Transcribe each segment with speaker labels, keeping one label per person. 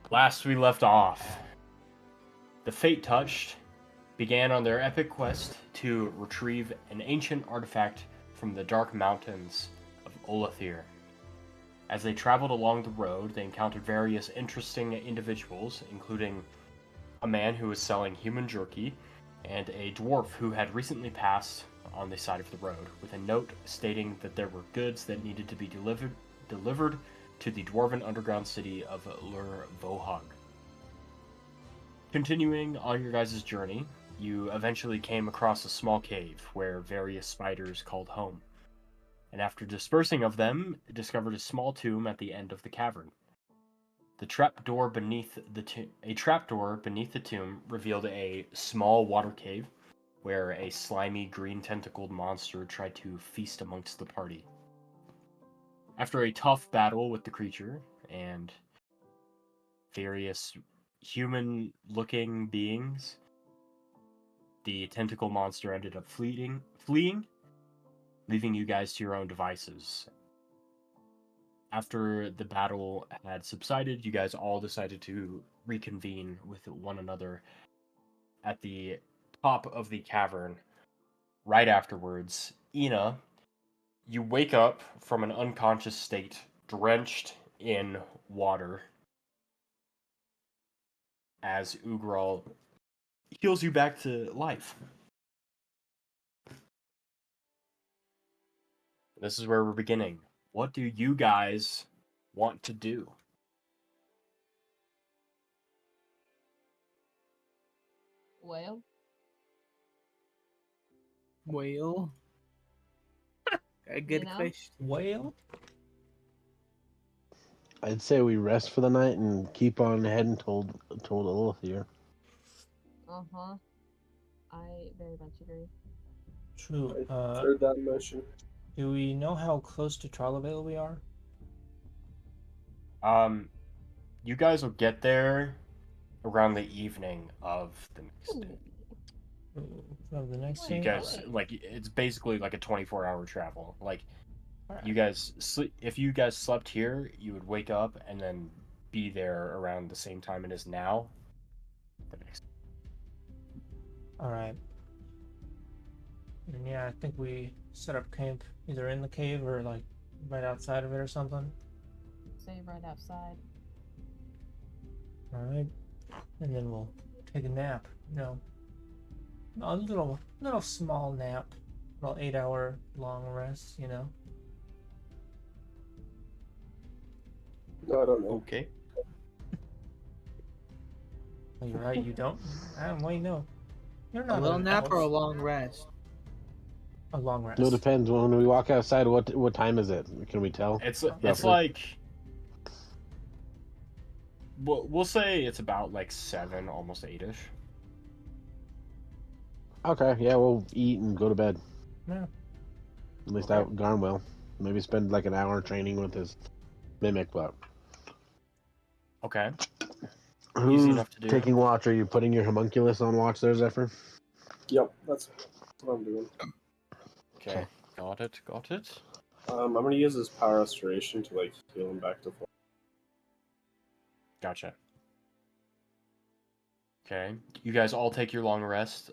Speaker 1: Last we left off, the Fate Touched began on their epic quest to retrieve an ancient artifact from the dark mountains of Y.E.R.E. As they traveled along the road, they encountered various interesting individuals, including a man who was selling human jerky and a dwarf who had recently passed on the side of the road, with a note stating that there were goods that needed to be delivered to the dwarven underground city of Y.E.R.E. Continuing on your guys' journey, you eventually came across a small cave where various spiders called home, and after dispersing of them, discovered a small tomb at the end of the cavern. A trapdoor beneath the tomb revealed a small water cave where a slimy green tentacled monster tried to feast amongst the party. After a tough battle with the creature and various human-looking beings, the tentacle monster ended up fleeing, leaving you guys to your own devices. After the battle had subsided, you guys all decided to reconvene with one another at the top of the cavern. Right afterwards, Ina, you wake up from an unconscious state, drenched in water, as Ugral heals you back to life. This is where we're beginning. What do you guys want to do?
Speaker 2: Well,
Speaker 3: Well, a good
Speaker 2: know?
Speaker 3: question.
Speaker 4: Whale?
Speaker 5: I'd say we rest for the night and keep on heading toward Olithir.
Speaker 2: Uh-huh. I very much agree.
Speaker 4: True.
Speaker 6: I third that motion.
Speaker 4: Do we know how close to Trolivale we are?
Speaker 1: You guys will get there around the evening of the next day.
Speaker 4: Of the next
Speaker 1: So you
Speaker 4: day?
Speaker 1: guys, like, it's basically like a 24-hour travel. Like,
Speaker 4: Alright.
Speaker 1: you guys sleep. If you guys slept here, you would wake up and then be there around the same time it is now. The next.
Speaker 4: Alright. And yeah, I think we set up camp either in the cave or like right outside of it or something.
Speaker 2: Say right outside.
Speaker 4: Alright. And then we'll take a nap, you know. A little small nap. A little 8-hour long rest, you know.
Speaker 6: No, I don't know.
Speaker 1: Okay.
Speaker 4: Oh, you're right, you don't? Adam, why you know? You're
Speaker 3: A
Speaker 4: not
Speaker 3: little
Speaker 4: an
Speaker 3: nap or a
Speaker 4: elf.
Speaker 3: long rest?
Speaker 4: A long rest.
Speaker 5: No, it depends. When we walk outside, what time is it? Can we tell?
Speaker 1: It's
Speaker 5: Roughly.
Speaker 1: like. We'll say it's about like 7, almost 8ish.
Speaker 5: Okay, yeah, we'll eat and go to bed.
Speaker 4: Yeah.
Speaker 5: At least
Speaker 1: Okay.
Speaker 5: Garm will. Maybe spend like an hour training with his mimic, but
Speaker 1: Okay.
Speaker 5: who's
Speaker 1: Easy enough to do.
Speaker 5: taking watch? Are you putting your homunculus on watch there, Zephyr?
Speaker 6: Yep, that's what I'm doing.
Speaker 1: Okay. Got it.
Speaker 6: I'm gonna use his power restoration to like heal him back to full.
Speaker 1: Gotcha. Okay. You guys all take your long rest.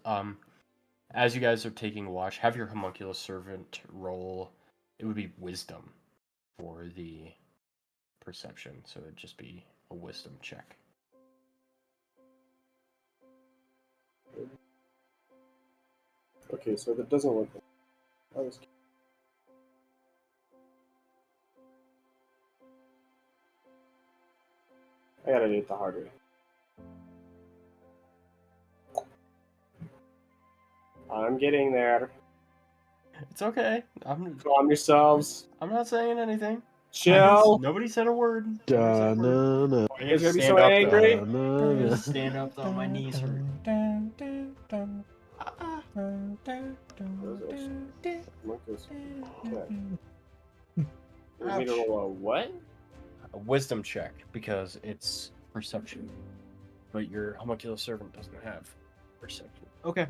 Speaker 1: As you guys are taking watch, have your homunculus servant roll. It would be wisdom for the perception, so it'd just be a wisdom check.
Speaker 6: Okay, so if it doesn't work, I gotta do it the hard way. I'm getting there.
Speaker 1: It's okay. I'm
Speaker 6: Calm yourselves.
Speaker 1: not saying anything.
Speaker 6: Chill.
Speaker 1: Nobody said a word.
Speaker 5: Da, na, na,
Speaker 6: You guys gonna be
Speaker 1: Stand
Speaker 6: so
Speaker 1: up,
Speaker 6: angry?
Speaker 5: da, na, na.
Speaker 1: Stand up though. My knees hurt.
Speaker 6: Marcus. Okay. You want me to roll a what?
Speaker 1: A wisdom check because it's perception, but your homunculus servant doesn't have perception. Okay.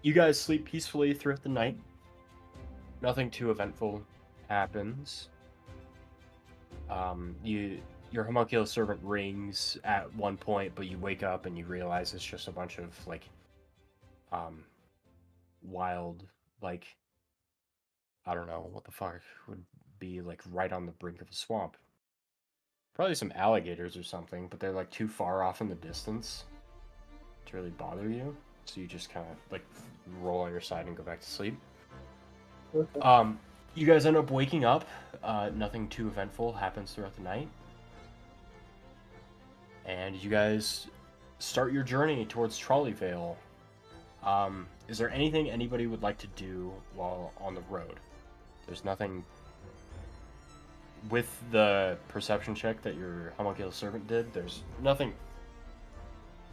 Speaker 1: You guys sleep peacefully throughout the night. Nothing too eventful happens. You your homunculus servant rings at one point, but you wake up and you realize it's just a bunch of like wild, like, I don't know what the fuck would be like right on the brink of a swamp. Probably some alligators or something, but they're like too far off in the distance to really bother you. So you just kind of like roll on your side and go back to sleep.
Speaker 6: Okay.
Speaker 1: You guys end up waking up. Nothing too eventful happens throughout the night. And you guys start your journey towards Trolivale. Is there anything anybody would like to do while on the road? There's nothing with the perception check that your homunculus servant did. There's nothing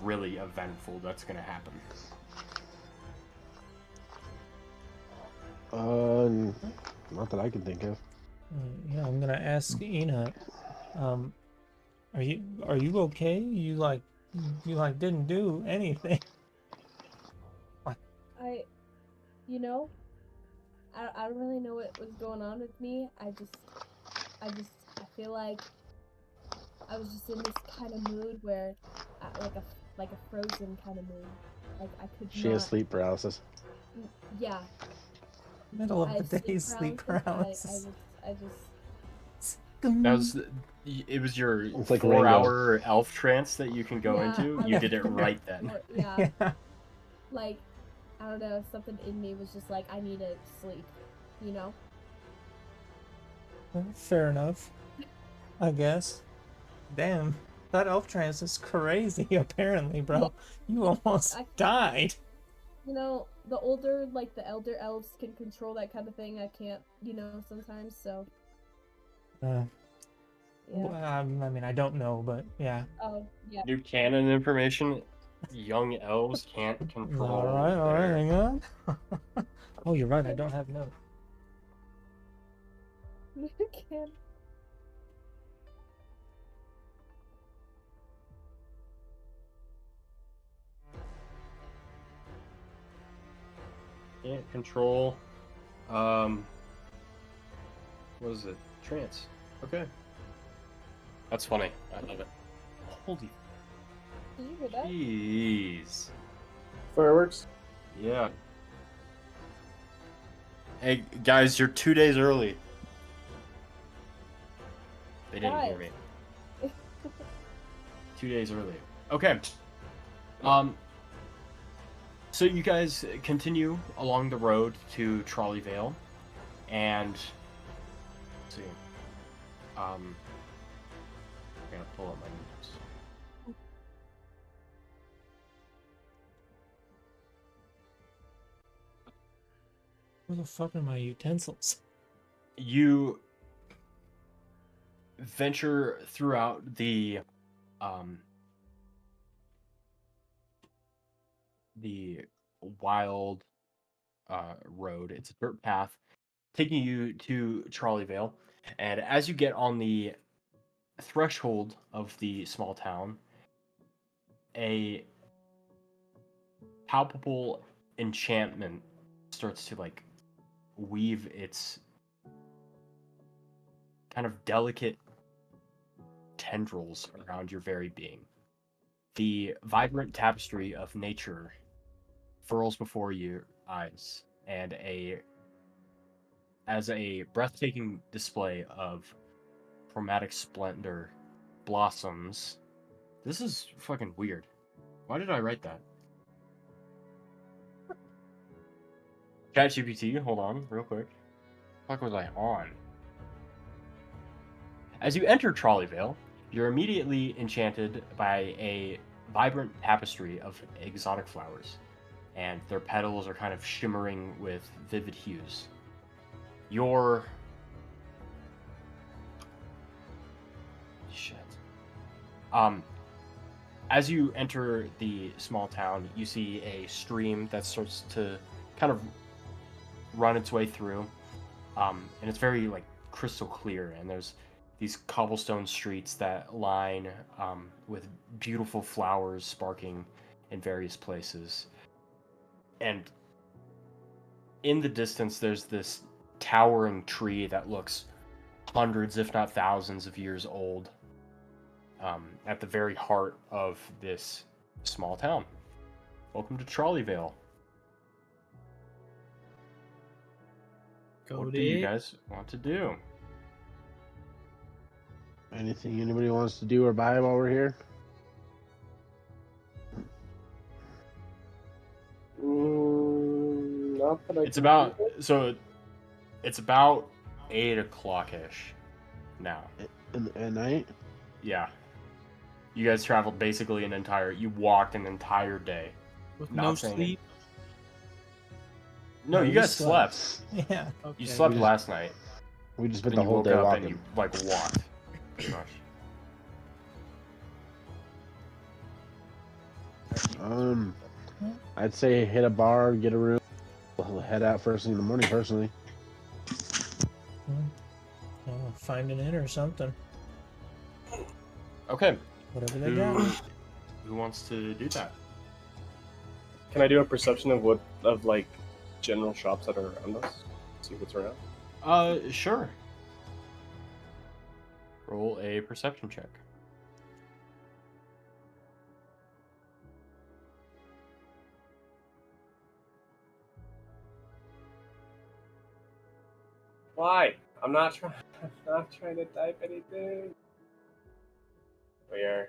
Speaker 1: really eventful that's going to happen.
Speaker 5: Not that I can think of.
Speaker 4: Yeah, I'm gonna ask Ina. Are you okay? You didn't do anything.
Speaker 2: I don't really know what was going on with me. I feel like I was just in this kind of mood where, like a frozen kind of mood. Like I could
Speaker 5: She
Speaker 2: not.
Speaker 5: has sleep paralysis.
Speaker 2: Yeah.
Speaker 4: Middle
Speaker 2: I
Speaker 4: of the
Speaker 2: have
Speaker 4: day, sleep paralysis.
Speaker 2: I just.
Speaker 1: That was it was your
Speaker 5: It's like
Speaker 1: 4-hour elf trance that you can go
Speaker 2: Yeah,
Speaker 1: into.
Speaker 2: I
Speaker 1: You
Speaker 2: was-
Speaker 1: did it right then.
Speaker 2: Yeah. Like, I don't know, something in me was just like, I need to sleep, you know?
Speaker 4: Well, fair enough. I guess. Damn, that elf trance is crazy. Apparently, bro, you almost died.
Speaker 2: You know, the elder elves can control that kind of thing. I can't, sometimes, so. Yeah.
Speaker 4: Well, I mean, I don't know, but yeah.
Speaker 2: Oh, yeah.
Speaker 1: New canon information: young elves can't control.
Speaker 4: All right,
Speaker 1: their...
Speaker 4: hang on. Oh, you're right. I don't have notes.
Speaker 2: Can't.
Speaker 1: Can't control. What is it? Trance. Okay. That's funny. I love it. Holy.
Speaker 2: Did you hear that?
Speaker 1: Jeez.
Speaker 6: Fireworks?
Speaker 1: Yeah. Hey, guys, you're 2 days early. They didn't hear me. 2 days early. Okay. So you guys continue along the road to Trolivale, and let's see. I gotta pull up my notes.
Speaker 4: Where the fuck are my utensils?
Speaker 1: You venture throughout the wild road. It's a dirt path taking you to Trolivale, and as you get on the threshold of the small town, a palpable enchantment starts to like weave its kind of delicate tendrils around your very being. The vibrant tapestry of nature furls before your eyes, and as a breathtaking display of chromatic splendor blossoms. This is fucking weird. Why did I write that? ChatGPT, hold on, real quick. What was I on? As you enter Trolivale, you're immediately enchanted by a vibrant tapestry of exotic flowers, and their petals are kind of shimmering with vivid hues. Your shit. As you enter the small town, you see a stream that starts to kind of run its way through, and it's very like crystal clear. And there's these cobblestone streets that line with beautiful flowers sparking in various places. And in the distance, there's this towering tree that looks hundreds, if not thousands, of years old. at the very heart of this small town. Welcome to Trolivale. What do you guys want to do?
Speaker 5: Anything anybody wants to do or buy while we're here?
Speaker 6: Not that I
Speaker 1: It's
Speaker 6: can
Speaker 1: about
Speaker 6: think of.
Speaker 1: so it's about 8 o'clock ish now.
Speaker 5: At night?
Speaker 1: Yeah. You guys traveled basically you walked an entire day.
Speaker 3: With
Speaker 1: Not
Speaker 3: no
Speaker 1: saying it-
Speaker 3: sleep.
Speaker 1: No,
Speaker 4: No,
Speaker 1: you
Speaker 4: we
Speaker 1: guys
Speaker 4: slept.
Speaker 1: slept.
Speaker 4: Yeah.
Speaker 3: Okay.
Speaker 1: You slept
Speaker 5: We just-
Speaker 1: last night.
Speaker 5: We just
Speaker 1: Then
Speaker 5: spent the
Speaker 1: you
Speaker 5: whole
Speaker 1: woke
Speaker 5: day
Speaker 1: up
Speaker 5: walking.
Speaker 1: and you walked pretty much.
Speaker 5: I'd say hit a bar, get a room, we'll head out first thing in the morning. Personally,
Speaker 4: Find an inn or something.
Speaker 1: Okay.
Speaker 4: Whatever they got.
Speaker 1: Who wants to do that?
Speaker 6: Can I do a perception of like general shops that are around us? See what's around.
Speaker 1: Sure. Roll a perception check.
Speaker 6: Why? I'm not trying. I'm not trying to type anything. Y.E.R.E.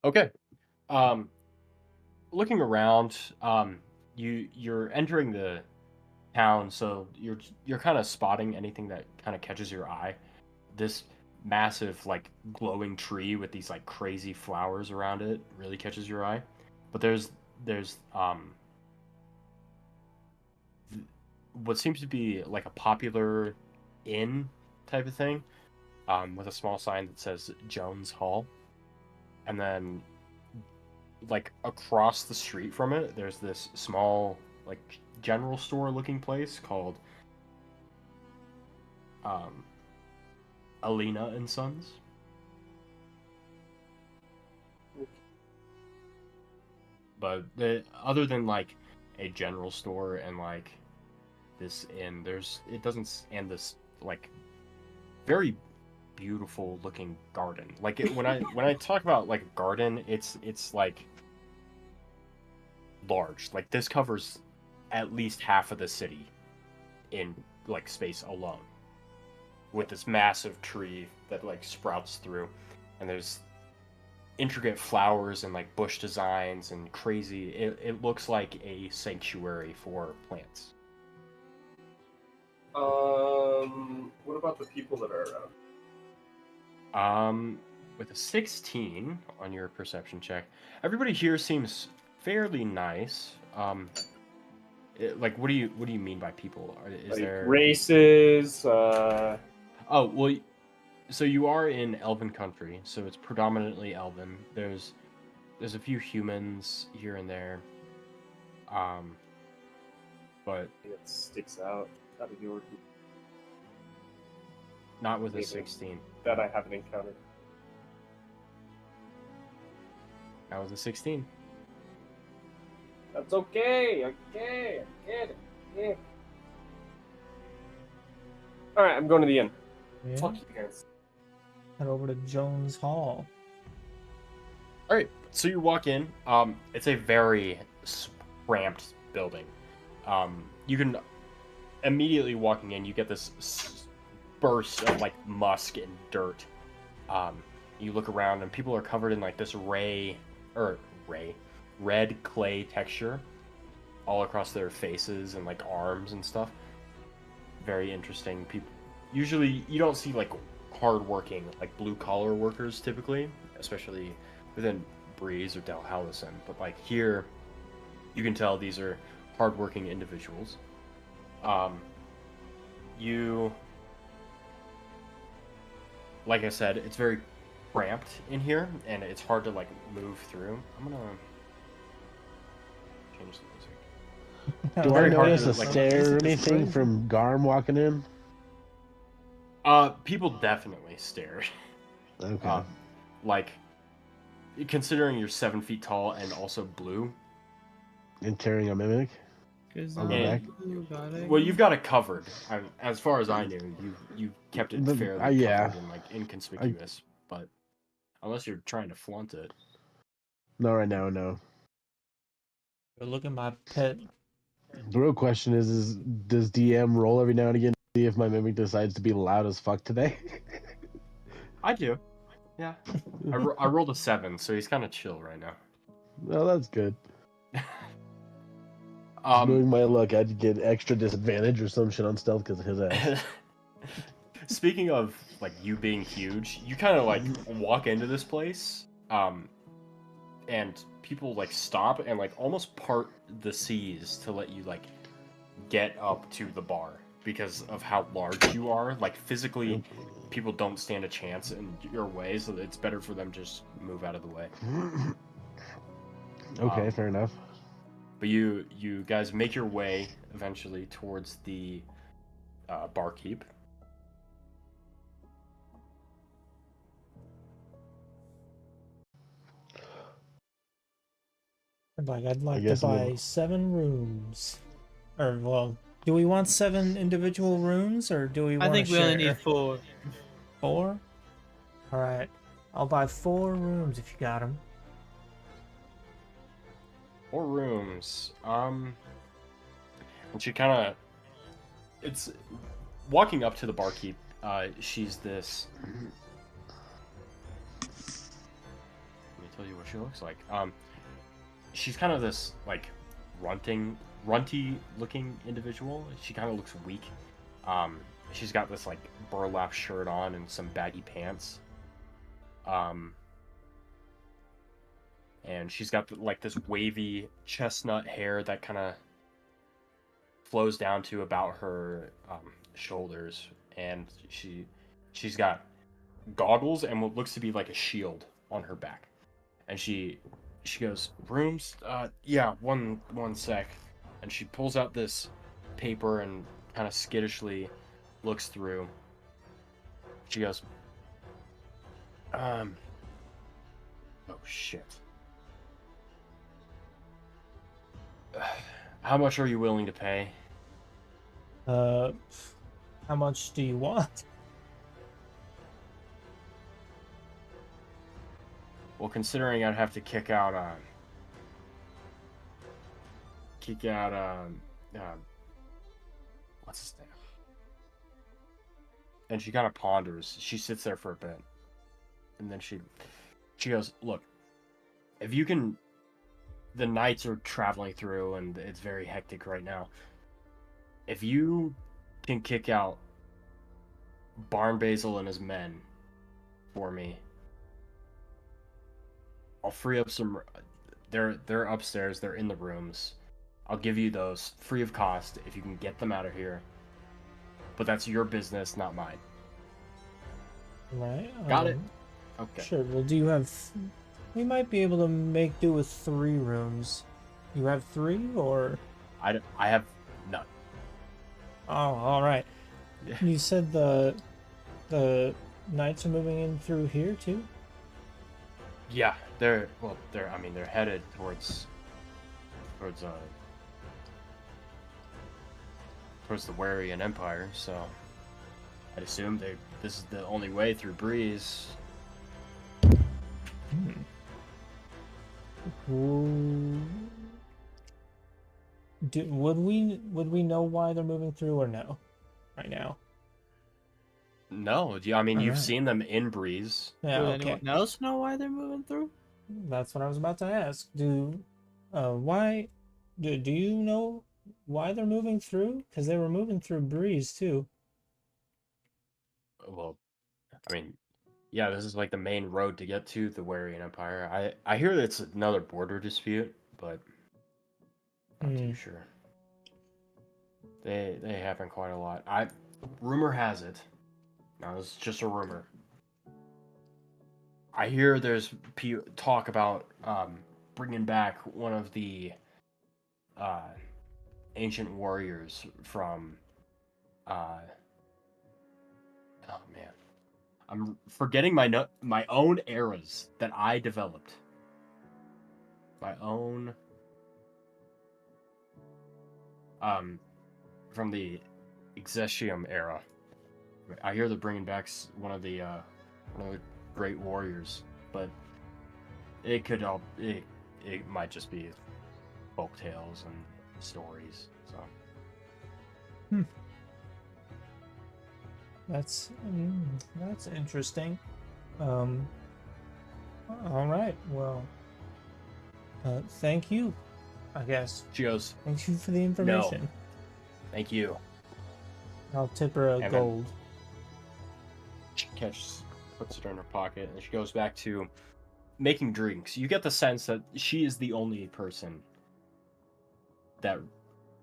Speaker 1: Okay. Looking around, you're entering the town, so you're kind of spotting anything that kind of catches your eye. This massive like glowing tree with these like crazy flowers around it really catches your eye. But there's what seems to be like a popular inn type of thing, with a small sign that says Jones Hall. And then like across the street from it, there's this small like general store looking place called Alina and Sons. But other than like a general store and like this inn, and this like very beautiful looking garden. Like when I talk about like a garden, it's like large. Like this covers at least half of the city in like space alone, with this massive tree that like sprouts through, and there's intricate flowers and like bush designs and crazy. It looks like a sanctuary for plants.
Speaker 6: What about the people that are around?
Speaker 1: With a 16 on your perception check, everybody here seems fairly nice. Like, what do you mean by people? Is
Speaker 6: Like
Speaker 1: there
Speaker 6: races?
Speaker 1: Oh, well, so you are in Elven country, so it's predominantly Elven. There's a few humans here and there, but
Speaker 6: It sticks out of your
Speaker 1: not with a
Speaker 6: Maybe.
Speaker 1: 16.
Speaker 6: that I haven't encountered.
Speaker 1: That was a 16.
Speaker 6: That's okay. Okay, I get it. Yeah. All right, I'm going to the inn.
Speaker 4: Yeah.
Speaker 6: Fuck you guys.
Speaker 4: Head over to Jones Hall.
Speaker 1: All right, so you walk in. It's a very cramped building. You can immediately walking in, you get this burst of like musk and dirt. You look around, and people are covered in like this red clay texture all across their faces and like arms and stuff. Very interesting. People usually you don't see like hardworking like blue collar workers typically, especially within Breeze or Dalhallison. But like here, you can tell these are hardworking individuals. You, like I said, it's very cramped in here, and it's hard to like move through. I'm gonna change the music.
Speaker 5: do I
Speaker 1: very hard
Speaker 5: notice
Speaker 1: to,
Speaker 5: a
Speaker 1: like-
Speaker 5: stare or anything from Garm walking in?
Speaker 1: People definitely stared.
Speaker 5: Okay.
Speaker 1: Like, considering you're 7 feet tall and also blue,
Speaker 5: And carrying a mimic. I'll go back.
Speaker 1: Well, you've got it covered. As far as I knew, you kept it fairly
Speaker 5: yeah.
Speaker 1: covered and like inconspicuous. But unless you're trying to flaunt it.
Speaker 5: No, right now, no.
Speaker 4: Go look at my pet.
Speaker 5: The real question is does DM roll every now and again to see if my mimic decides to be loud as fuck today?
Speaker 1: I do. Yeah. I rolled a 7, so he's kind of chill right now.
Speaker 5: Well, that's good. Knowing my luck, I'd get extra disadvantage or some shit on stealth because of his ass.
Speaker 1: Speaking of like you being huge, you kind of like walk into this place, and people like stop and like almost part the seas to let you like get up to the bar because of how large you are. Like physically, people don't stand a chance in your way, so it's better for them to just move out of the way.
Speaker 5: Okay, fair enough.
Speaker 1: But you guys make your way eventually towards the barkeep.
Speaker 4: I'd like to
Speaker 5: guess I'm
Speaker 4: buy
Speaker 5: gonna-
Speaker 4: 7 rooms. Or, well, do we want 7 individual rooms, or do we want
Speaker 3: I think
Speaker 4: to
Speaker 3: we
Speaker 4: share?
Speaker 3: only need 4.
Speaker 4: 4? Alright. I'll buy 4 rooms if you got them.
Speaker 1: 4 rooms. And she kind of, it's walking up to the barkeep. She's this. Let me tell you what she looks like. She's kind of this like runty looking individual. She kind of looks weak. She's got this like burlap shirt on and some baggy pants. And she's got like this wavy chestnut hair that kind of flows down to about her shoulders, and she's got goggles and what looks to be like a shield on her back. And she goes, "Rooms? Yeah, one sec." And she pulls out this paper and kind of skittishly looks through. She goes, oh shit. How much are you willing to pay?
Speaker 4: How much do you want?
Speaker 1: Well, considering I'd have to kick out what's his name? And she kind of ponders. She sits there for a bit, and then she goes, "Look, if you can, the nights are traveling through, and it's very hectic right now. If you can kick out Barn Basil and his men for me, I'll free up some. They're upstairs. They're in the rooms. I'll give you those free of cost if you can get them out of here. But that's your business, not mine."
Speaker 4: Right.
Speaker 1: Got it. Okay.
Speaker 4: Sure. Well, do you have... We might be able to make do with 3 rooms. You have 3, or...
Speaker 1: I have none.
Speaker 4: Oh, alright. You said the knights are moving in through here, too?
Speaker 1: Yeah, they're headed towards the Y.E.R.E Empire, so I'd assume this is the only way through Breeze.
Speaker 4: Would we know why they're moving through, or no? Right now.
Speaker 1: No, I mean, you've
Speaker 4: Alright.
Speaker 1: seen them in Breeze.
Speaker 4: Yeah,
Speaker 3: Would
Speaker 4: okay.
Speaker 3: anyone else know why they're moving through?
Speaker 4: That's what I was about to ask. Do you know why they're moving through? Because they were moving through Breeze too.
Speaker 1: Well, I mean, yeah, this is like the main road to get to the Y.E.R.E Empire. I hear that it's another border dispute, but not too sure. They happen quite a lot. Rumor has it. Now, this is just a rumor. I hear there's talk about bringing back one of the ancient warriors from. Oh man, I'm forgetting my own eras that I developed. My own. from the Exesium era. I hear they're bringing back one of the great warriors, but it might just be folk tales and stories. So
Speaker 4: That's interesting. All right. Well, thank you. I guess.
Speaker 1: she goes,
Speaker 4: Thank you for the information.
Speaker 1: "Thank you."
Speaker 4: I'll tip her a
Speaker 1: And then-
Speaker 4: gold.
Speaker 1: She puts it in her pocket, and she goes back to making drinks. You get the sense that she is the only person that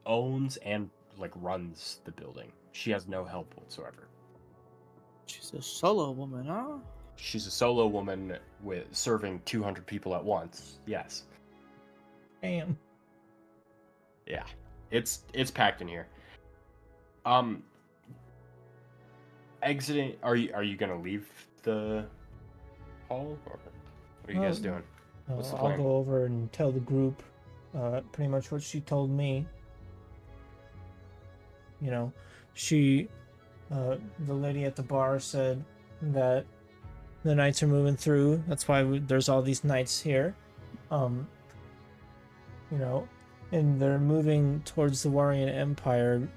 Speaker 1: owns and runs the building. She has no help whatsoever.
Speaker 3: She's a solo woman, huh?
Speaker 1: She's a solo woman with serving 200 people at once. Yes.
Speaker 4: Damn.
Speaker 1: Yeah. It's packed in here. Exiting, are you going to leave the hall, or what are you guys doing? What's the
Speaker 4: I'll
Speaker 1: plan?
Speaker 4: go over and tell the group pretty much what she told me. You know, the lady at the bar said that the knights are moving through. That's why there's all these knights here. You know, and they're moving towards the Y.E.R.E Empire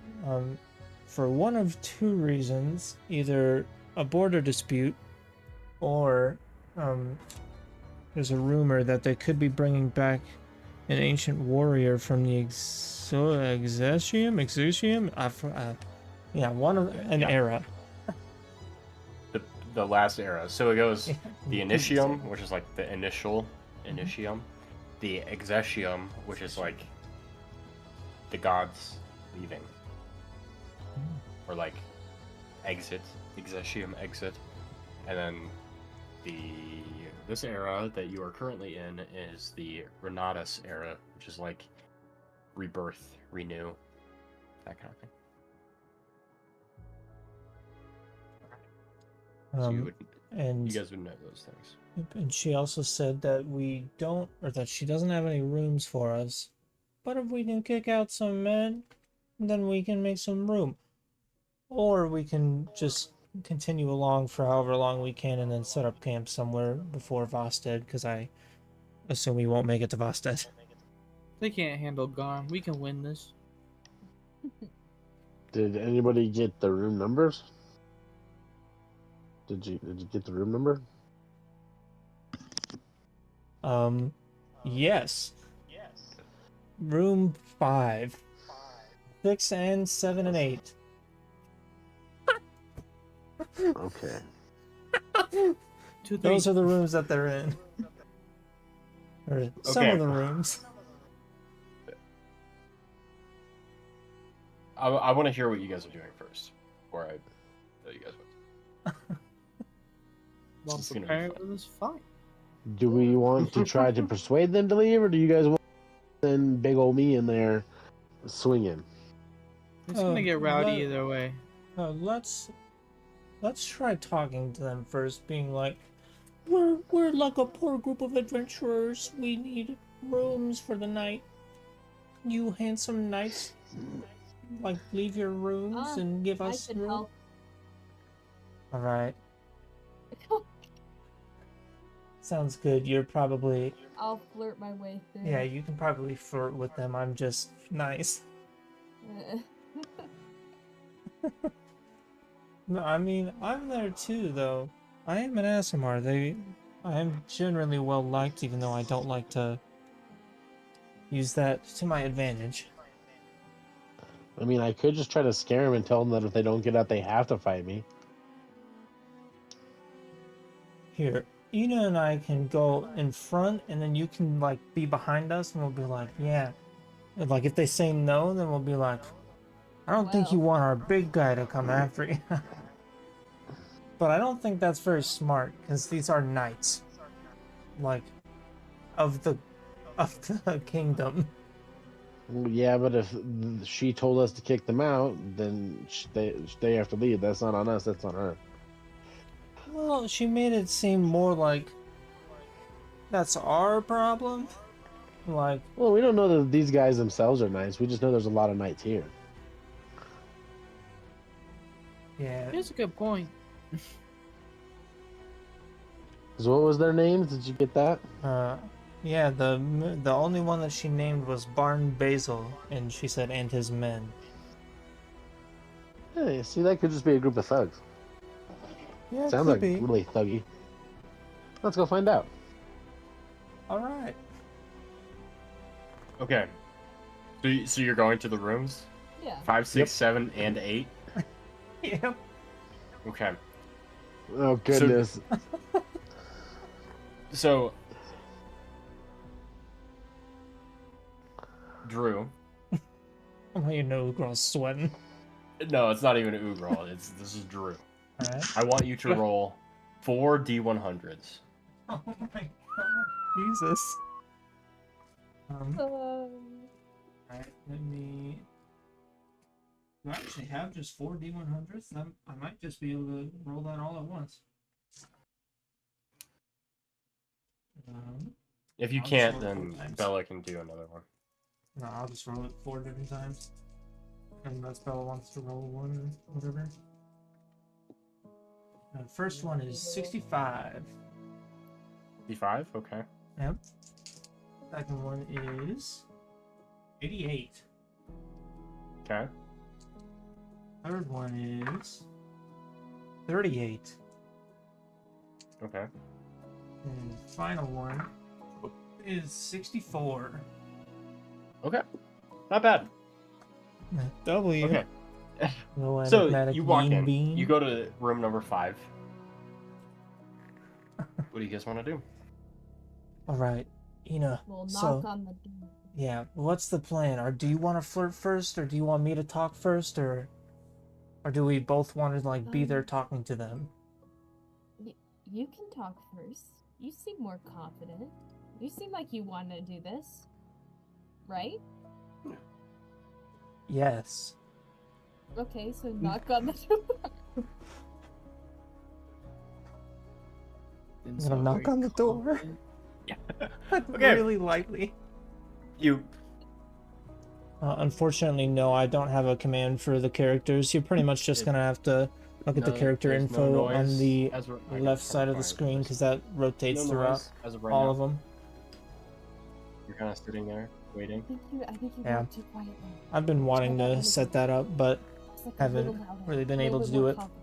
Speaker 4: for one of two reasons: either a border dispute, or there's a rumor that they could be bringing back an ancient warrior from the Exesium. Yeah, one of an era.
Speaker 1: The last era. So it goes the Initium, which is the initial Initium, the Exesium, which is the gods leaving, or exit, Exesium exit, and then this era that you are currently in is the Renatus era, which is rebirth, renew, that kind of thing. So you guys would know those things.
Speaker 4: And she also said that that she doesn't have any rooms for us, but if we can kick out some men, then we can make some room, or we can just continue along for however long we can and then set up camp somewhere before Vosted, because I assume we won't make it to Vosted.
Speaker 3: They can't handle Garm. We can win this.
Speaker 5: Did anybody get the room numbers? Did you get the room number?
Speaker 4: Yes. Room 5, 6 and 7 and 8.
Speaker 5: Okay.
Speaker 4: Those are the rooms that they're in. Or some
Speaker 1: Okay.
Speaker 4: of the rooms.
Speaker 1: I want to hear what you guys are doing first, before I tell you guys what.
Speaker 3: Well,
Speaker 1: It's gonna be
Speaker 3: prepared
Speaker 1: fun.
Speaker 3: for this fight.
Speaker 5: Do we want to try to persuade them to leave, or do you guys want to send big old me in there swinging?
Speaker 3: It's gonna get rowdy
Speaker 4: let-
Speaker 3: either way.
Speaker 4: Let's try talking to them first, being like, we're like a poor group of adventurers. We need rooms for the night. You handsome knights, leave your rooms and give
Speaker 2: I
Speaker 4: us
Speaker 2: could
Speaker 4: room.
Speaker 2: help.
Speaker 4: All right. Sounds good. You're probably
Speaker 2: I'll flirt my way through.
Speaker 4: yeah. You can probably flirt with them. I'm just nice. No, I mean, I'm there too, though. I am an ASMR. I am generally well liked, even though I don't like to use that to my advantage.
Speaker 5: I mean, I could just try to scare them and tell them that if they don't get out, they have to fight me.
Speaker 4: Here, Ina and I can go in front, and then you can be behind us, and we'll be like, yeah. And, if they say no, then we'll be like, I don't think you want our big guy to come after you. But I don't think that's very smart, because these are knights, of the kingdom.
Speaker 5: Well, yeah, but if she told us to kick them out, then they have to leave. That's not on us. That's on her.
Speaker 4: Well, she made it seem more like that's our problem. Like,
Speaker 5: Well, we don't know that these guys themselves are knights. We just know there's a lot of knights here.
Speaker 4: yeah.
Speaker 3: That's a good point.
Speaker 5: So what was their names? Did you get that?
Speaker 4: Yeah, the only one that she named was Barn Basil, and she said, and his men.
Speaker 5: Hey, see, that could just be a group of thugs.
Speaker 4: Yeah, it
Speaker 5: Sounds
Speaker 4: could
Speaker 5: like
Speaker 4: be.
Speaker 5: really thuggy. Let's go find out.
Speaker 4: All right.
Speaker 1: Okay. So you're going to the rooms?
Speaker 2: Yeah.
Speaker 1: 5, 6,
Speaker 5: Yep.
Speaker 1: 7, and 8?
Speaker 4: Yep.
Speaker 1: Okay.
Speaker 5: Oh, goodness.
Speaker 1: So Drew.
Speaker 4: Oh, you know, girl's sweating.
Speaker 1: No, it's not even an Ugrol. This is Drew.
Speaker 4: All right.
Speaker 1: I want you to roll 4 D100s.
Speaker 4: Oh my god, Jesus. Alright, let me. Do I actually have just 4 D100s? I might just be able to roll that all at once.
Speaker 1: If you
Speaker 4: I'll just
Speaker 1: can't,
Speaker 4: roll it
Speaker 1: then
Speaker 4: 4 times.
Speaker 1: Bella can do another one.
Speaker 4: No, I'll just roll it 4 different times. Unless Bella wants to roll one or whatever. The first one is 65.
Speaker 1: 55? Okay.
Speaker 4: Yep. Second one is 88.
Speaker 1: Okay.
Speaker 4: Third one is 38.
Speaker 1: Okay.
Speaker 4: And final one is 64.
Speaker 1: Okay. Not bad.
Speaker 4: W.
Speaker 1: Okay.
Speaker 4: No
Speaker 1: So
Speaker 4: enigmatic
Speaker 1: you walk
Speaker 4: bean
Speaker 1: in.
Speaker 4: bean.
Speaker 1: You go to room number 5. What do you guys want to do?
Speaker 4: All right, Ina.
Speaker 2: We'll
Speaker 4: So
Speaker 2: knock on the door.
Speaker 4: yeah, what's the plan? Or do you want to flirt first, or do you want me to talk first, or do we both want to like be there talking to them?
Speaker 2: You can talk first. You seem more confident. You seem like you want to do this, right?
Speaker 4: Yes.
Speaker 2: Okay, so knock on the door.
Speaker 3: Didn't
Speaker 4: I'm gonna
Speaker 3: sound
Speaker 4: knock
Speaker 3: very
Speaker 4: on the door.
Speaker 3: confident.
Speaker 1: Okay.
Speaker 4: Really lightly.
Speaker 1: You.
Speaker 4: Unfortunately, no, I don't have a command for the characters. You're pretty much just gonna have to look at the character
Speaker 1: there's
Speaker 4: info on
Speaker 1: noise
Speaker 4: the
Speaker 1: as we're- I gotta
Speaker 4: left side of the
Speaker 1: find
Speaker 4: screen
Speaker 1: this.
Speaker 4: because that rotates
Speaker 1: No
Speaker 4: throughout
Speaker 1: noise as of right
Speaker 4: all
Speaker 1: now.
Speaker 4: of them.
Speaker 1: You're kind of sitting there waiting.
Speaker 2: I think you
Speaker 4: Yeah.
Speaker 2: walked too quietly.
Speaker 4: I've been wanting
Speaker 2: Try that
Speaker 4: to
Speaker 2: one
Speaker 4: set
Speaker 2: again.
Speaker 4: that up, but
Speaker 2: It's like a
Speaker 4: haven't
Speaker 2: little louder,
Speaker 4: really been
Speaker 2: a
Speaker 4: able
Speaker 2: little
Speaker 4: to
Speaker 2: bit
Speaker 4: do
Speaker 2: more
Speaker 4: it.
Speaker 2: confidence.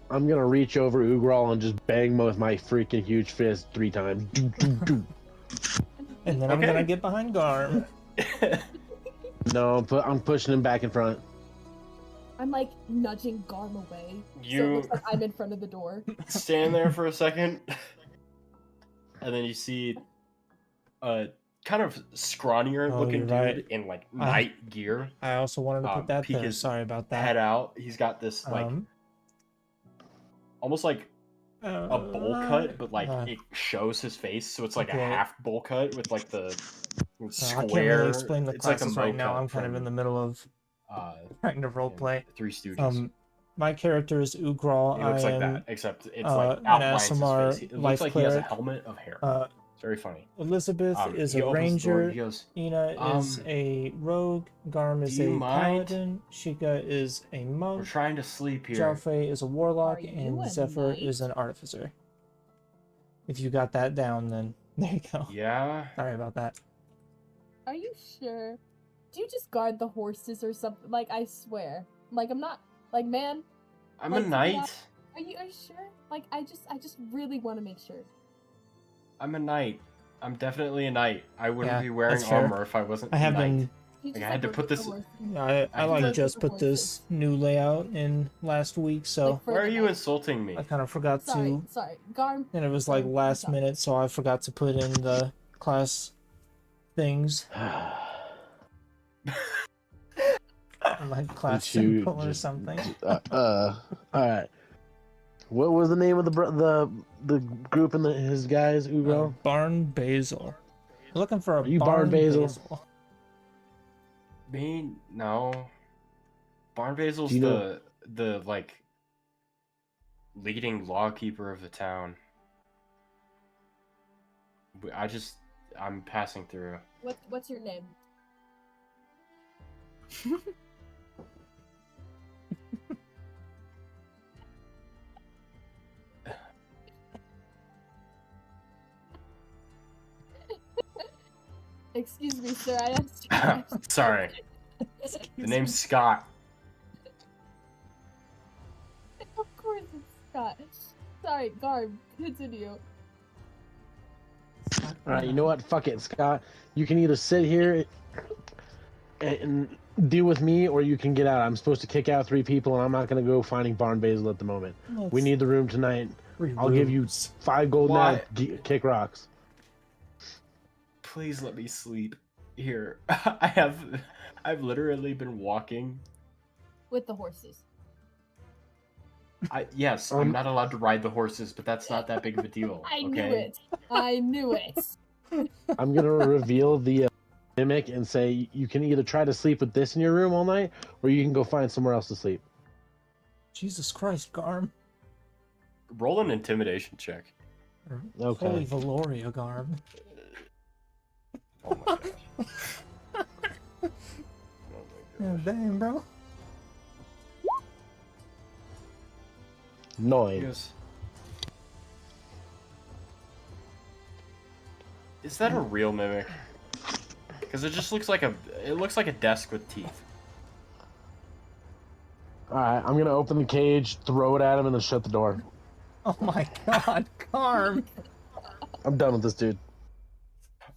Speaker 5: I'm gonna reach over Ugrol and just bang him with my freaking huge fist 3 times. Doo, doo, doo.
Speaker 4: And then I'm
Speaker 1: Okay.
Speaker 4: gonna get behind Garm.
Speaker 5: No, I'm pushing him back in front.
Speaker 2: I'm like nudging Garm away, so it
Speaker 1: You
Speaker 2: looks like I'm in front of the door.
Speaker 1: stand there for a second, and then you see a kind of scrawnier
Speaker 4: Oh,
Speaker 1: looking
Speaker 4: you're
Speaker 1: dude
Speaker 4: right.
Speaker 1: in like night gear.
Speaker 4: I also wanted to put that
Speaker 1: Peek
Speaker 4: there.
Speaker 1: his
Speaker 4: Sorry about
Speaker 1: Head
Speaker 4: that.
Speaker 1: out. He's got this like almost like a bowl cut, but like it shows his face, so it's like a
Speaker 4: okay.
Speaker 1: half bowl cut with like the
Speaker 4: I
Speaker 1: square.
Speaker 4: can't really explain the
Speaker 1: It's like a
Speaker 4: classes right
Speaker 1: mo
Speaker 4: now.
Speaker 1: cut
Speaker 4: I'm kind of
Speaker 1: from,
Speaker 4: in the middle of trying to
Speaker 1: in
Speaker 4: roleplay.
Speaker 1: Three Stooges.
Speaker 4: My character is Ugrol.
Speaker 1: He looks
Speaker 4: I
Speaker 1: like
Speaker 4: am
Speaker 1: that, except it's
Speaker 4: an
Speaker 1: like outlines his
Speaker 4: ASMR
Speaker 1: face. It
Speaker 4: life
Speaker 1: looks like he has a
Speaker 4: cleric.
Speaker 1: helmet of hair. It's very funny.
Speaker 4: Elizabeth is
Speaker 1: He
Speaker 4: a
Speaker 1: opens the door,
Speaker 4: ranger.
Speaker 1: he goes,
Speaker 4: Ina is a rogue. Garm is
Speaker 1: do you
Speaker 4: a
Speaker 1: mind?
Speaker 4: paladin. Sheeka is a
Speaker 1: We're
Speaker 4: monk.
Speaker 1: trying to sleep here.
Speaker 4: Jowphe is a warlock,
Speaker 2: Are you
Speaker 4: and
Speaker 2: a
Speaker 4: Zephyr
Speaker 2: knight?
Speaker 4: is an artificer. If you got that down, then there you go.
Speaker 1: Yeah.
Speaker 4: Sorry about that.
Speaker 2: Are you sure? Do you just guard the horses or something? Like, I swear. Like, I'm not. Like, man.
Speaker 1: I'm
Speaker 2: Like,
Speaker 1: a knight.
Speaker 2: yeah. Are you sure? Like, I just really want to make sure.
Speaker 1: I'm a knight. I'm definitely a knight. I wouldn't
Speaker 4: Yeah,
Speaker 1: be wearing
Speaker 4: that's fair.
Speaker 1: armor if I wasn't
Speaker 4: I have
Speaker 1: a knight.
Speaker 4: been.
Speaker 2: You
Speaker 1: Like,
Speaker 2: just,
Speaker 1: I had to
Speaker 2: work
Speaker 1: put
Speaker 2: with the
Speaker 1: this-
Speaker 2: horses.
Speaker 4: I like
Speaker 1: Work
Speaker 4: just
Speaker 2: with the
Speaker 4: put this
Speaker 2: horses.
Speaker 4: new layout in last week, so
Speaker 2: Like, for
Speaker 1: Why are
Speaker 2: the
Speaker 1: you
Speaker 2: knight.
Speaker 1: insulting me?
Speaker 4: I kind of forgot to.
Speaker 2: Sorry. Garm.
Speaker 4: And it was like
Speaker 2: Garm,
Speaker 4: last
Speaker 2: stop.
Speaker 4: minute, so I forgot to put in the class things, like class
Speaker 5: You
Speaker 4: symbol or
Speaker 5: just-
Speaker 4: something.
Speaker 5: All right. What was the name of the group and his guys, Ugrol?
Speaker 4: Barn Basil. Looking for a
Speaker 5: Are you
Speaker 4: barn
Speaker 5: Barn Basil?
Speaker 4: basil.
Speaker 1: Me? No. Barn Basil's
Speaker 5: Do you know-
Speaker 1: the like leading lawkeeper of the town. I'm passing through.
Speaker 2: What's your name? Excuse me, sir. I asked you.
Speaker 1: Sorry. The name's Scott.
Speaker 2: Of course it's Scott. Sorry, Garm. Continue.
Speaker 5: All right, you know what? Fuck it, Scott. You can either sit here and deal with me, or you can get out. I'm supposed to kick out 3 people, and I'm not gonna go finding Barn Basil at the moment. We need the room tonight. I'll give you 5 gold now. Kick rocks.
Speaker 1: Please let me sleep here. I've literally been walking.
Speaker 2: With the horses.
Speaker 1: Yes, I'm not allowed to ride the horses, but that's not that big of a deal.
Speaker 2: I
Speaker 1: okay?
Speaker 2: knew it. I knew it.
Speaker 5: I'm gonna reveal the mimic and say you can either try to sleep with this in your room all night, or you can go find somewhere else to sleep.
Speaker 4: Jesus Christ, Garm.
Speaker 1: Roll an intimidation check.
Speaker 5: Okay.
Speaker 4: Holy Valoria, Garm.
Speaker 1: Oh my gosh. Oh my
Speaker 4: Yeah,
Speaker 1: gosh.
Speaker 4: damn, bro.
Speaker 5: 9.
Speaker 1: Yes. Is that a real mimic? Because it just looks like a desk with teeth.
Speaker 5: All right, I'm gonna open the cage, throw it at him, and then shut the door.
Speaker 4: Oh my god, Garm.
Speaker 5: I'm done with this dude.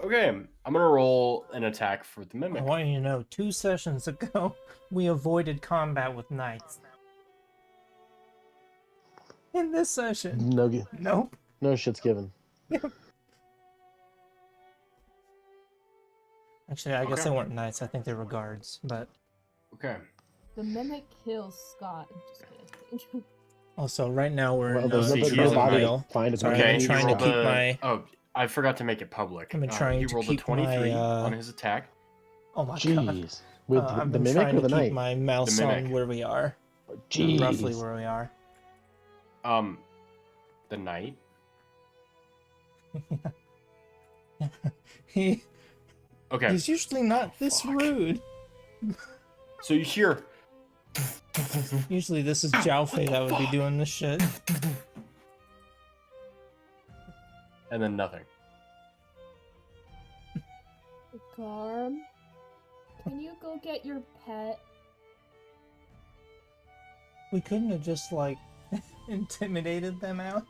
Speaker 1: Okay, I'm gonna roll an attack for the mimic.
Speaker 4: I want you to know, 2 sessions ago, we avoided combat with knights. In this session, nope.
Speaker 5: No shit's given.
Speaker 4: Actually, I guess
Speaker 1: Okay.
Speaker 4: they weren't knights. I think they were guards, but...
Speaker 1: Okay.
Speaker 2: The mimic kills Scott. I'm just kidding.
Speaker 4: Also, right now we're
Speaker 5: Well,
Speaker 4: in
Speaker 5: there's
Speaker 1: see,
Speaker 5: nothing
Speaker 1: he's
Speaker 5: nobody
Speaker 4: Deal.
Speaker 5: find a
Speaker 4: Sorry,
Speaker 1: Okay,
Speaker 4: I'm
Speaker 1: he
Speaker 4: trying to
Speaker 1: rolled
Speaker 4: keep
Speaker 1: a-
Speaker 4: my...
Speaker 1: Oh, I forgot to make it public.
Speaker 4: I've been trying
Speaker 1: he
Speaker 4: to
Speaker 1: rolled
Speaker 4: keep
Speaker 1: a 23
Speaker 4: my,
Speaker 1: on his attack.
Speaker 4: Oh my god.
Speaker 5: Jeez. With
Speaker 4: I've
Speaker 5: the
Speaker 4: been
Speaker 5: mimic
Speaker 4: trying
Speaker 5: or the
Speaker 4: to keep
Speaker 5: knight?
Speaker 4: my mouse
Speaker 1: The
Speaker 4: on
Speaker 1: mimic.
Speaker 4: where we are.
Speaker 5: Jeez.
Speaker 4: Roughly where we are.
Speaker 1: The knight. Okay.
Speaker 4: He's usually not this
Speaker 1: Fuck.
Speaker 4: rude.
Speaker 1: So you hear,
Speaker 4: Usually this is Jowphe that would be doing this shit.
Speaker 1: and then nothing.
Speaker 2: Garm, can you go get your pet?
Speaker 4: We couldn't have just, like, intimidated them out.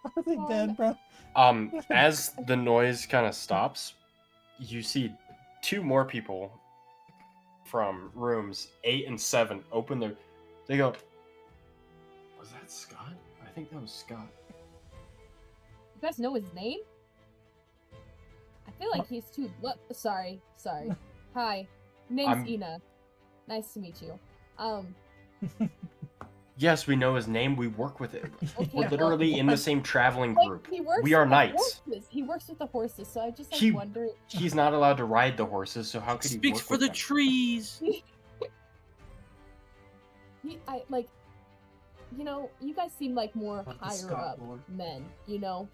Speaker 4: Are they dead, bro?
Speaker 1: As the noise kind of stops, you see 2 more people from rooms 8 and 7 open their. They go. Was that Scott? I think that was Scott.
Speaker 2: You guys know his name? I feel like he's too. Sorry. Hi, name's Ina. Nice to meet you.
Speaker 1: Yes, we know his name. We work with it.
Speaker 2: Okay,
Speaker 1: We're literally in the same traveling group.
Speaker 2: He works
Speaker 1: We are
Speaker 2: with the
Speaker 1: knights.
Speaker 2: horses. He works with the horses, so I just
Speaker 1: He-
Speaker 2: wonder.
Speaker 1: He's not allowed to ride the horses, so how could he
Speaker 3: Speaks
Speaker 1: work
Speaker 3: for
Speaker 1: with
Speaker 3: the
Speaker 1: them?
Speaker 3: trees.
Speaker 2: You guys seem like more
Speaker 4: Like the
Speaker 2: higher
Speaker 4: Scott
Speaker 2: up
Speaker 4: Lord.
Speaker 2: men. You know,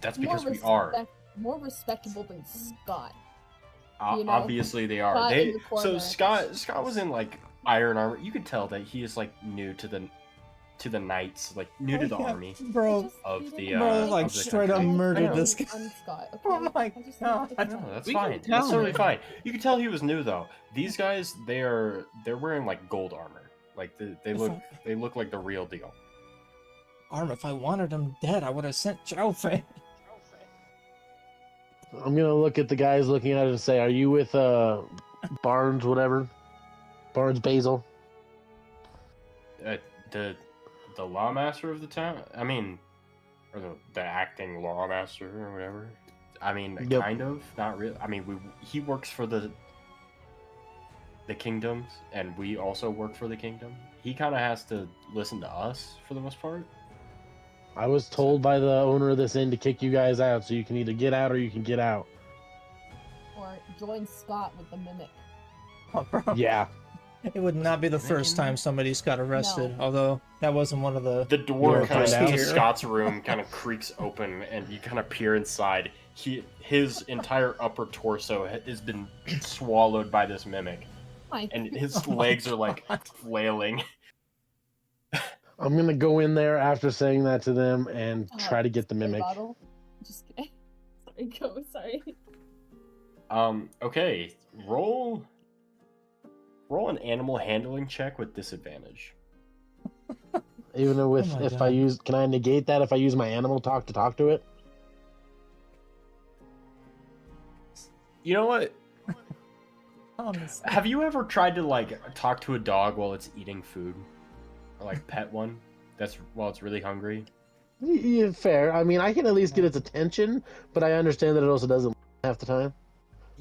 Speaker 1: That's because we are.
Speaker 2: more respectable than Scott. you know,
Speaker 1: Obviously, they are.
Speaker 2: Scott in the
Speaker 1: So
Speaker 2: corner.
Speaker 1: Scott was in like iron armor. You could tell that he is like new to the knights, like new to the army
Speaker 4: Bro,
Speaker 1: of the.
Speaker 4: Bro, like,
Speaker 1: of the
Speaker 4: straight up
Speaker 1: country.
Speaker 4: murdered
Speaker 1: I know.
Speaker 4: this guy.
Speaker 2: I'm Scott. Okay?
Speaker 4: Oh my
Speaker 2: I just
Speaker 4: God.
Speaker 1: No, that's
Speaker 3: We can
Speaker 1: fine.
Speaker 3: tell.
Speaker 1: That's totally fine. You can tell he was new though. These guys, they're wearing like gold armor. Like they look like the real deal.
Speaker 4: Arm, if I wanted him dead, I would have sent Jowphe.
Speaker 5: I'm gonna look at the guys looking at it and say, "Are you with Barnes, whatever? Barnes Basil?"
Speaker 1: The lawmaster of the town. I mean, or the acting lawmaster or whatever. I mean,
Speaker 5: Yep.
Speaker 1: kind of, not really. I mean, he works for the kingdoms, and we also work for the kingdom. He kind of has to listen to us for the most part.
Speaker 5: I was told by the owner of this inn to kick you guys out, so you can either get out or you can get out.
Speaker 2: Or join Scott with the mimic.
Speaker 4: Oh, bro.
Speaker 5: Yeah.
Speaker 4: It would not be the first time somebody's got arrested, although that wasn't one of the...
Speaker 1: The door
Speaker 5: Yeah,
Speaker 1: kind of
Speaker 5: find
Speaker 1: to
Speaker 5: out.
Speaker 1: Scott's room kind of creaks open, and you kind of peer inside. His entire upper torso has been swallowed by this mimic, and his
Speaker 4: Oh my
Speaker 1: legs are like
Speaker 4: God.
Speaker 1: flailing.
Speaker 5: I'm gonna go in there after saying that to them and try to get the mimic.
Speaker 2: Bottle. Just kidding. Sorry, go. Sorry.
Speaker 1: Okay, roll an animal handling check with disadvantage.
Speaker 5: Even with
Speaker 4: Oh my
Speaker 5: if
Speaker 4: God.
Speaker 5: I use, can I negate that if I use my animal talk to talk to it?
Speaker 1: You know what?
Speaker 4: Honestly.
Speaker 1: Have you ever tried to like talk to a dog while it's eating food, or like pet one? That's while it's really hungry.
Speaker 5: Yeah, fair. I mean, I can at least get its attention, but I understand that it also doesn't half the time.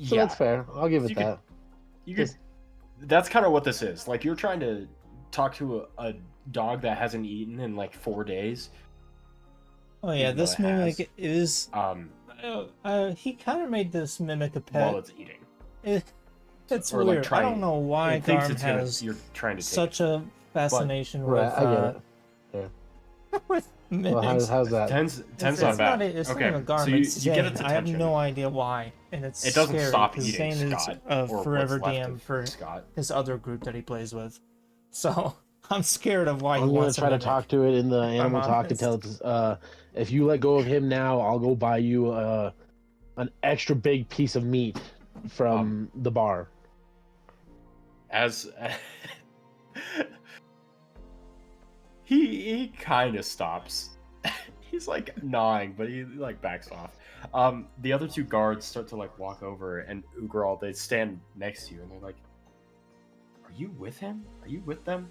Speaker 5: So
Speaker 1: Yeah,
Speaker 5: that's fair. I'll give it
Speaker 1: You could-
Speaker 5: that.
Speaker 1: you could. That's kind of what this is. Like you're trying to talk to a dog that hasn't eaten in like 4 days.
Speaker 4: Oh yeah,
Speaker 1: Even though
Speaker 4: this
Speaker 1: it
Speaker 4: mimic is... he kind of made this mimic a pet.
Speaker 1: While it's eating.
Speaker 4: It's
Speaker 1: Or, like,
Speaker 4: weird. I
Speaker 1: trying-
Speaker 4: don't know why
Speaker 1: It thinks
Speaker 4: Garm
Speaker 1: it's gonna,
Speaker 4: has
Speaker 1: you're trying to take
Speaker 4: such a fascination
Speaker 5: Right,
Speaker 4: with,
Speaker 5: I get it.
Speaker 4: with mimics.
Speaker 5: Well, how's that?
Speaker 1: Ten's
Speaker 4: It's
Speaker 1: not bad.
Speaker 4: it's
Speaker 1: okay,
Speaker 4: not even Garm,
Speaker 1: so you,
Speaker 4: it's
Speaker 1: you get
Speaker 4: Zane.
Speaker 1: its
Speaker 4: I have
Speaker 1: attention.
Speaker 4: no idea why, and it's
Speaker 1: It doesn't
Speaker 4: scary,
Speaker 1: stop
Speaker 4: 'cause
Speaker 1: eating
Speaker 4: Zane
Speaker 1: Scott,
Speaker 4: is a
Speaker 1: or
Speaker 4: forever
Speaker 1: what's left
Speaker 4: DM
Speaker 1: of
Speaker 4: for
Speaker 1: Scott.
Speaker 4: his other group that he plays with. So I'm scared of why
Speaker 5: I'm
Speaker 4: he
Speaker 5: gonna
Speaker 4: wants
Speaker 5: try to
Speaker 4: mimic.
Speaker 5: talk to it in the animal talk to
Speaker 4: honest.
Speaker 5: tell it. If you let go of him now, I'll go buy you an extra big piece of meat from the bar.
Speaker 1: As he kind of stops. He's like gnawing, but he like backs off. The other two guards start to like walk over, and Ugral, they stand next to you, and they're like, "Are you with him? Are you with them?"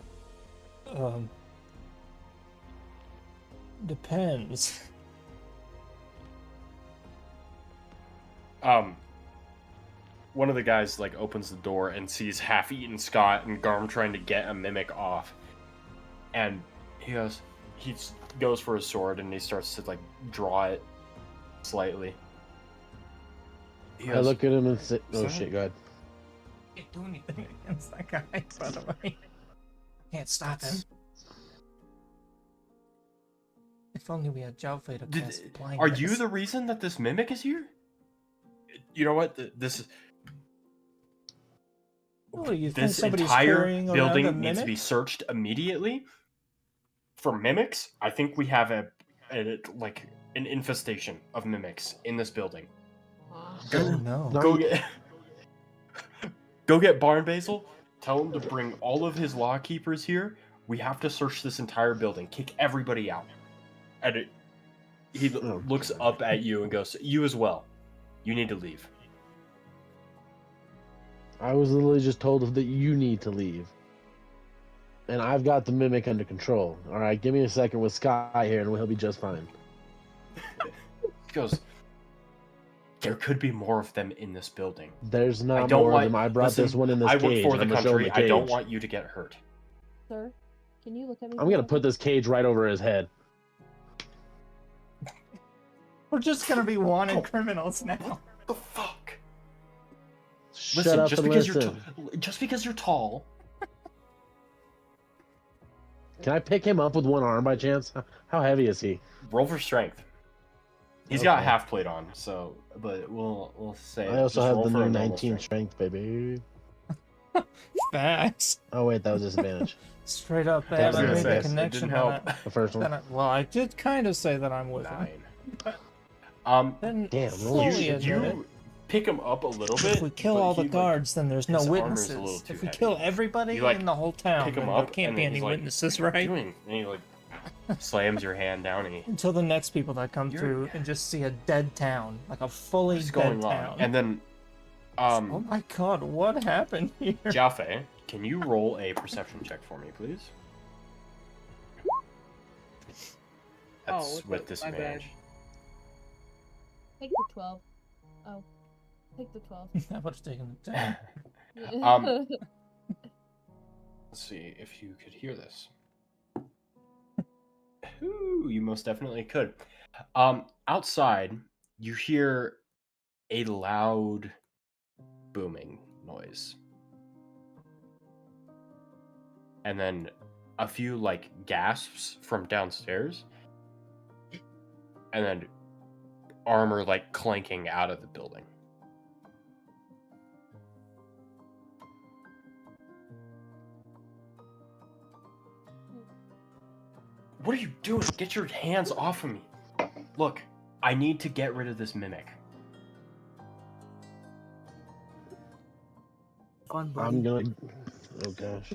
Speaker 4: Depends.
Speaker 1: One of the guys like opens the door and sees half-eaten Scott and Garm trying to get a mimic off, and he goes for his sword and he starts to like draw it slightly. He
Speaker 5: I
Speaker 1: goes,
Speaker 5: look at him and say, "Oh
Speaker 1: "Son."
Speaker 5: shit, God!"
Speaker 4: Can't do anything against that guy, by the way. Can't stop him. If only we had Jowphe to cast blindness.
Speaker 1: Are you the reason that this mimic is here? You know what? This is.
Speaker 4: Oh, you think
Speaker 1: This
Speaker 4: somebody's
Speaker 1: entire
Speaker 4: carrying around a
Speaker 1: building needs to be
Speaker 4: mimic?
Speaker 1: searched immediately for mimics. I think we have like an infestation of mimics in this building.
Speaker 4: Oh no.
Speaker 1: Go get Barn Basil. Tell him to bring all of his law keepers here. We have to search this entire building. Kick everybody out. And he looks up at you and goes, "You as well. You need to leave."
Speaker 5: I was literally just told that you need to leave. And I've got the mimic under control. Alright, give me a second with Scott here and he'll be just fine.
Speaker 1: He goes, "There could be more of them in this building.
Speaker 5: There's
Speaker 1: I
Speaker 5: not
Speaker 1: don't
Speaker 5: more
Speaker 1: want
Speaker 5: of them. I brought
Speaker 1: listen,
Speaker 5: this one in this
Speaker 1: I
Speaker 5: cage.
Speaker 1: work for the
Speaker 5: I'm gonna show him
Speaker 1: country. I don't
Speaker 5: cage.
Speaker 1: want you to get hurt."
Speaker 2: Sir, can you look at me?
Speaker 5: I'm gonna put this cage right over his head.
Speaker 4: We're just gonna be wanted criminals now.
Speaker 1: What the fuck?
Speaker 5: Shut
Speaker 1: Listen,
Speaker 5: up
Speaker 1: just
Speaker 5: and
Speaker 1: because
Speaker 5: listen.
Speaker 1: just because you're tall.
Speaker 5: Can I pick him up with one arm by chance? How heavy is he?
Speaker 1: Roll for strength. He's got
Speaker 5: Okay.
Speaker 1: half plate on, so but we'll say.
Speaker 5: I also
Speaker 1: just
Speaker 5: have
Speaker 1: roll
Speaker 5: the
Speaker 1: for a
Speaker 5: new
Speaker 1: normal
Speaker 5: 19 strength, baby.
Speaker 4: Facts.
Speaker 5: Oh wait, that was disadvantage.
Speaker 4: Straight up,
Speaker 5: I was
Speaker 4: I
Speaker 5: gonna
Speaker 4: made
Speaker 5: say,
Speaker 4: the
Speaker 5: it
Speaker 4: connection.
Speaker 1: didn't help.
Speaker 5: The first one.
Speaker 4: Well, I did kind of say that I'm with him.
Speaker 1: 9.
Speaker 4: Then
Speaker 5: Damn,
Speaker 4: fully
Speaker 1: You
Speaker 4: admit it.
Speaker 1: pick him up a little bit.
Speaker 4: If we kill
Speaker 1: but
Speaker 4: all the
Speaker 1: he, like,
Speaker 4: guards, then there's no
Speaker 1: his armor's a little
Speaker 4: witnesses.
Speaker 1: too
Speaker 4: If we
Speaker 1: heavy.
Speaker 4: kill everybody
Speaker 1: You, like,
Speaker 4: in the whole town,
Speaker 1: pick
Speaker 4: then
Speaker 1: him
Speaker 4: there
Speaker 1: up,
Speaker 4: can't
Speaker 1: and
Speaker 4: be
Speaker 1: then
Speaker 4: any
Speaker 1: he's like,
Speaker 4: witnesses,
Speaker 1: "What are
Speaker 4: right?
Speaker 1: you doing?" And he like slams your hand down, and he
Speaker 4: Until the next people that come
Speaker 1: You're-
Speaker 4: through and just see a dead town, like a fully
Speaker 1: what's
Speaker 4: dead
Speaker 1: going
Speaker 4: town.
Speaker 1: on? And then,
Speaker 4: Oh my god, what happened here?
Speaker 1: Jowphe, can you roll a perception check for me, please? That's with
Speaker 3: my bad.
Speaker 1: disadvantage.
Speaker 2: Take the 12. Oh. Take the 12.
Speaker 4: That would have taken the 10.
Speaker 1: Let's see if you could hear this. Ooh, you most definitely could. Outside, you hear a loud booming noise. and then a few like gasps from downstairs, and then armor like clanking out of the building. What are you doing? Get your hands off of me. Look, I need to get rid of this mimic.
Speaker 3: Fun, buddy.
Speaker 5: I'm gonna. Oh gosh.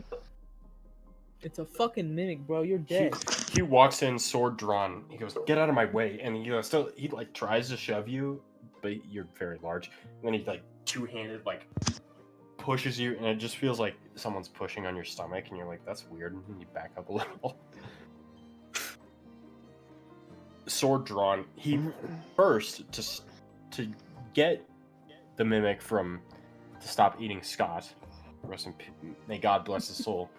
Speaker 3: It's a fucking mimic, bro. You're dead.
Speaker 1: He walks in, sword drawn. He goes, "Get out of my way!" And he like tries to shove you, but you're very large. And then he like two-handed like pushes you, and it just feels like someone's pushing on your stomach, and you're like, "That's weird." And you back up a little. Sword drawn. He first to get the mimic to stop eating Scott. May God bless his soul.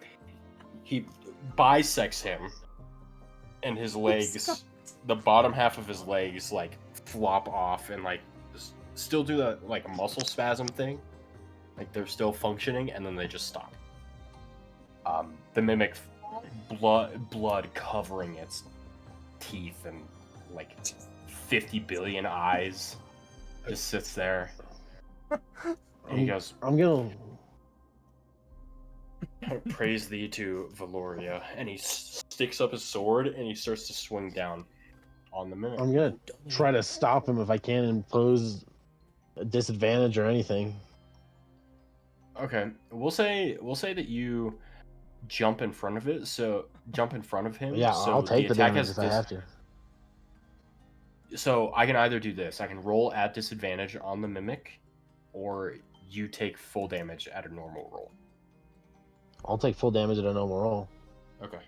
Speaker 1: He bisects him, and his legs, the bottom half of his legs, like flop off and like still do that like muscle spasm thing, like they're still functioning, and then they just stop. The mimic, blood covering its teeth and like 50 billion eyes, just sits there. And he goes,
Speaker 5: I'm gonna.
Speaker 1: "Praise thee to Valoria," and he sticks up his sword and he starts to swing down on the mimic.
Speaker 5: I'm gonna try to stop him if I can and impose a disadvantage or anything.
Speaker 1: Okay, we'll say that you jump in front of it. So jump in front of him.
Speaker 5: Yeah,
Speaker 1: so
Speaker 5: I'll take the
Speaker 1: attack
Speaker 5: damage
Speaker 1: has
Speaker 5: if I have to.
Speaker 1: So I can either do this. I can roll at disadvantage on the mimic, or you take full damage at a normal roll.
Speaker 5: I'll take full damage at a normal roll.
Speaker 1: Okay.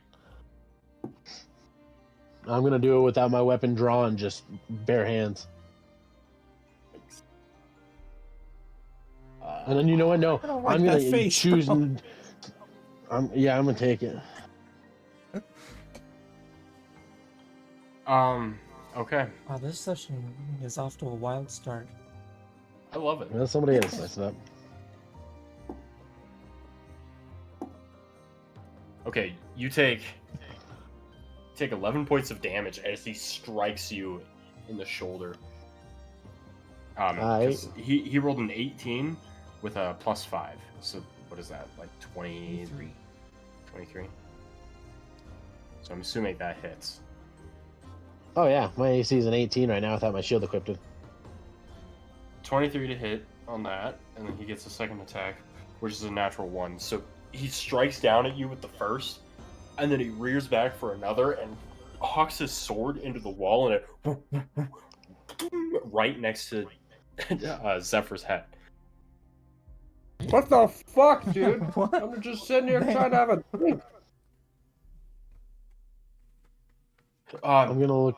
Speaker 5: I'm gonna do it without my weapon drawn, just bare hands. And then you know what? No,
Speaker 4: I don't like
Speaker 5: I'm
Speaker 4: that
Speaker 5: gonna
Speaker 4: face,
Speaker 5: choose.
Speaker 4: bro.
Speaker 5: I'm gonna take it.
Speaker 1: Okay.
Speaker 4: Wow, this session is off to a wild start.
Speaker 1: I love it.
Speaker 5: Well, somebody else messed it up.
Speaker 1: Okay, you take 11 points of damage as he strikes you in the shoulder. 'Cause he rolled an 18 with a +5. So what is that? Like 23? 23? So I'm assuming that hits.
Speaker 5: Oh yeah, my AC is an 18 right now without my shield equipped.
Speaker 1: 23 to hit on that, and then he gets a second attack, which is a natural 1. So he strikes down at you with the first, and then he rears back for another and hawks his sword into the wall, and it right next to Zephyr's head.
Speaker 6: What the fuck, dude?
Speaker 4: What?
Speaker 6: I'm just sitting here trying to have a drink.
Speaker 5: I'm gonna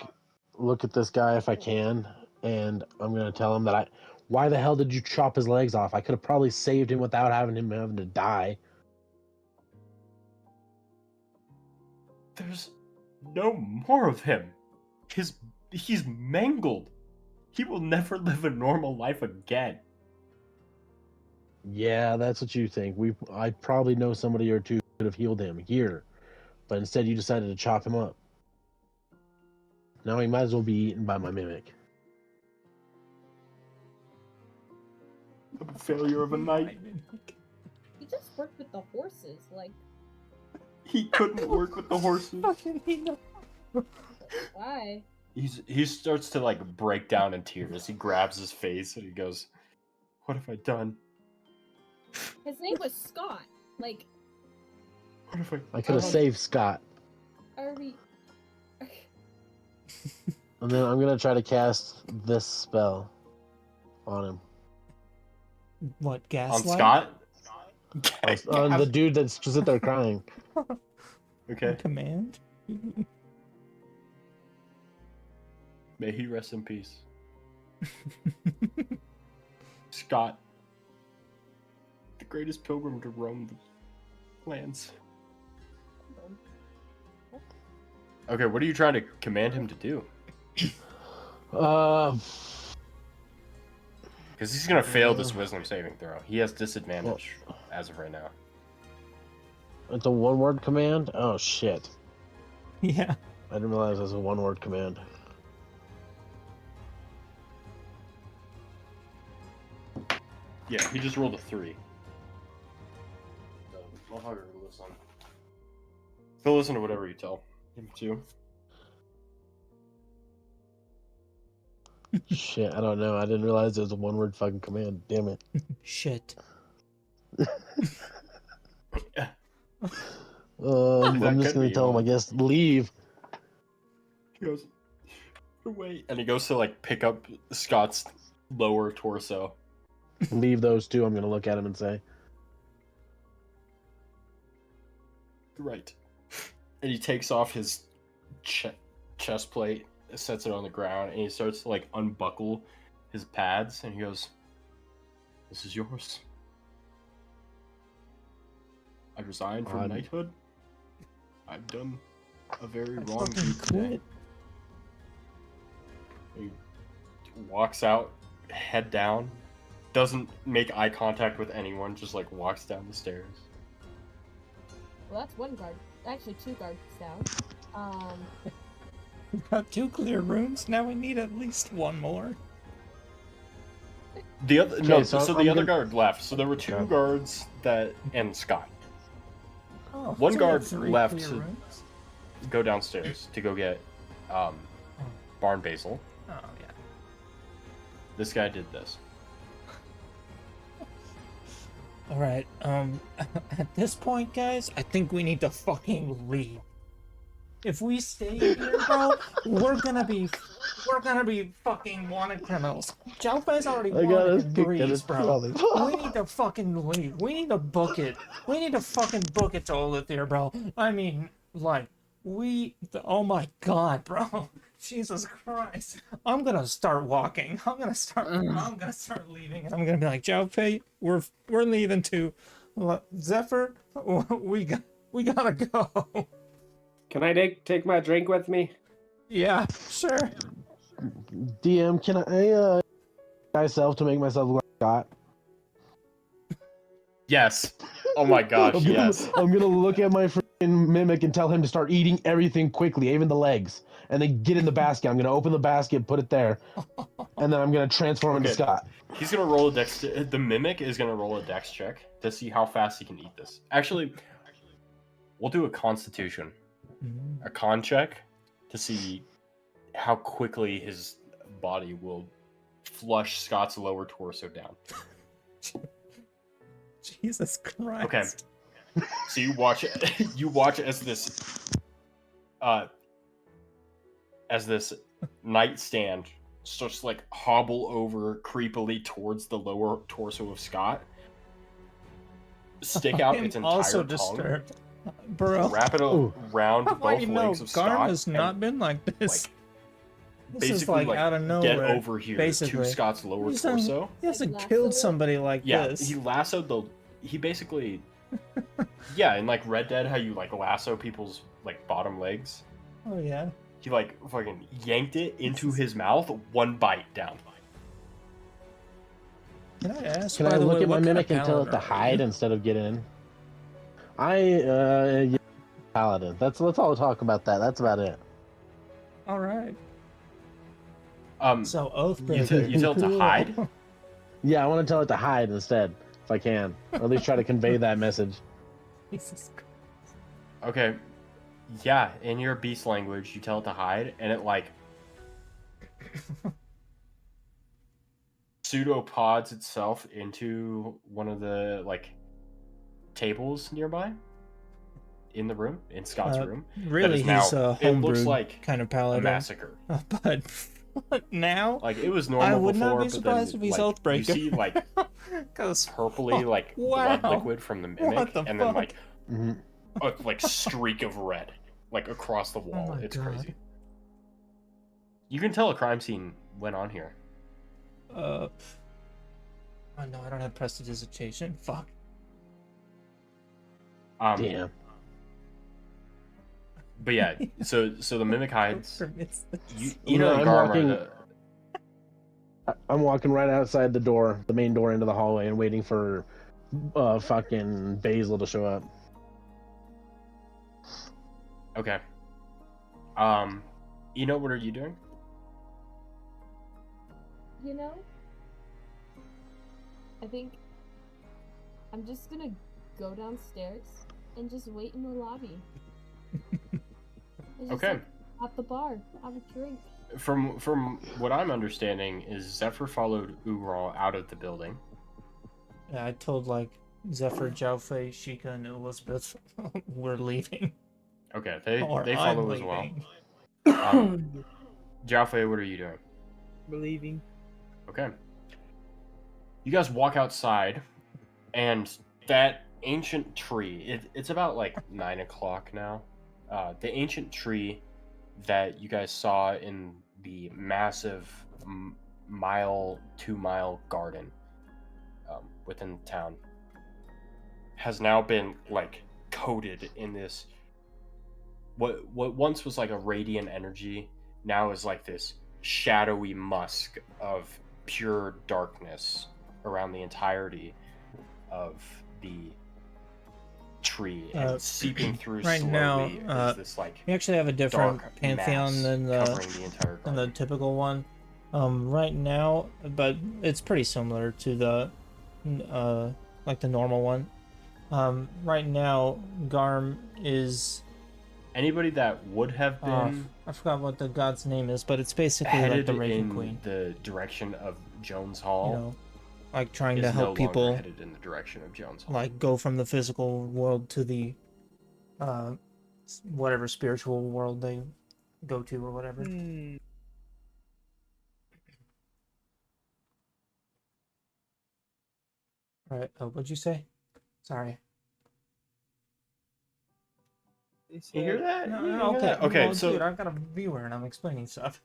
Speaker 5: look at this guy if I can, and I'm gonna tell him that why the hell did you chop his legs off? I could have probably saved him without having to die.
Speaker 1: There's no more of him. He's mangled. He will never live a normal life again.
Speaker 5: Yeah, that's what you think. I probably know somebody or two who could have healed him here, but instead you decided to chop him up. Now he might as well be eaten by my mimic.
Speaker 1: A failure of a night.
Speaker 2: He just worked with the horses, like,
Speaker 1: He couldn't work with the horses.
Speaker 2: why?
Speaker 1: He starts to like break down in tears. He grabs his face and he goes, "What have I done?
Speaker 2: His name was Scott. Like,
Speaker 1: What have I?"
Speaker 5: I could have saved Scott.
Speaker 2: are we?
Speaker 5: And then I'm gonna try to cast this spell on him.
Speaker 4: What,
Speaker 1: On
Speaker 4: gaslight?
Speaker 1: Scott?
Speaker 5: On the dude that's just sit there crying.
Speaker 1: Okay.
Speaker 4: Command?
Speaker 1: May he rest in peace. Scott. The greatest pilgrim to roam the lands. Okay, what are you trying to command him to do? Because he's gonna fail this wisdom saving throw. He has disadvantage as of right now.
Speaker 5: It's a one-word command? Oh, shit.
Speaker 4: Yeah.
Speaker 5: I didn't realize it was a one-word command.
Speaker 1: Yeah, he just rolled a 3. So, motherfucker, listen. He'll listen to whatever you tell him to.
Speaker 5: Shit, I don't know. I didn't realize it was a one-word fucking command. Damn it.
Speaker 4: Shit.
Speaker 5: I'm just
Speaker 1: could
Speaker 5: gonna
Speaker 1: be
Speaker 5: tell him, I
Speaker 1: one.
Speaker 5: guess, leave.
Speaker 1: He goes, wait. And he goes to, like, pick up Scott's lower torso.
Speaker 5: Leave those two, I'm gonna look at him and say.
Speaker 1: Right. And he takes off his chest plate, sets it on the ground, and he starts to, like, unbuckle his pads, and he goes, this is yours. I resigned from knighthood. I've done a very wrong deed today. He walks out, head down, doesn't make eye contact with anyone, just like walks down the stairs.
Speaker 2: Well, that's one guard. Actually, 2 guards down.
Speaker 4: We've got 2 clear rooms. Now we need at least 1 more.
Speaker 1: The other
Speaker 5: Okay,
Speaker 1: no,
Speaker 5: so
Speaker 1: so
Speaker 5: I'm
Speaker 1: the other
Speaker 5: gonna-
Speaker 1: guard left. So there were 2 guards and Scott.
Speaker 4: Oh,
Speaker 1: One
Speaker 4: so we have
Speaker 1: guard
Speaker 4: 3
Speaker 1: left
Speaker 4: clear
Speaker 1: to
Speaker 4: rooms?
Speaker 1: go downstairs to go get barn basil.
Speaker 4: Oh, yeah.
Speaker 1: This guy did this.
Speaker 4: Alright, at this point, guys, I think we need to fucking leave. If we stay here, bro, we're gonna be fucking wanted criminals. Jowphe's already
Speaker 5: I got us
Speaker 4: wanted in
Speaker 5: kicked out
Speaker 4: Breeze,
Speaker 5: of
Speaker 4: bro.
Speaker 5: trolley.
Speaker 4: We need to fucking leave. We need to book it. We need to fucking book it to Olithir, bro. I mean, like, oh my god, bro. Jesus Christ. I'm gonna start walking. I'm gonna start leaving, and I'm gonna be like, Jowphe, we're leaving too. Zephyr, we gotta go.
Speaker 7: Can I take my drink with me?
Speaker 4: Yeah, sure.
Speaker 5: DM, can I myself to make myself look like Scott?
Speaker 1: Yes. Oh my gosh, yes.
Speaker 5: I'm gonna look at my freaking mimic and tell him to start eating everything quickly, even the legs, and then get in the basket. I'm gonna open the basket, put it there, and then I'm gonna transform into Scott.
Speaker 1: He's gonna roll a dex. The mimic is gonna roll a dex check to see how fast he can eat this. Actually, we'll do a constitution, a con check, to see how quickly his body will flush Scott's lower torso down.
Speaker 4: Jesus Christ.
Speaker 1: Okay. So you watch as this nightstand starts to, like, hobble over creepily towards the lower torso of Scott. Stick out its entire
Speaker 4: also
Speaker 1: tongue.
Speaker 4: Disturbed. Bro.
Speaker 1: Wrap it around both legs of
Speaker 4: Garm
Speaker 1: Scott.
Speaker 4: has not been like this.
Speaker 1: Like,
Speaker 4: This is
Speaker 1: basically,
Speaker 4: like out of nowhere.
Speaker 1: get over here
Speaker 4: basically.
Speaker 1: to Scott's lower torso.
Speaker 4: He hasn't
Speaker 2: Like
Speaker 4: killed
Speaker 2: lasso it?
Speaker 4: somebody like
Speaker 1: Yeah,
Speaker 4: this.
Speaker 1: he lassoed he basically, yeah, in like Red Dead, how you like lasso people's like bottom legs.
Speaker 4: Oh yeah.
Speaker 1: He like fucking yanked it into his mouth, one bite down.
Speaker 4: Can I ask?
Speaker 5: Can
Speaker 4: by
Speaker 5: I
Speaker 4: the
Speaker 5: look
Speaker 4: way,
Speaker 5: at my
Speaker 4: what kind
Speaker 5: mimic
Speaker 4: of
Speaker 5: and tell it to
Speaker 4: paladin are
Speaker 5: hide
Speaker 4: you?
Speaker 5: instead of get in? Yeah, paladin. Let's all talk about that. That's about it.
Speaker 4: All right. So
Speaker 1: You
Speaker 4: Oathbreaker.
Speaker 1: tell it to hide.
Speaker 5: Yeah, I want to tell it to hide instead, if I can, or at least try to convey that message.
Speaker 4: Jesus Christ.
Speaker 1: Okay, yeah, in your beast language, you tell it to hide, and it like pseudopods itself into one of the like tables nearby in the room, in Scott's room.
Speaker 4: Really,
Speaker 1: is now-
Speaker 4: he's a
Speaker 1: it looks
Speaker 4: homebrewed
Speaker 1: like
Speaker 4: kind of
Speaker 1: A
Speaker 4: paladin.
Speaker 1: massacre.
Speaker 4: But now,
Speaker 1: Like it was normal
Speaker 4: I would
Speaker 1: before,
Speaker 4: not be
Speaker 1: but
Speaker 4: surprised
Speaker 1: then
Speaker 4: if he's
Speaker 1: like, you
Speaker 4: Oathbreaker.
Speaker 1: see like
Speaker 4: because
Speaker 1: purpley like
Speaker 4: wow.
Speaker 1: blood liquid from the mimic,
Speaker 4: What the
Speaker 1: and
Speaker 4: fuck?
Speaker 1: then like
Speaker 5: Mm-hmm.
Speaker 1: a like streak of red like across the wall.
Speaker 4: my
Speaker 1: It's
Speaker 4: God.
Speaker 1: crazy. You can tell a crime scene went on here.
Speaker 4: oh no, I don't have prestidigitation. Fuck.
Speaker 5: Damn.
Speaker 1: But yeah, so the mimic hides.
Speaker 4: Permits this.
Speaker 1: You
Speaker 5: No,
Speaker 1: know,
Speaker 5: I'm
Speaker 1: Garm
Speaker 5: walking-
Speaker 1: are the,
Speaker 5: I'm walking right outside the door, the main door into the hallway, and waiting for fucking Basil to show up.
Speaker 1: Okay. What are you doing?
Speaker 2: You know, I think I'm just gonna go downstairs and just wait in the lobby. And just,
Speaker 1: Okay.
Speaker 2: like, at the bar, have a drink.
Speaker 1: From what I'm understanding is Zephyr followed Y.E.R.E out of the building.
Speaker 4: Yeah, I told like Zephyr, Jowphe, Sheeka, and Elizabeth we're leaving.
Speaker 1: Okay, they
Speaker 4: Or
Speaker 1: follow
Speaker 4: I'm
Speaker 1: as well.
Speaker 4: leaving.
Speaker 1: Jowphe, what are you doing?
Speaker 3: Believing.
Speaker 1: Okay. You guys walk outside, and that ancient tree, it's about like 9 o'clock now. The ancient tree that you guys saw in the massive 2-mile garden within town has now been like coated in this what once was like a radiant energy now is like this shadowy musk of pure darkness around the entirety of the tree, and seeping through
Speaker 4: right
Speaker 1: slowly
Speaker 4: now,
Speaker 1: is this like
Speaker 4: we actually have a different
Speaker 1: dark
Speaker 4: pantheon
Speaker 1: mass
Speaker 4: than
Speaker 1: covering the entire
Speaker 4: the
Speaker 1: garden.
Speaker 4: typical one. Right now, but it's pretty similar to the like the normal one. Right now, Garm is
Speaker 1: Anybody that would have been
Speaker 4: I forgot what the god's name is, but it's basically like
Speaker 1: headed
Speaker 4: the Raven
Speaker 1: in
Speaker 4: Queen.
Speaker 1: the direction of Jones Hall,
Speaker 4: You know, like trying
Speaker 1: is
Speaker 4: to
Speaker 1: no
Speaker 4: help
Speaker 1: longer
Speaker 4: people
Speaker 1: headed in the direction of Jones Hall.
Speaker 4: like go from the physical world to the whatever spiritual world they go to or whatever. Right. Oh, what'd you say? Sorry.
Speaker 1: You hear that?
Speaker 4: No,
Speaker 1: You
Speaker 4: no,
Speaker 1: hear
Speaker 4: okay.
Speaker 1: that? Okay,
Speaker 4: Well,
Speaker 1: so
Speaker 4: dude, I've got a viewer and I'm explaining stuff.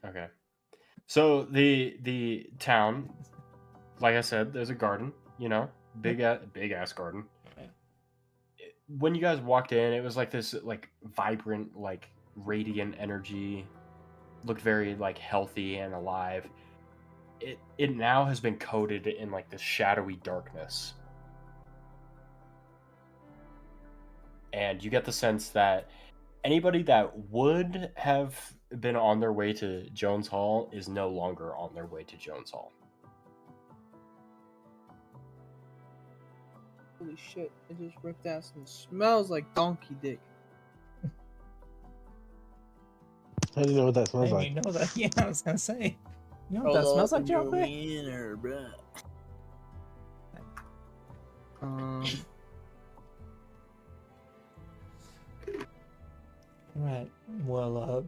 Speaker 1: okay, so the town, like I said, there's a garden. Big ass garden.
Speaker 4: Yeah.
Speaker 1: When you guys walked in, it was like this like vibrant, like radiant energy. Looked very like healthy and alive. It now has been coated in like this shadowy darkness. And you get the sense that anybody that would have been on their way to Jones Hall is no longer on their way to Jones Hall.
Speaker 3: Holy shit, it just ripped ass and smells like donkey dick.
Speaker 5: How do you know what that smells
Speaker 4: Hey,
Speaker 5: like?
Speaker 4: you know that? Yeah, I was gonna say. You know what that smells like, Jowphe? Right. Well,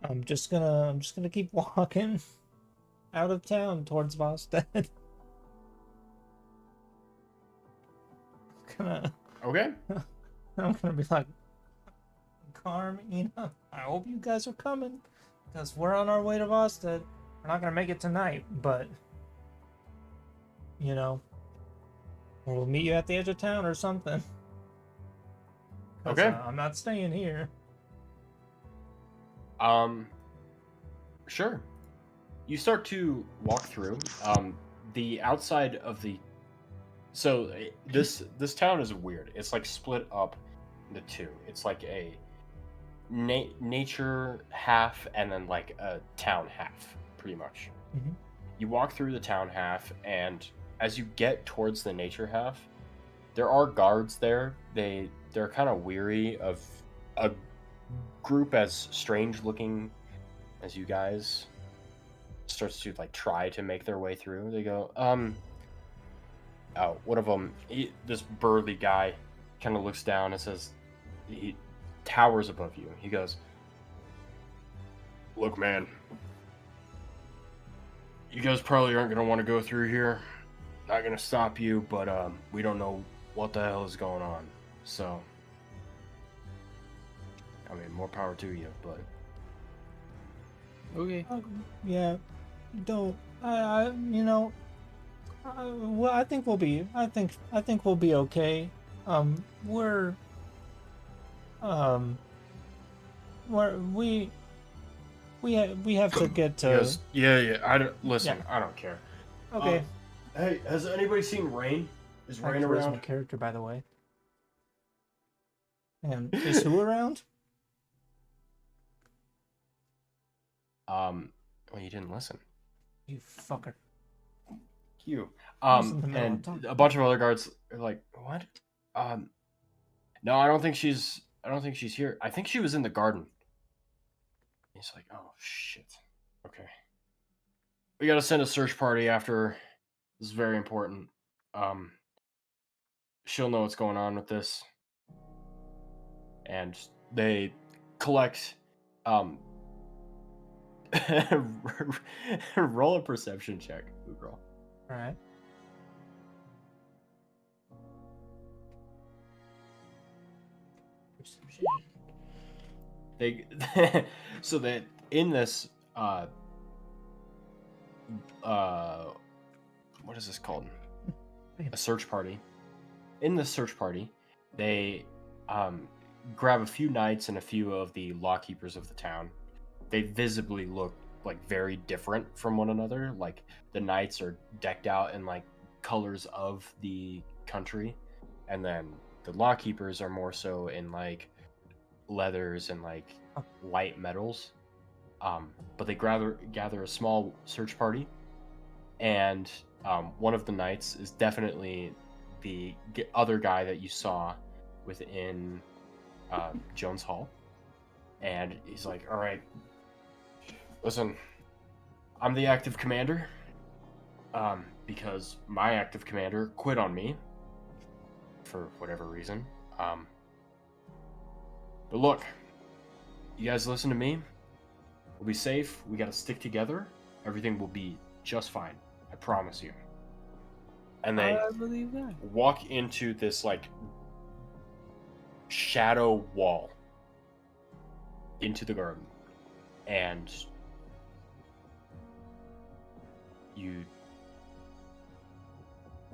Speaker 4: I'm just gonna keep walking out of town towards Vostead.
Speaker 1: Okay.
Speaker 4: I'm gonna be like, Garm, I hope you guys are coming, because we're on our way to Vostead. We're not gonna make it tonight, but we'll meet you at the edge of town or something. 'Cause,
Speaker 1: Okay.
Speaker 4: I'm not staying here.
Speaker 1: Sure. You start to walk through the outside of the. So this town is weird. It's like split up into two. It's like a nature half and then like a town half, pretty much.
Speaker 4: Mhm.
Speaker 1: You walk through the town half, and as you get towards the nature half, there are guards there. They're kind of weary of a group as strange looking as you guys. Starts to like try to make their way through. They go, one of them, this burly guy, kind of looks down and says, he towers above you. He goes, "Look, man, you guys probably aren't gonna want to go through here. Not gonna stop you, but we don't know what the hell is going on. So, I mean, more power to you, but."
Speaker 3: Okay.
Speaker 4: Yeah, don't. Well, I think we'll be. I think we'll be okay. We're. We have to get to.
Speaker 1: He goes, yeah. I don't listen.
Speaker 4: Yeah.
Speaker 1: I don't care.
Speaker 4: Okay.
Speaker 1: Hey, has anybody seen Rain? Is Rain
Speaker 4: Charisma
Speaker 1: around?
Speaker 4: character, by the way. And is who around?
Speaker 1: Well, you didn't listen.
Speaker 4: You fucker.
Speaker 1: You.
Speaker 4: was in the middle of
Speaker 1: And
Speaker 4: talking.
Speaker 1: a bunch of other guards are like, what? No, I don't think she's here. I think she was in the garden. He's like, oh shit. Okay. We gotta send a search party after her. This is very important. She'll know what's going on with this. And they collect roll a perception check, girl.
Speaker 4: All right.
Speaker 1: They so that in this what is this called? A search party. In the search party, they grab a few knights and a few of the lawkeepers of the town. They visibly look like very different from one another. Like the knights are decked out in like colors of the country, and then the lawkeepers are more so in like leathers and like light metals. But they gather a small search party, and one of the knights is definitely the other guy that you saw within Jones Hall, and he's like, all right, listen, I'm the active commander because my active commander quit on me for whatever reason. But look, you guys listen to me. We'll be safe. We gotta stick together. Everything will be just fine. I promise you. And they
Speaker 3: I believe that.
Speaker 1: walk into this like shadow wall into the garden, and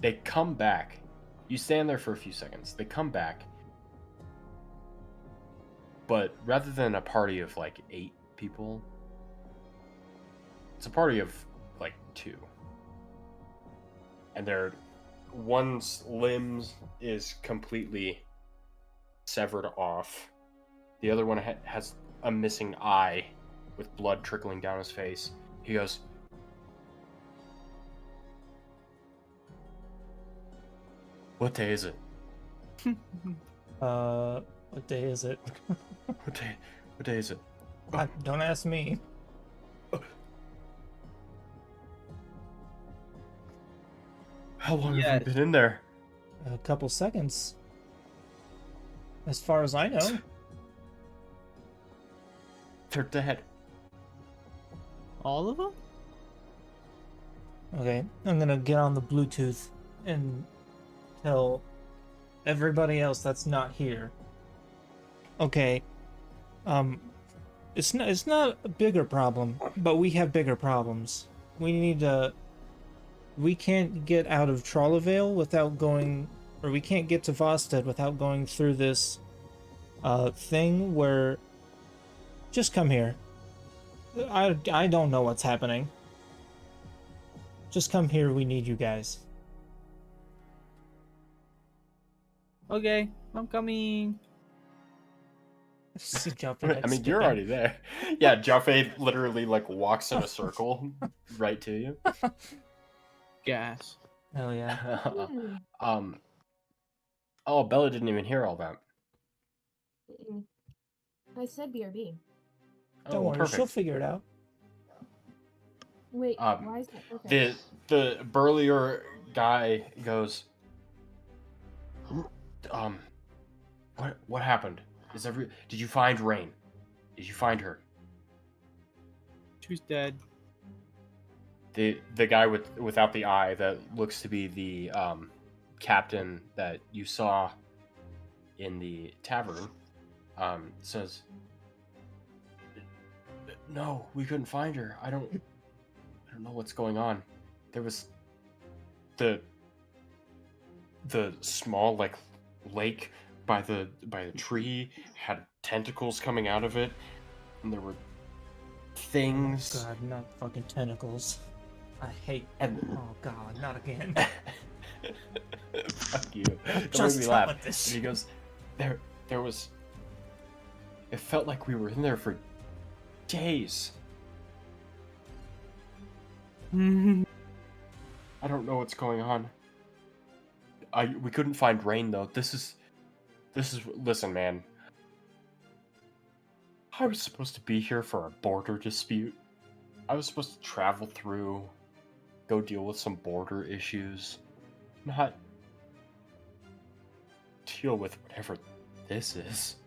Speaker 1: they come back. You stand there for a few seconds. They come back, but rather than a party of like 8 people, it's a party of like 2. And one's limbs is completely severed off. The other one has a missing eye with blood trickling down his face. He goes, "What day is it?"
Speaker 4: What day is it?
Speaker 1: What day is it?
Speaker 4: Don't ask me.
Speaker 1: How long have you been in there?
Speaker 4: A couple seconds. As far as I know.
Speaker 1: They're dead.
Speaker 3: All of them?
Speaker 4: Okay, I'm gonna get on the Bluetooth and tell everybody else that's not here. Okay, it's not a bigger problem, but we have bigger problems. We can't get out of Trolivale without going, or we can't get to Vosted without going through this thing where, just come here. I don't know what's happening. Just come here, we need you guys.
Speaker 3: Okay, I'm coming.
Speaker 4: See Jowphe,
Speaker 1: I mean, you're already there. Yeah, Jowphe literally like walks in a circle right to you.
Speaker 3: Gas.
Speaker 4: Hell yeah.
Speaker 1: Oh, Bella didn't even hear all that.
Speaker 2: I said BRB.
Speaker 4: Don't worry, she'll figure it out.
Speaker 2: Wait, why is that? Okay.
Speaker 1: The burlier guy goes, what happened? Did you find Rain? Did you find her?
Speaker 3: She's dead.
Speaker 1: The guy without the eye that looks to be the captain that you saw in the tavern says, "No, we couldn't find her. I don't know what's going on. There was the small like lake by the tree had tentacles coming out of it, and there were things."
Speaker 4: Oh god, not fucking tentacles. I hate. Oh god, not again.
Speaker 1: Fuck you! Don't make me laugh. And he goes, there was It felt like we were in there for days. I don't know what's going on. We couldn't find rain though. This is listen, man. I was supposed to be here for a border dispute. I was supposed to travel through, go deal with some border issues, not deal with whatever this is.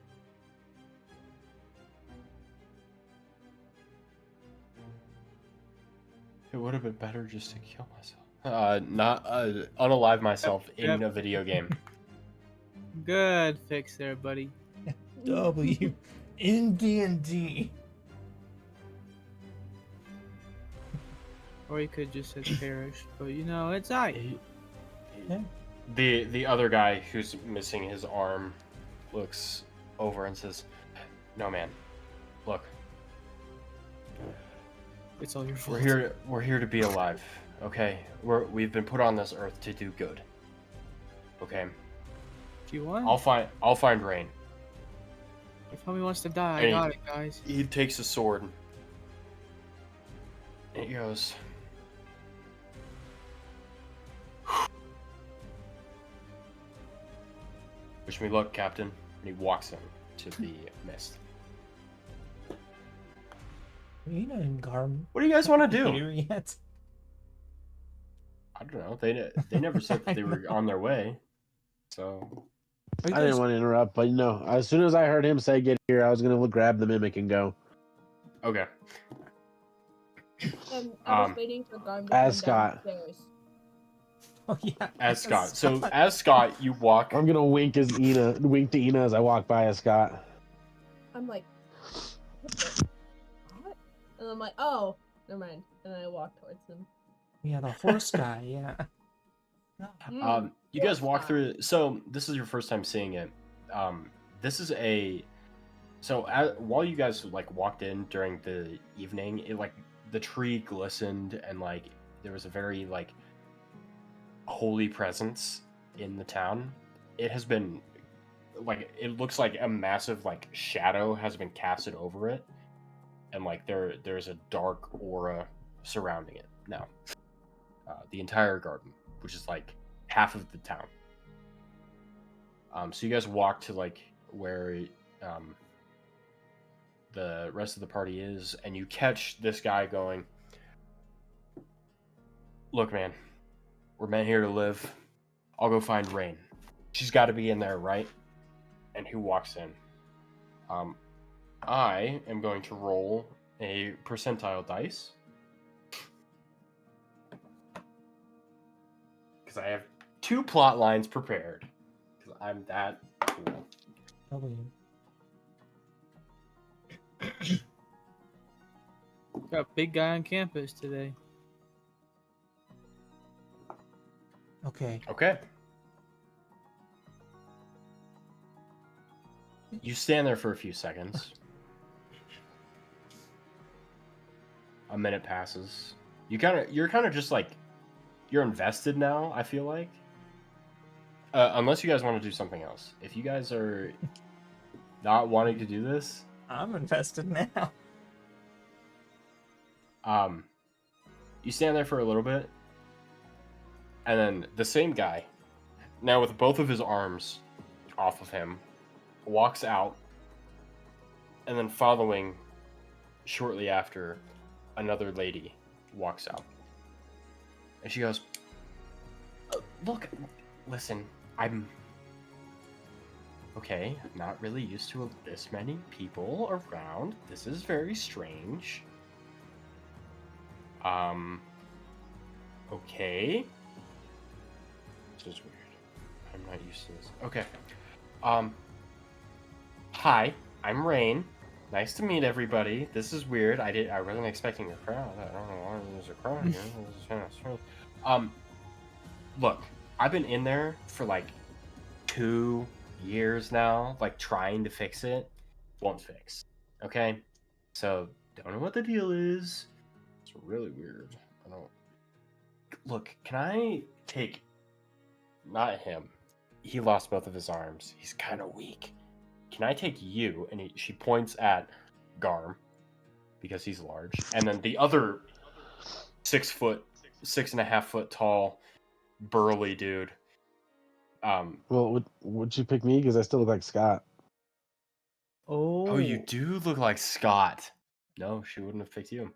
Speaker 1: It would have been better just to kill myself. Not unalive myself in a video game.
Speaker 3: Good fix there, buddy.
Speaker 4: W in D&D.
Speaker 3: Or you could just said perish, but you know, it's alright.
Speaker 4: Yeah.
Speaker 1: The other guy who's missing his arm looks over and says, "No, man. Look,
Speaker 3: It's all your fault.
Speaker 1: we're here to be alive. Okay? We've been put on this earth to do good. Okay?
Speaker 3: If you want,
Speaker 1: I'll find rain."
Speaker 3: if homie wants to die, I
Speaker 1: And
Speaker 3: got it, guys.
Speaker 1: He takes a sword and he goes, "Wish me luck, Captain." And he walks into the mist.
Speaker 4: Rena and Garm
Speaker 1: What do you guys want to do?
Speaker 4: here yet?
Speaker 1: I don't know. They never said that they were on their way. So
Speaker 4: Are you
Speaker 5: I didn't
Speaker 4: guys-
Speaker 5: want to interrupt, but as soon as I heard him say "get here," I was gonna grab the mimic and go.
Speaker 1: okay.
Speaker 2: And I was waiting for Garm to come
Speaker 5: As Scott.
Speaker 2: downstairs.
Speaker 4: Oh yeah.
Speaker 1: As Scott. So as Scott, you walk.
Speaker 5: I'm gonna wink to Ina as I walk by as Scott.
Speaker 2: I'm like, what? And I'm like, oh, never mind. And then I walk towards him.
Speaker 4: Yeah, the horse guy. Yeah.
Speaker 1: You guys walk through. So this is your first time seeing it. This is while you guys like walked in during the evening, it like the tree glistened and like there was a very like holy presence in the town. It has been like it looks like a massive like shadow has been casted over it, and like there's a dark aura surrounding it now. The entire garden, which is like half of the town. So you guys walk to like where the rest of the party is, and you catch this guy going, "Look, man, we're meant here to live. I'll go find Rain. She's got to be in there, right?" And who walks in? I am going to roll a percentile dice. Because I have 2 plot lines prepared. Because I'm that cool.
Speaker 4: W.
Speaker 3: Got a big guy on campus today.
Speaker 4: Okay.
Speaker 1: Okay. You stand there for a few seconds. A minute passes. You're kind of just like you're invested now, I feel like. Unless you guys want to do something else. If you guys are not wanting to do this,
Speaker 4: I'm invested now.
Speaker 1: you stand there for a little bit, and then the same guy, now with both of his arms off of him, walks out, and then following shortly after, another lady walks out. And she goes, "Look, listen, I'm not really used to this many people around. This is very strange. Okay. This is weird. I'm not used to this. Okay. Hi, I'm Rain. Nice to meet everybody. This is weird. I wasn't expecting a crowd. I don't know why there's a crowd here. This is kind of strange. Look, I've been in there for like 2 years now, like trying to fix it. Won't fix. Okay? So, don't know what the deal is. It's really weird. I don't... Look, can I take... Not him. He lost both of his arms. He's kind of weak. can I take you? And she points at Garm because he's large, and then the other 6'6.5" tall, burly dude.
Speaker 5: Well, would you pick me because I still look like Scott?
Speaker 1: Oh, you do look like Scott. No, she wouldn't have picked you.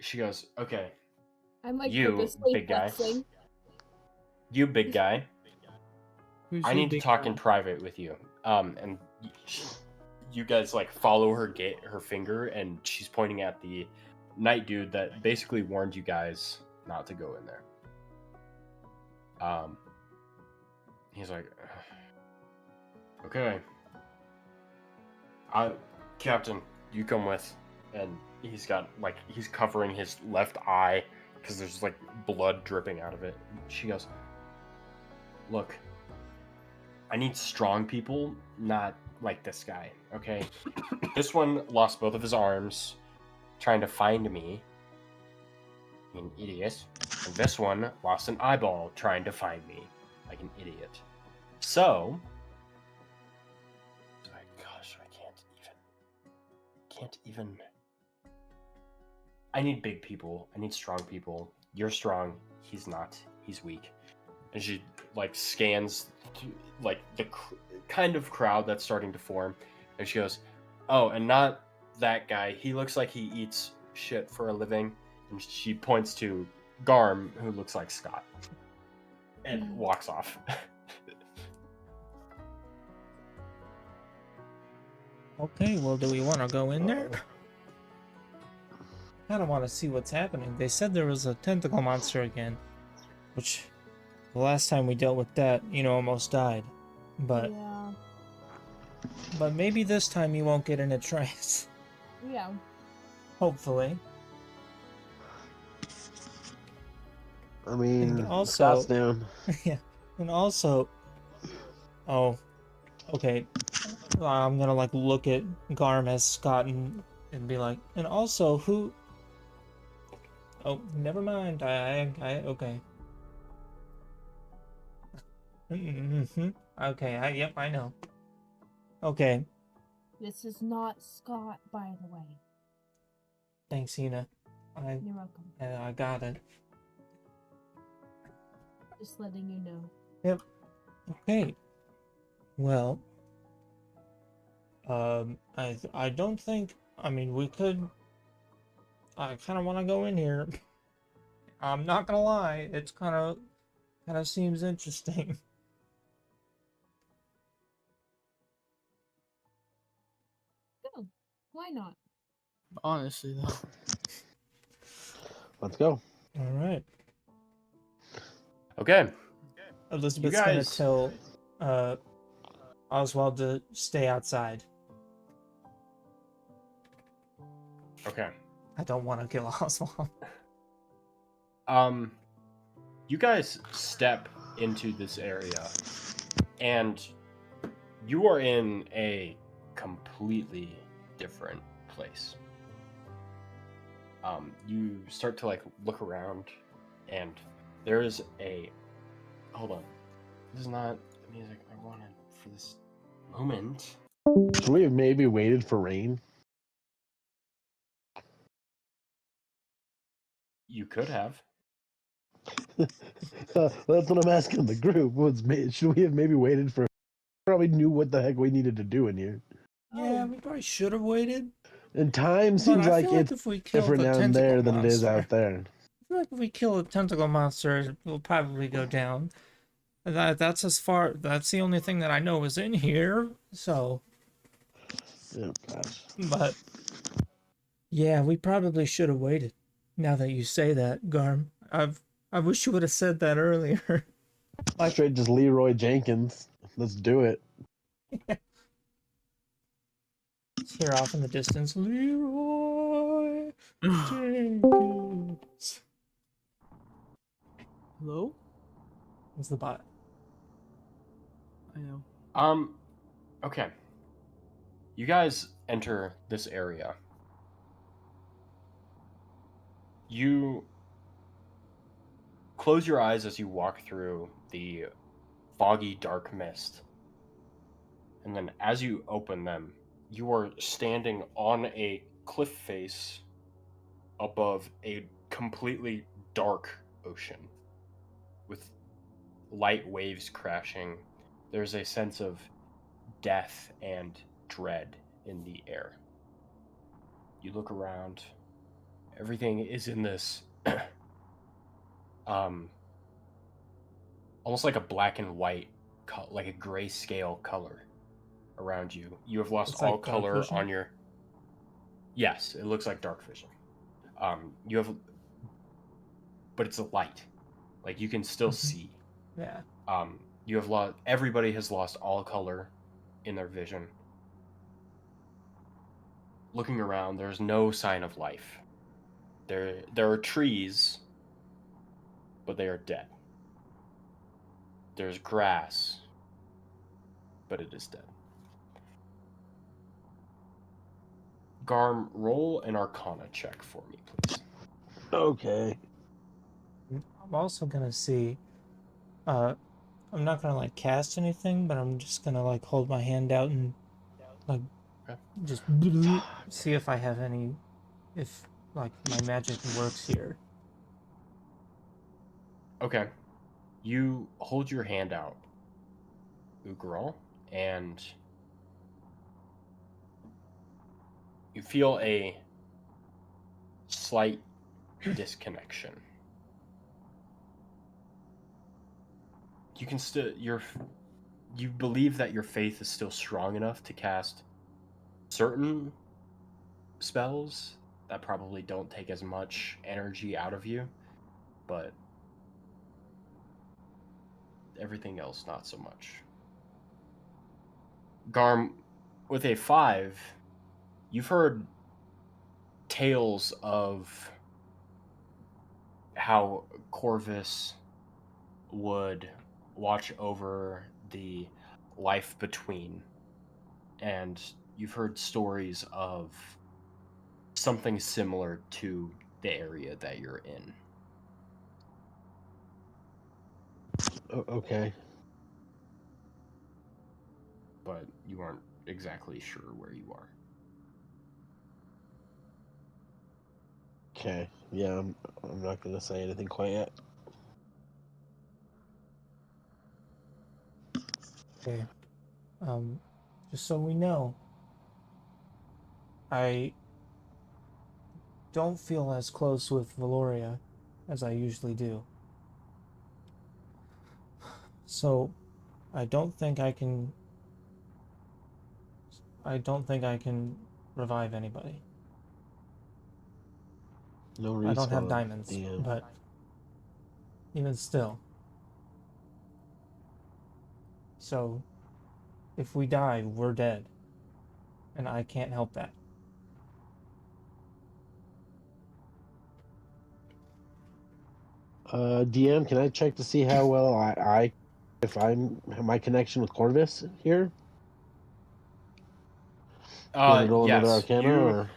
Speaker 1: She goes, okay.
Speaker 2: I'm like
Speaker 1: You,
Speaker 2: purposely
Speaker 1: big guy.
Speaker 2: flexing.
Speaker 1: You, big guy.
Speaker 3: Who's
Speaker 1: I
Speaker 3: you,
Speaker 1: need to
Speaker 3: big
Speaker 1: talk
Speaker 3: guy?
Speaker 1: in private with you. And you guys like follow her finger, and she's pointing at the night dude that basically warned you guys not to go in there. He's like, okay. Captain, you come with. And he's covering his left eye because there's like blood dripping out of it. She goes, look, I need strong people, not like this guy, okay? This one lost both of his arms trying to find me, an idiot. And this one lost an eyeball trying to find me, like an idiot. So, gosh, I can't even. I need big people. I need strong people. You're strong. He's not. He's weak. And she like scans like the kind of crowd that's starting to form, and she goes, "Oh, and not that guy. He looks like he eats shit for a living." And she points to Garm, who looks like Scott, and walks off.
Speaker 4: Okay, well, do we want to go in there? I don't want to see what's happening. They said there was a tentacle monster again, which the last time we dealt with that, almost died. But
Speaker 2: Yeah.
Speaker 4: but maybe this time you won't get in a trance.
Speaker 2: Yeah.
Speaker 4: Hopefully.
Speaker 5: I mean,
Speaker 4: And also,
Speaker 5: Scott's down.
Speaker 4: yeah, and also, oh, okay. I'm gonna like look at Garm as Scott and be like, and also who? Oh, never mind. I okay. Mm-hmm. Okay. Yep, I know. Okay.
Speaker 2: This is not Scott, by the way.
Speaker 4: Thanks, Ina.
Speaker 2: You're welcome.
Speaker 4: I got it.
Speaker 2: Just letting you know.
Speaker 4: Yep. Okay. Well, I don't think. I mean, we could. I kind of want to go in here. I'm not gonna lie. It's kind of seems interesting.
Speaker 2: Go. Why not?
Speaker 3: Honestly, though.
Speaker 5: Let's go.
Speaker 4: All right.
Speaker 1: Okay.
Speaker 4: Elizabeth's
Speaker 1: You
Speaker 4: gonna
Speaker 1: guys-
Speaker 4: tell Oswald to stay outside.
Speaker 1: Okay.
Speaker 4: I don't want to kill Oswald.
Speaker 1: You guys step into this area, and you are in a completely different place. You start to like look around, and there is a. Hold on. This is not the music I wanted for this moment.
Speaker 5: Should we have maybe waited for rain?
Speaker 1: You could have.
Speaker 5: That's what I'm asking the group. Should we have maybe waited for? Probably knew what the heck we needed to do in here.
Speaker 4: Yeah, we probably should have waited.
Speaker 5: And time
Speaker 4: But
Speaker 5: seems
Speaker 4: I
Speaker 5: like
Speaker 4: feel like
Speaker 5: it's
Speaker 4: if we kill
Speaker 5: different
Speaker 4: the
Speaker 5: down
Speaker 4: tentacle
Speaker 5: there than it is
Speaker 4: monster,
Speaker 5: out there.
Speaker 4: I feel like if we kill a tentacle monster, it will probably go down. That's as far. That's the only thing that I know is in here. So,
Speaker 5: Oh gosh.
Speaker 4: but yeah, we probably should have waited. Now that you say that, Garm, I wish you would have said that earlier.
Speaker 5: Like straight just Leroy Jenkins. Let's do it.
Speaker 4: Hear off in the distance, Leroy Jenkins.
Speaker 3: Hello?
Speaker 4: What's the bot?
Speaker 3: I know.
Speaker 1: Okay. You guys enter this area. You close your eyes as you walk through the foggy, dark mist. And then as you open them, you are standing on a cliff face above a completely dark ocean with light waves crashing. There's a sense of death and dread in the air. You look around. Everything is in this almost like a black and white, like a grayscale color around you. You have lost
Speaker 4: It's
Speaker 1: all
Speaker 4: like dark
Speaker 1: color
Speaker 4: vision?
Speaker 1: on your. Yes, it looks like dark vision. You have, but it's a light, like you can still see.
Speaker 4: Yeah.
Speaker 1: You have lost. Everybody has lost all color in their vision. Looking around, there's no sign of life. There are trees, but they are dead. There's grass, but it is dead. Garm, roll an Arcana check for me, please.
Speaker 5: Okay.
Speaker 4: I'm also gonna see. I'm not gonna like cast anything, but I'm just gonna like hold my hand out and like
Speaker 1: Okay.
Speaker 4: just see if I have any, if like my magic works here.
Speaker 1: Okay. You hold your hand out, Ugaral, and you feel a slight disconnection. You can still you believe that your faith is still strong enough to cast certain spells that probably don't take as much energy out of you, but everything else not so much. Garm, with a 5, you've heard tales of how Corvus would watch over the life between, and you've heard stories of something similar to the area that you're in.
Speaker 5: Okay.
Speaker 1: But you aren't exactly sure where you are.
Speaker 5: Okay. Yeah, I'm not gonna say anything quite yet.
Speaker 4: Okay. Just so we know, I don't feel as close with Valoria as I usually do. So, I don't think I can. I don't think I can revive anybody.
Speaker 5: No
Speaker 4: I don't have
Speaker 5: respawn,
Speaker 4: diamonds,
Speaker 5: DM.
Speaker 4: but even still. So, if we die, we're dead. And I can't help that.
Speaker 5: DM, can I check to see how well if I'm my connection with Corvus here? You want me to roll another
Speaker 1: Yes,
Speaker 5: Arcana, or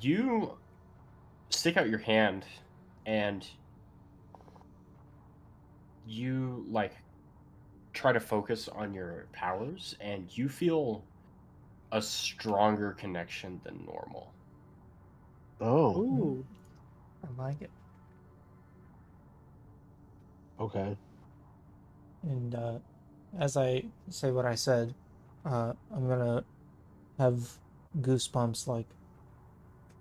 Speaker 1: you stick out your hand and you like try to focus on your powers, and you feel a stronger connection than normal.
Speaker 5: oh,
Speaker 3: Ooh.
Speaker 4: I like it.
Speaker 5: okay.
Speaker 4: And as I say what I said, I'm gonna have goosebumps like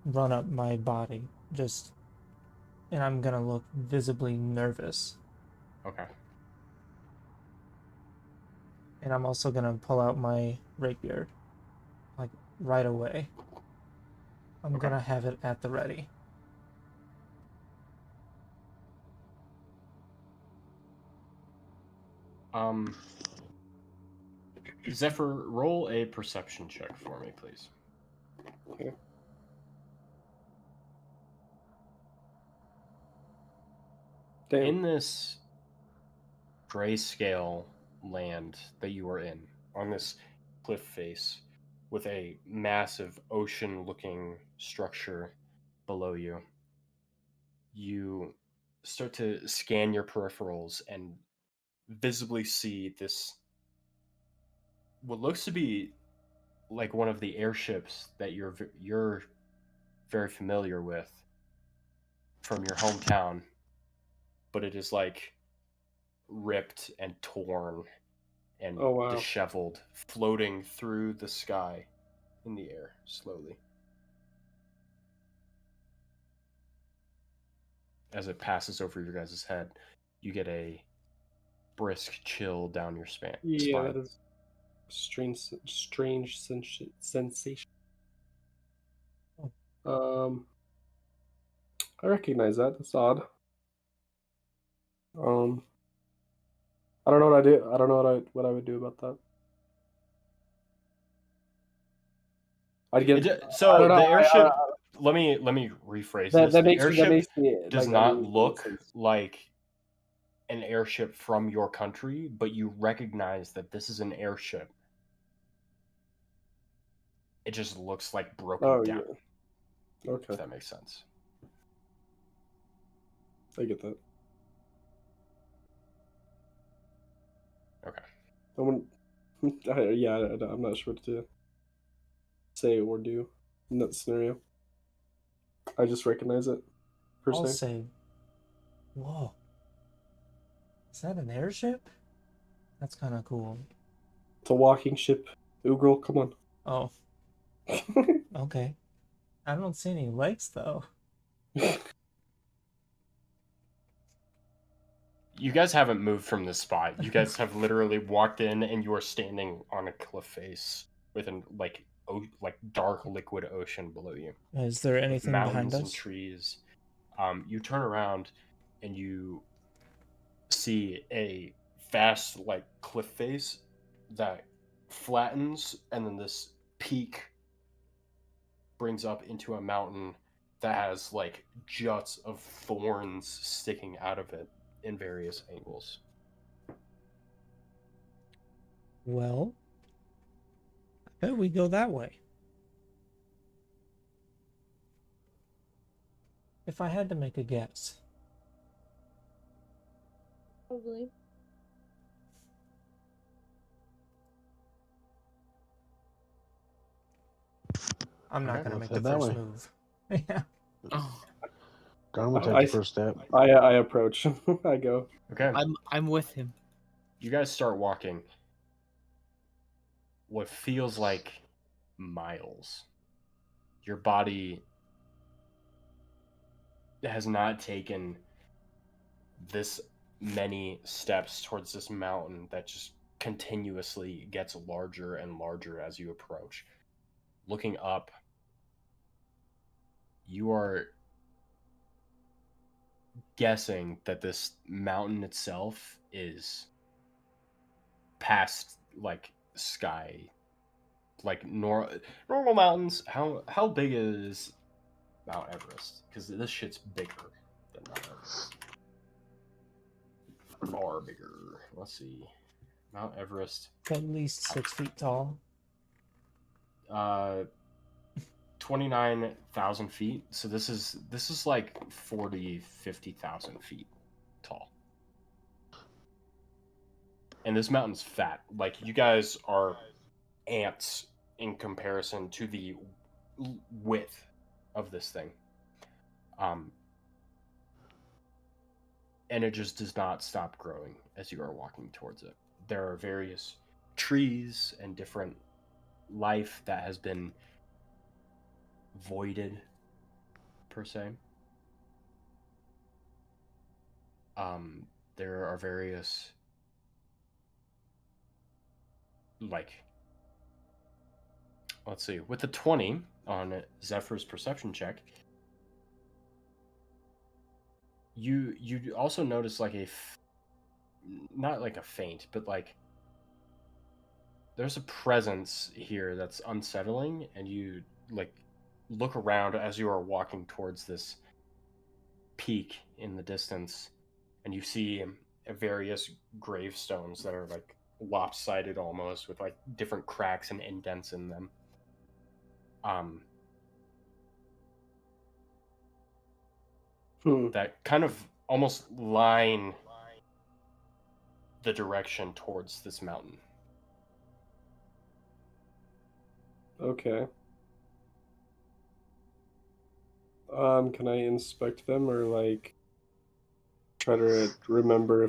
Speaker 4: run up my body, just, and I'm gonna look visibly nervous.
Speaker 1: Okay.
Speaker 4: And I'm also gonna pull out my rapier, like right away. I'm
Speaker 1: Okay.
Speaker 4: gonna have it at the ready.
Speaker 1: Zephyr, roll a perception check for me, please.
Speaker 6: Okay. Damn.
Speaker 1: In this grayscale land that you are in, on this cliff face, with a massive ocean-looking structure below you, you start to scan your peripherals and visibly see this what looks to be like one of the airships that you're very familiar with from your hometown, but it is like ripped and torn and
Speaker 6: Oh, wow.
Speaker 1: disheveled, floating through the sky in the air slowly. As it passes over your guys' head, you get a brisk chill down your spine.
Speaker 6: Yeah, that is strange sensation. I recognize that. That's odd. I don't know what I do. I don't know what I would do about that. I'd get.
Speaker 1: So
Speaker 6: I don't know,
Speaker 1: the airship. Let me rephrase this.
Speaker 6: that
Speaker 1: The
Speaker 6: makes
Speaker 1: airship
Speaker 6: me
Speaker 1: does
Speaker 6: like
Speaker 1: not
Speaker 6: uneasy in a
Speaker 1: look
Speaker 6: sense.
Speaker 1: like an airship from your country, but you recognize that this is an airship. It just looks like broken
Speaker 6: Oh
Speaker 1: down.
Speaker 6: yeah. Okay,
Speaker 1: If that makes sense.
Speaker 6: I get that.
Speaker 1: Okay.
Speaker 6: Yeah, I'm not sure what to say or do in that scenario. I just recognize it. Per
Speaker 4: I'll
Speaker 6: se.
Speaker 4: say, whoa. Is that an airship? That's kind of cool.
Speaker 6: It's a walking ship. Ooh, girl, come on.
Speaker 4: Oh, okay. I don't see any legs, though.
Speaker 1: You guys haven't moved from this spot. You guys have literally walked in, and you are standing on a cliff face with an like dark liquid ocean below you.
Speaker 4: Is there
Speaker 1: With
Speaker 4: anything behind
Speaker 1: mountains and
Speaker 4: us?
Speaker 1: trees. You turn around and you see a vast like cliff face that flattens, and then this peak brings up into a mountain that has like juts of thorns sticking out of it in various angles.
Speaker 4: Well, I bet we go that way. If I had to make a guess.
Speaker 2: Probably.
Speaker 4: I'm not
Speaker 1: Okay.
Speaker 4: gonna
Speaker 5: Let's
Speaker 4: make the
Speaker 5: head that
Speaker 4: first
Speaker 5: way.
Speaker 4: move. Yeah.
Speaker 3: Oh,
Speaker 5: Garm will take
Speaker 6: I-
Speaker 5: the first step.
Speaker 6: I approach. I go.
Speaker 1: Okay.
Speaker 3: I'm with him.
Speaker 1: You guys start walking what feels like miles. Your body has not taken this many steps towards this mountain that just continuously gets larger and larger as you approach. Looking up, you are guessing that this mountain itself is past like sky, like normal mountains. How big is Mount Everest? Because this shit's bigger than Mount Everest. Far bigger. Let's see. Mount Everest.
Speaker 4: At least 6 feet tall.
Speaker 1: 29,000 feet. So this is like 50,000 feet tall. And this mountain's fat. Like, you guys are ants in comparison to the width of this thing. And it just does not stop growing as you are walking towards it. There are various trees and different life that has been voided, per se. There are various, like, let's see, with the 20 on Zephyr's perception check, you also notice like not like a faint, but like there's a presence here that's unsettling, and you like look around as you are walking towards this peak in the distance, and you see various gravestones that are like lopsided almost, with like different cracks and indents in them. That kind of almost line the direction towards this mountain.
Speaker 6: Okay. Can I inspect them or like try to remember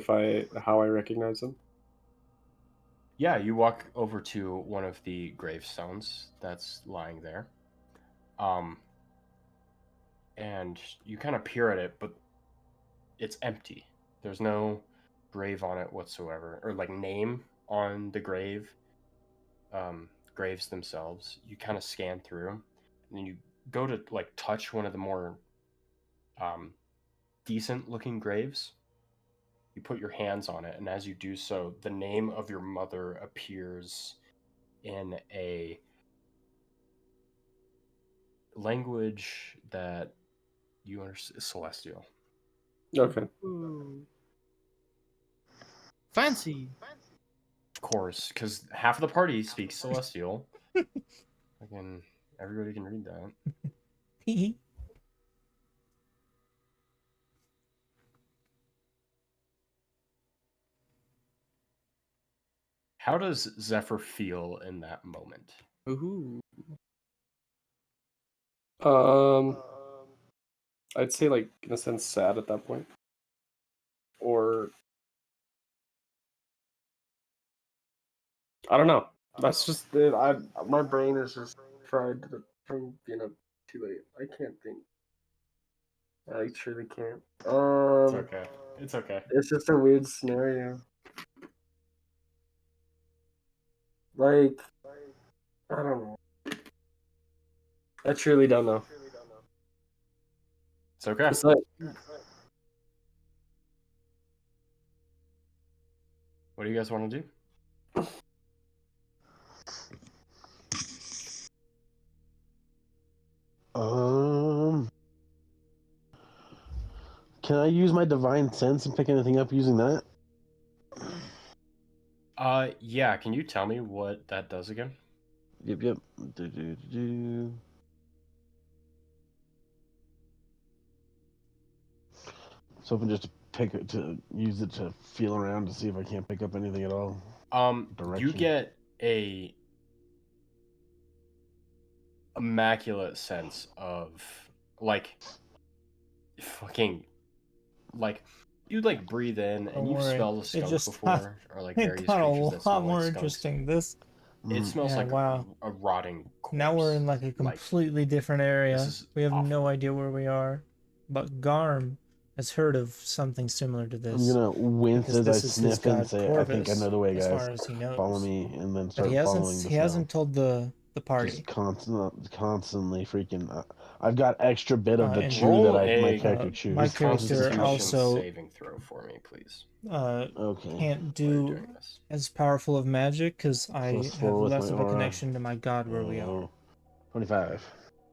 Speaker 6: how I recognize them?
Speaker 1: Yeah, you walk over to one of the gravestones that's lying there. And you kind of peer at it, but it's empty. There's no grave on it whatsoever, or like name on the graves themselves. You kind of scan through, and then you go to like touch one of the more decent looking graves. You put your hands on it, and as you do so, the name of your mother appears in a language that you understand, Celestial.
Speaker 6: Okay.
Speaker 3: Ooh. Fancy.
Speaker 1: Of course, because half of the party speaks Celestial. Again, everybody can read that. How does Zephyr feel in that moment?
Speaker 3: Ooh.
Speaker 6: I'd say like in a sense sad at that point, or I don't know. That's just it. My brain is just fried from being up too late. I can't think. I truly can't.
Speaker 1: It's okay. It's okay.
Speaker 6: It's just a weird scenario. Like, I don't know. I truly don't know.
Speaker 1: It's okay.
Speaker 6: It's like,
Speaker 1: What do you guys want to do?
Speaker 5: Can I use my divine sense and pick anything up using that?
Speaker 1: Yeah. Can you tell me what that does again?
Speaker 5: Yep. Do. So if I just to use it to feel around to see if I can't pick up anything at all.
Speaker 1: You get a immaculate sense of like fucking like you like breathe in and
Speaker 4: Don't
Speaker 1: you've
Speaker 4: worry.
Speaker 1: smelled a
Speaker 4: It
Speaker 1: skunk
Speaker 4: just
Speaker 1: before or like
Speaker 4: it
Speaker 1: various
Speaker 4: got a
Speaker 1: creatures that smell
Speaker 4: lot
Speaker 1: like
Speaker 4: more
Speaker 1: skunks.
Speaker 4: interesting. This
Speaker 1: It smells
Speaker 4: yeah,
Speaker 1: like
Speaker 4: wow.
Speaker 1: a rotting corpse.
Speaker 4: Now we're in like a completely different area. We have no idea where we are. But Garm has heard of something similar to this.
Speaker 5: I'm gonna wince
Speaker 4: because
Speaker 5: as I
Speaker 4: this is his
Speaker 5: sniff and
Speaker 4: god
Speaker 5: say, "I think I
Speaker 4: Corvus,
Speaker 5: know the way,
Speaker 4: as
Speaker 5: guys.
Speaker 4: far as he knows.
Speaker 5: Follow me," and then
Speaker 4: But
Speaker 5: start following the
Speaker 4: he hasn't told the party.
Speaker 5: Just constantly freaking. I've got extra bit of the
Speaker 4: and
Speaker 5: chew that my character chews.
Speaker 4: my character
Speaker 1: Constitution
Speaker 4: also
Speaker 1: saving throw for me, please.
Speaker 5: Okay.
Speaker 4: can't do as powerful of magic because I
Speaker 5: +4
Speaker 4: have
Speaker 5: with
Speaker 4: less
Speaker 5: my
Speaker 4: of a
Speaker 5: aura.
Speaker 4: connection to my god where we are.
Speaker 5: 25.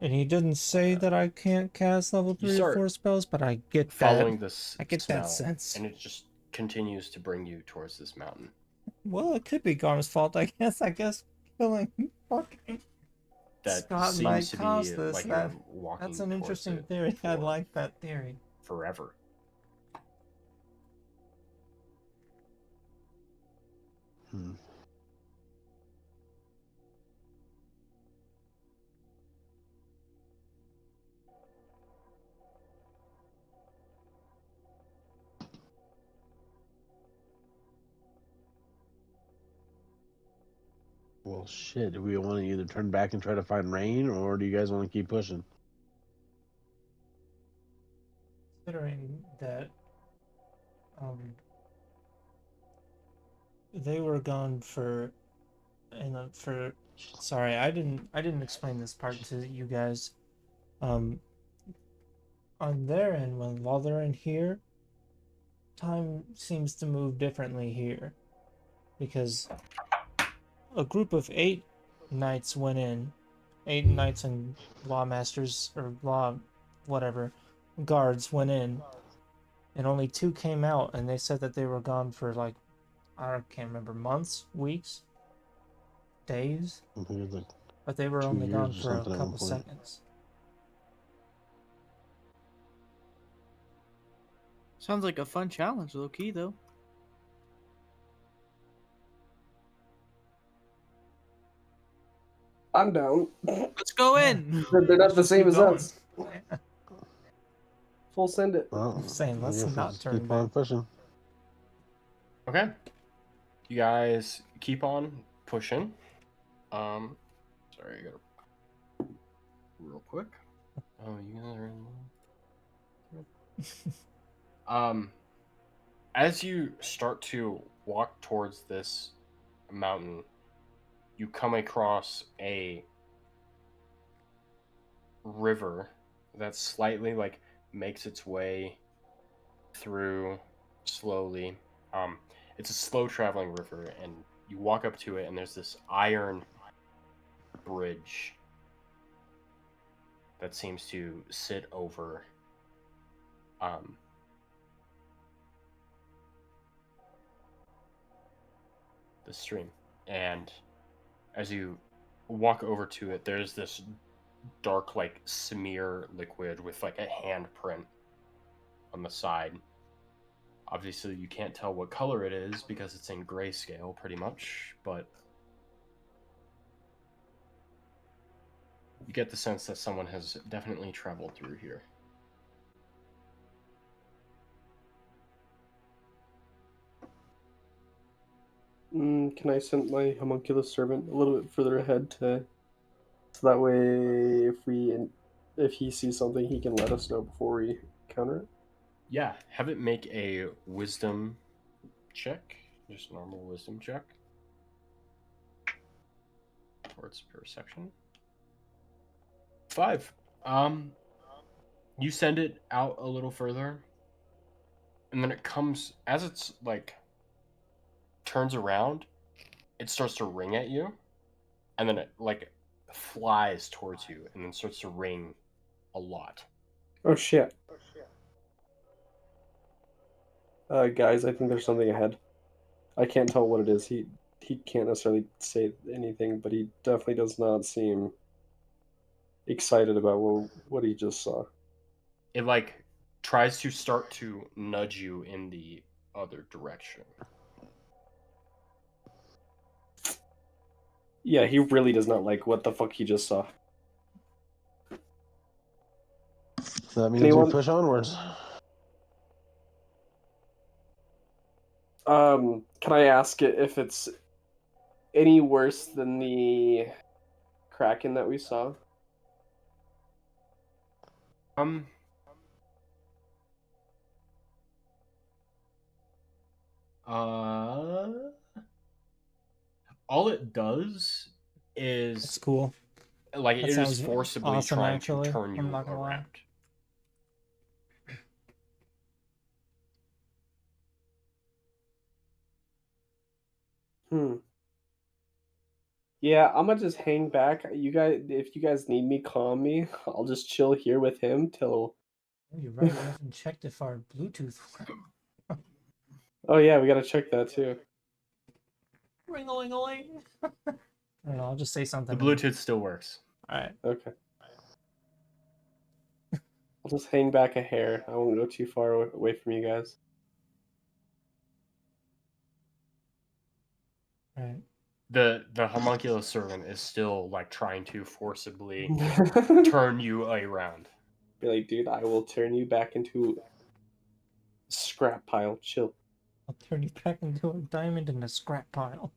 Speaker 4: And he didn't say that I can't cast level 3 or 4 spells, but I get that.
Speaker 1: Following this
Speaker 4: I get
Speaker 1: smell,
Speaker 4: that sense.
Speaker 1: and it just continues to bring you towards this mountain.
Speaker 4: Well, it could be Garm's fault, I guess killing fucking
Speaker 1: That
Speaker 4: Scott
Speaker 1: seems
Speaker 4: might
Speaker 1: to
Speaker 4: cause
Speaker 1: be
Speaker 4: this.
Speaker 1: like you're walking
Speaker 4: That's an
Speaker 1: towards
Speaker 4: interesting
Speaker 1: it
Speaker 4: theory. I
Speaker 1: for
Speaker 4: like that theory.
Speaker 1: forever.
Speaker 5: Well, shit. Do we want to either turn back and try to find rain, or do you guys want to keep pushing?
Speaker 4: Considering that they were gone for sorry, I didn't explain this part to you guys. On their end, while they're in here, time seems to move differently here. Because a group of 8 knights went in. 8 knights and lawmasters or law whatever guards went in, and only 2 came out, and they said that they were gone for like I can't remember, months, weeks, days,
Speaker 5: I think it's like
Speaker 4: but they were
Speaker 5: 2
Speaker 4: only
Speaker 5: years
Speaker 4: gone
Speaker 5: or
Speaker 4: for a
Speaker 5: something at one
Speaker 4: couple
Speaker 5: point.
Speaker 4: seconds.
Speaker 3: Sounds like a fun challenge, low key though.
Speaker 6: I'm down.
Speaker 3: Let's go in.
Speaker 6: They're not the
Speaker 4: Just
Speaker 6: same
Speaker 4: keep
Speaker 6: as
Speaker 4: going.
Speaker 6: us.
Speaker 4: Yeah.
Speaker 6: Full send it.
Speaker 5: Well,
Speaker 4: I'm saying,
Speaker 5: I
Speaker 4: let's
Speaker 5: guess we'll
Speaker 4: not
Speaker 5: just
Speaker 4: turn
Speaker 5: keep on
Speaker 4: back.
Speaker 5: pushing.
Speaker 1: Okay. You guys keep on pushing. Sorry, I gotta real quick. Oh, you guys are in. As you start to walk towards this mountain, you come across a river that slightly like makes its way through slowly. It's a slow traveling river, and you walk up to it, and there's this iron bridge that seems to sit over the stream. And as you walk over to it, there's this dark like smear liquid with like a handprint on the side. Obviously you can't tell what color it is because it's in grayscale pretty much, but you get the sense that someone has definitely traveled through here.
Speaker 6: Can I send my homunculus servant a little bit further ahead so that way if he sees something he can let us know before we counter it?
Speaker 1: Yeah, have it make a wisdom check. Just normal wisdom check. Or its perception. 5. You send it out a little further, and then it comes as it's like turns around, it starts to ring at you, and then it like flies towards you and then starts to ring a lot.
Speaker 6: Oh shit. Guys, I think there's something ahead. I can't tell what it is. He can't necessarily say anything, but he definitely does not seem excited about what he just saw.
Speaker 1: It like tries to start to nudge you in the other direction.
Speaker 6: Yeah, he really does not like what the fuck he just saw.
Speaker 5: So that means
Speaker 6: Anyone?
Speaker 5: we push onwards.
Speaker 6: Can I ask it if it's any worse than the Kraken that we saw?
Speaker 1: All it does
Speaker 4: It's
Speaker 1: is
Speaker 4: cool.
Speaker 1: like
Speaker 4: That
Speaker 1: it is
Speaker 4: sounds
Speaker 1: forcibly
Speaker 4: awesome,
Speaker 1: trying
Speaker 4: actually.
Speaker 1: to turn you
Speaker 4: I'm not gonna lie.
Speaker 1: around.
Speaker 6: Yeah, I'm gonna just hang back. You guys, if you guys need me, call me. I'll just chill here with him till.
Speaker 4: Oh, you're right. We haven't checked if our Bluetooth works.
Speaker 6: Oh yeah, we gotta check that too.
Speaker 4: Ring-a-ling-a-ling. I don't know. I'll just say
Speaker 1: The
Speaker 4: something.
Speaker 1: Bluetooth still works.
Speaker 4: All right.
Speaker 6: Okay. I'll just hang back a hair. I won't go too far away from you guys.
Speaker 4: All right.
Speaker 1: The homunculus servant is still like trying to forcibly turn you around.
Speaker 6: Be like, dude, I will turn you back into scrap pile. Chill.
Speaker 4: I'll turn you back into a diamond in a scrap pile.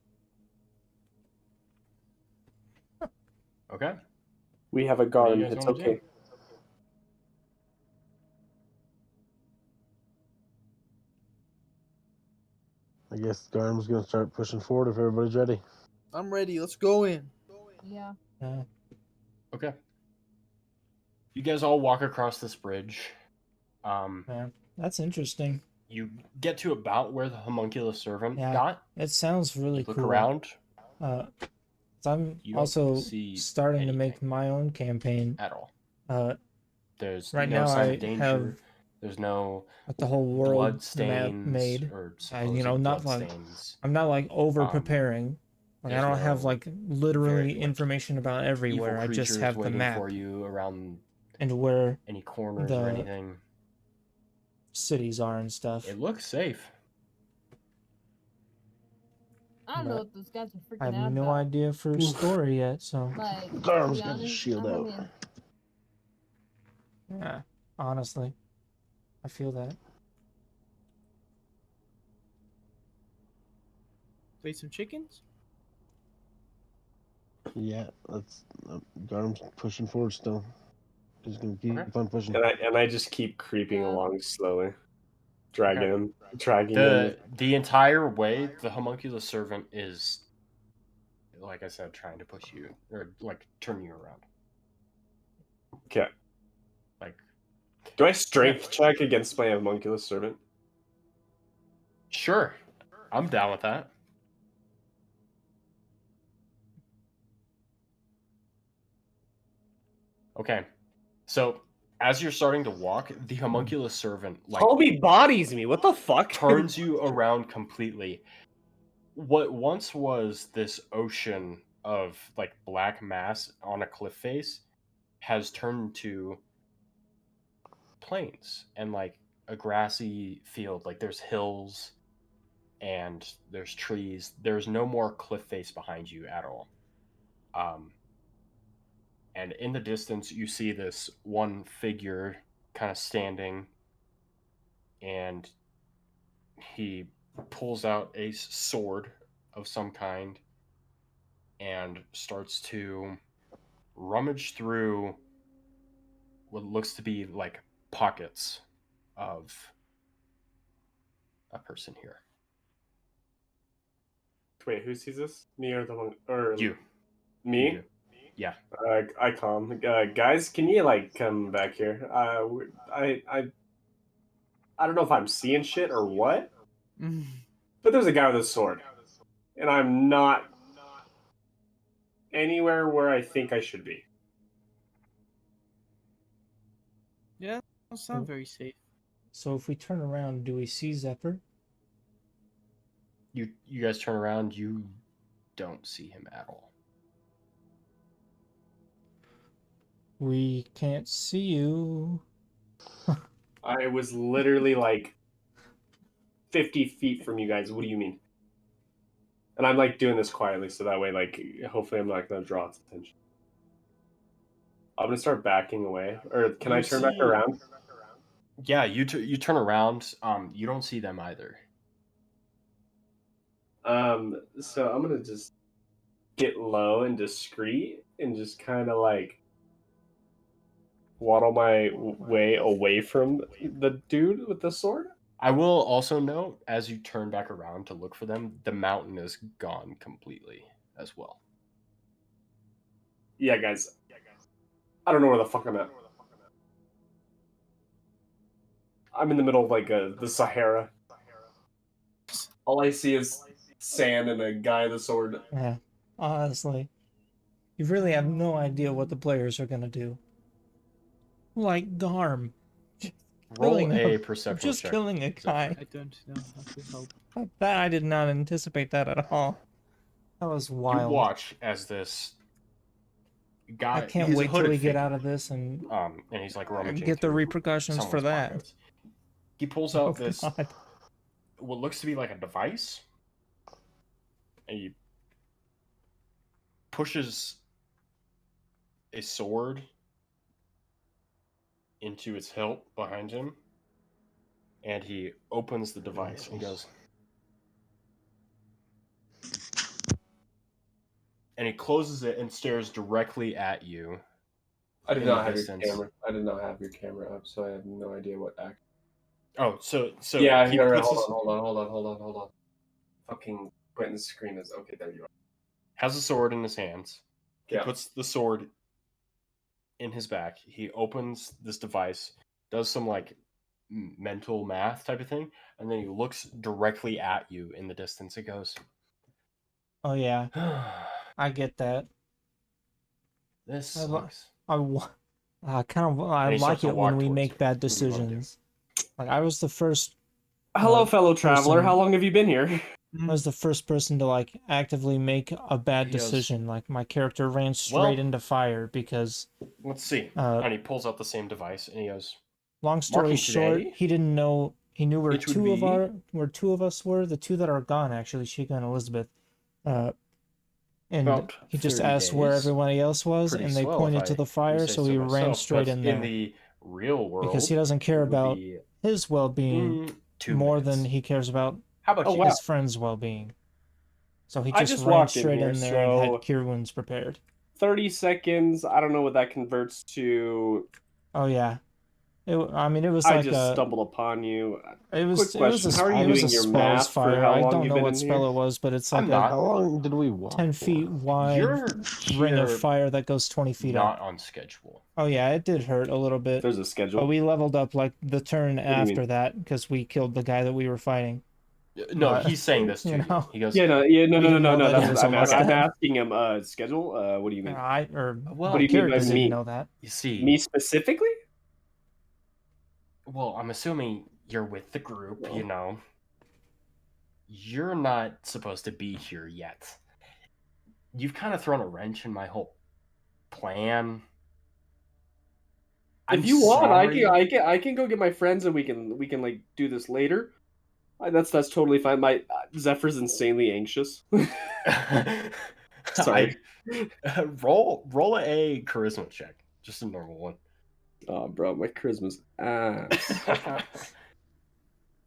Speaker 1: Okay.
Speaker 6: We have a
Speaker 1: What do
Speaker 6: Garm.
Speaker 1: you guys
Speaker 6: It's
Speaker 1: wanna do?
Speaker 6: okay.
Speaker 5: I guess Garm's gonna start pushing forward if everybody's ready.
Speaker 3: I'm ready. Let's go in.
Speaker 2: Yeah.
Speaker 1: Okay. You guys all walk across this bridge.
Speaker 4: Yeah. That's interesting.
Speaker 1: You get to about where the homunculus servant
Speaker 4: Yeah.
Speaker 1: got.
Speaker 4: It sounds really
Speaker 1: Look
Speaker 4: cool.
Speaker 1: around.
Speaker 4: So I'm
Speaker 1: You don't
Speaker 4: also
Speaker 1: see
Speaker 4: starting to make
Speaker 1: anything
Speaker 4: my own campaign.
Speaker 1: at all.
Speaker 4: Right
Speaker 1: There's no
Speaker 4: now
Speaker 1: sign
Speaker 4: I
Speaker 1: of danger.
Speaker 4: have
Speaker 1: There's no
Speaker 4: like the whole world
Speaker 1: blood
Speaker 4: map
Speaker 1: stains
Speaker 4: made.
Speaker 1: or
Speaker 4: You
Speaker 1: supposed
Speaker 4: know, not
Speaker 1: blood
Speaker 4: like
Speaker 1: stains.
Speaker 4: I'm not like over preparing. Like I
Speaker 1: there's
Speaker 4: don't have
Speaker 1: no
Speaker 4: like literally
Speaker 1: like,
Speaker 4: information about
Speaker 1: Evil
Speaker 4: everywhere. I just
Speaker 1: creatures
Speaker 4: have the
Speaker 1: waiting
Speaker 4: map
Speaker 1: for you around
Speaker 4: and where
Speaker 1: any corners
Speaker 4: the
Speaker 1: or anything.
Speaker 4: cities are and stuff.
Speaker 1: It looks safe.
Speaker 2: I don't know
Speaker 4: But
Speaker 2: what those guys are
Speaker 4: I have
Speaker 2: freaking out
Speaker 4: no
Speaker 2: about.
Speaker 4: idea for a story yet, so
Speaker 2: Like, to
Speaker 5: Garm's
Speaker 2: be
Speaker 5: got his
Speaker 2: honest,
Speaker 5: shield
Speaker 2: I
Speaker 5: out.
Speaker 2: mean,
Speaker 4: yeah. Honestly, I feel that.
Speaker 3: Play some chickens?
Speaker 5: Yeah, that's Garm's pushing forward still. He's gonna keep
Speaker 1: Okay.
Speaker 5: on pushing.
Speaker 6: And I just keep creeping
Speaker 2: Yeah.
Speaker 6: along slowly, dragging
Speaker 1: Okay.
Speaker 6: him, dragging him.
Speaker 1: The entire way, the homunculus servant is, like I said, trying to push you or like turn you around.
Speaker 6: Okay.
Speaker 1: Like,
Speaker 6: Do I strength check against my homunculus servant?
Speaker 1: sure, I'm down with that. Okay, so as you're starting to walk, the homunculus servant like
Speaker 7: Homie bodies me. What the fuck?
Speaker 1: turns you around completely. What once was this ocean of like black mass on a cliff face has turned to plains and like a grassy field. Like there's hills and there's trees. There's no more cliff face behind you at all. And in the distance, you see this one figure kind of standing, and he pulls out a sword of some kind and starts to rummage through what looks to be like pockets of a person here.
Speaker 6: Wait, who sees this? Me or the one? Or
Speaker 1: You.
Speaker 6: me?
Speaker 1: You do. Yeah.
Speaker 6: I calm. Guys, can you like come back here? I don't know if I'm seeing shit or what, but there's a guy with a sword, and I'm not anywhere where I think I should be.
Speaker 3: Yeah, don't sound very safe.
Speaker 4: So if we turn around, do we see Zephyr?
Speaker 1: You guys turn around, you don't see him at all.
Speaker 4: We can't see you.
Speaker 6: I was literally like 50 feet from you guys. What do you mean? And I'm like doing this quietly, so that way, like, hopefully, I'm not gonna draw its attention. I'm gonna start backing away, or can I
Speaker 1: You
Speaker 6: turn back
Speaker 1: see-
Speaker 6: around?
Speaker 1: Yeah, you turn around. You don't see them either.
Speaker 6: So I'm gonna just get low and discreet, and just kind of like waddle my way away from the dude with the sword.
Speaker 1: I will also note, as you turn back around to look for them, the mountain is gone completely as well.
Speaker 6: Yeah, guys. I don't know where the fuck I'm at. I'm in the middle of like the Sahara. All I see is sand and a guy with a sword.
Speaker 4: Yeah, honestly. You really have no idea what the players are gonna do. Like Garm.
Speaker 1: Roll
Speaker 4: Killing
Speaker 1: a
Speaker 4: a-
Speaker 1: perception
Speaker 4: Just
Speaker 1: check.
Speaker 4: killing a guy.
Speaker 3: I don't know how to help.
Speaker 4: That I did not anticipate that at all. That was
Speaker 1: You
Speaker 4: wild.
Speaker 1: watch as this guy.
Speaker 4: I can't
Speaker 1: he's a
Speaker 4: wait till
Speaker 1: hooded
Speaker 4: we get
Speaker 1: figure,
Speaker 4: out of this and
Speaker 1: and he's like rummaging
Speaker 4: get the
Speaker 1: through
Speaker 4: repercussions for
Speaker 1: someone's
Speaker 4: that.
Speaker 1: pockets. He pulls
Speaker 4: Oh
Speaker 1: out this
Speaker 4: God.
Speaker 1: what looks to be like a device, and he pushes a sword into its hilt behind him, and he opens the device and goes, and he closes it and stares directly at you.
Speaker 6: I did
Speaker 1: In the
Speaker 6: not have
Speaker 1: distance.
Speaker 6: your camera. I did not have your camera up, so I have no idea what act.
Speaker 1: Oh, so
Speaker 6: Yeah,
Speaker 1: he
Speaker 6: no,
Speaker 1: puts his,
Speaker 6: hold on. Fucking Quentin's screen is okay. There you are.
Speaker 1: has a sword in his hands. He
Speaker 6: Yeah.
Speaker 1: puts the sword in his back. He opens this device, does some like mental math type of thing, and then he looks directly at you in the distance. He goes,
Speaker 4: Oh yeah, I get that.
Speaker 1: "This
Speaker 4: I li-
Speaker 1: sucks."
Speaker 4: I kind of I
Speaker 1: And he starts
Speaker 4: like
Speaker 1: to
Speaker 4: it when
Speaker 1: walk
Speaker 4: we
Speaker 1: towards
Speaker 4: make
Speaker 1: you.
Speaker 4: bad
Speaker 1: What do you wanna do?
Speaker 4: decisions. Like I was the first.
Speaker 7: Hello, fellow traveler.
Speaker 4: person-
Speaker 7: How long have you been here?
Speaker 4: I was the first person to like actively make a bad
Speaker 1: He goes,
Speaker 4: decision. Like my character ran straight
Speaker 1: "Well,
Speaker 4: into fire because.
Speaker 1: Let's see."
Speaker 4: Uh,
Speaker 1: And he pulls out the same device and he goes,
Speaker 4: Long story
Speaker 1: Marking
Speaker 4: short,
Speaker 1: today,
Speaker 4: he didn't know. He knew where
Speaker 1: it would
Speaker 4: two of
Speaker 1: be-
Speaker 4: us were. The two that are gone, actually, Sheeka and Elizabeth. And
Speaker 1: About
Speaker 4: he just
Speaker 1: 30
Speaker 4: asked where
Speaker 1: days.
Speaker 4: everybody else was,
Speaker 1: Pretty
Speaker 4: and they
Speaker 1: slow,
Speaker 4: pointed
Speaker 1: if
Speaker 4: to
Speaker 1: I
Speaker 4: the
Speaker 1: do
Speaker 4: fire,
Speaker 1: say
Speaker 4: so he ran
Speaker 1: myself,
Speaker 4: straight
Speaker 1: but
Speaker 4: in there.
Speaker 1: In the real world,
Speaker 4: Because he doesn't care
Speaker 1: it would
Speaker 4: about
Speaker 1: be,
Speaker 4: his well-being
Speaker 1: 2
Speaker 4: more
Speaker 1: minutes.
Speaker 4: than he cares about
Speaker 1: How about
Speaker 6: Oh,
Speaker 1: you?
Speaker 6: wow.
Speaker 4: his friend's well-being. So he
Speaker 6: I
Speaker 4: just
Speaker 6: just
Speaker 4: ran
Speaker 6: walked in
Speaker 4: straight
Speaker 6: here,
Speaker 4: in there and had
Speaker 6: so-
Speaker 4: cure wounds prepared.
Speaker 6: 30 seconds. I don't know what that converts to.
Speaker 4: Oh yeah, it was
Speaker 6: I
Speaker 4: like
Speaker 6: just
Speaker 4: a.
Speaker 6: stumbled upon you.
Speaker 4: It was
Speaker 6: Quick question: How are you
Speaker 4: it was
Speaker 6: doing
Speaker 4: a
Speaker 6: your
Speaker 4: spell's
Speaker 6: math for
Speaker 4: fire.
Speaker 6: how
Speaker 4: I
Speaker 6: long
Speaker 4: don't
Speaker 6: you've
Speaker 4: know
Speaker 6: been
Speaker 4: what
Speaker 6: in
Speaker 4: spell
Speaker 6: here?
Speaker 4: it was, but it's
Speaker 1: I'm
Speaker 4: like
Speaker 1: not.
Speaker 4: a
Speaker 5: How long did we walk
Speaker 4: 10
Speaker 5: for?
Speaker 4: feet wide
Speaker 1: You're
Speaker 4: ring of
Speaker 1: here
Speaker 4: fire that goes 20 feet
Speaker 1: not
Speaker 4: up.
Speaker 1: on schedule.
Speaker 4: Oh yeah, it did hurt a little bit.
Speaker 6: There's a
Speaker 4: But
Speaker 6: schedule.
Speaker 4: we leveled up like the turn
Speaker 6: do you mean?
Speaker 4: after that because we killed the guy that we were fighting.
Speaker 1: No,
Speaker 4: But,
Speaker 1: he's saying this to
Speaker 4: you
Speaker 1: you.
Speaker 4: know,
Speaker 1: He goes,
Speaker 6: Yeah, no,
Speaker 4: We didn't know that he
Speaker 6: That's
Speaker 4: was
Speaker 6: I'm
Speaker 4: almost dead.
Speaker 6: asking him. Schedule. What do you mean?
Speaker 1: well,
Speaker 6: What do you mean by
Speaker 4: character
Speaker 6: me?
Speaker 4: didn't know that.
Speaker 1: you see,
Speaker 6: Me specifically?
Speaker 1: well, I'm assuming you're with the group,
Speaker 6: Well.
Speaker 1: you know. You're not supposed to be here yet. You've kind of thrown a wrench in my whole plan.
Speaker 6: If you want, I can go get my friends and we can like do this later. That's totally fine. My Zephyr's insanely anxious. Sorry.
Speaker 1: roll a charisma check, just a normal one.
Speaker 6: Oh, bro, my charisma's ass.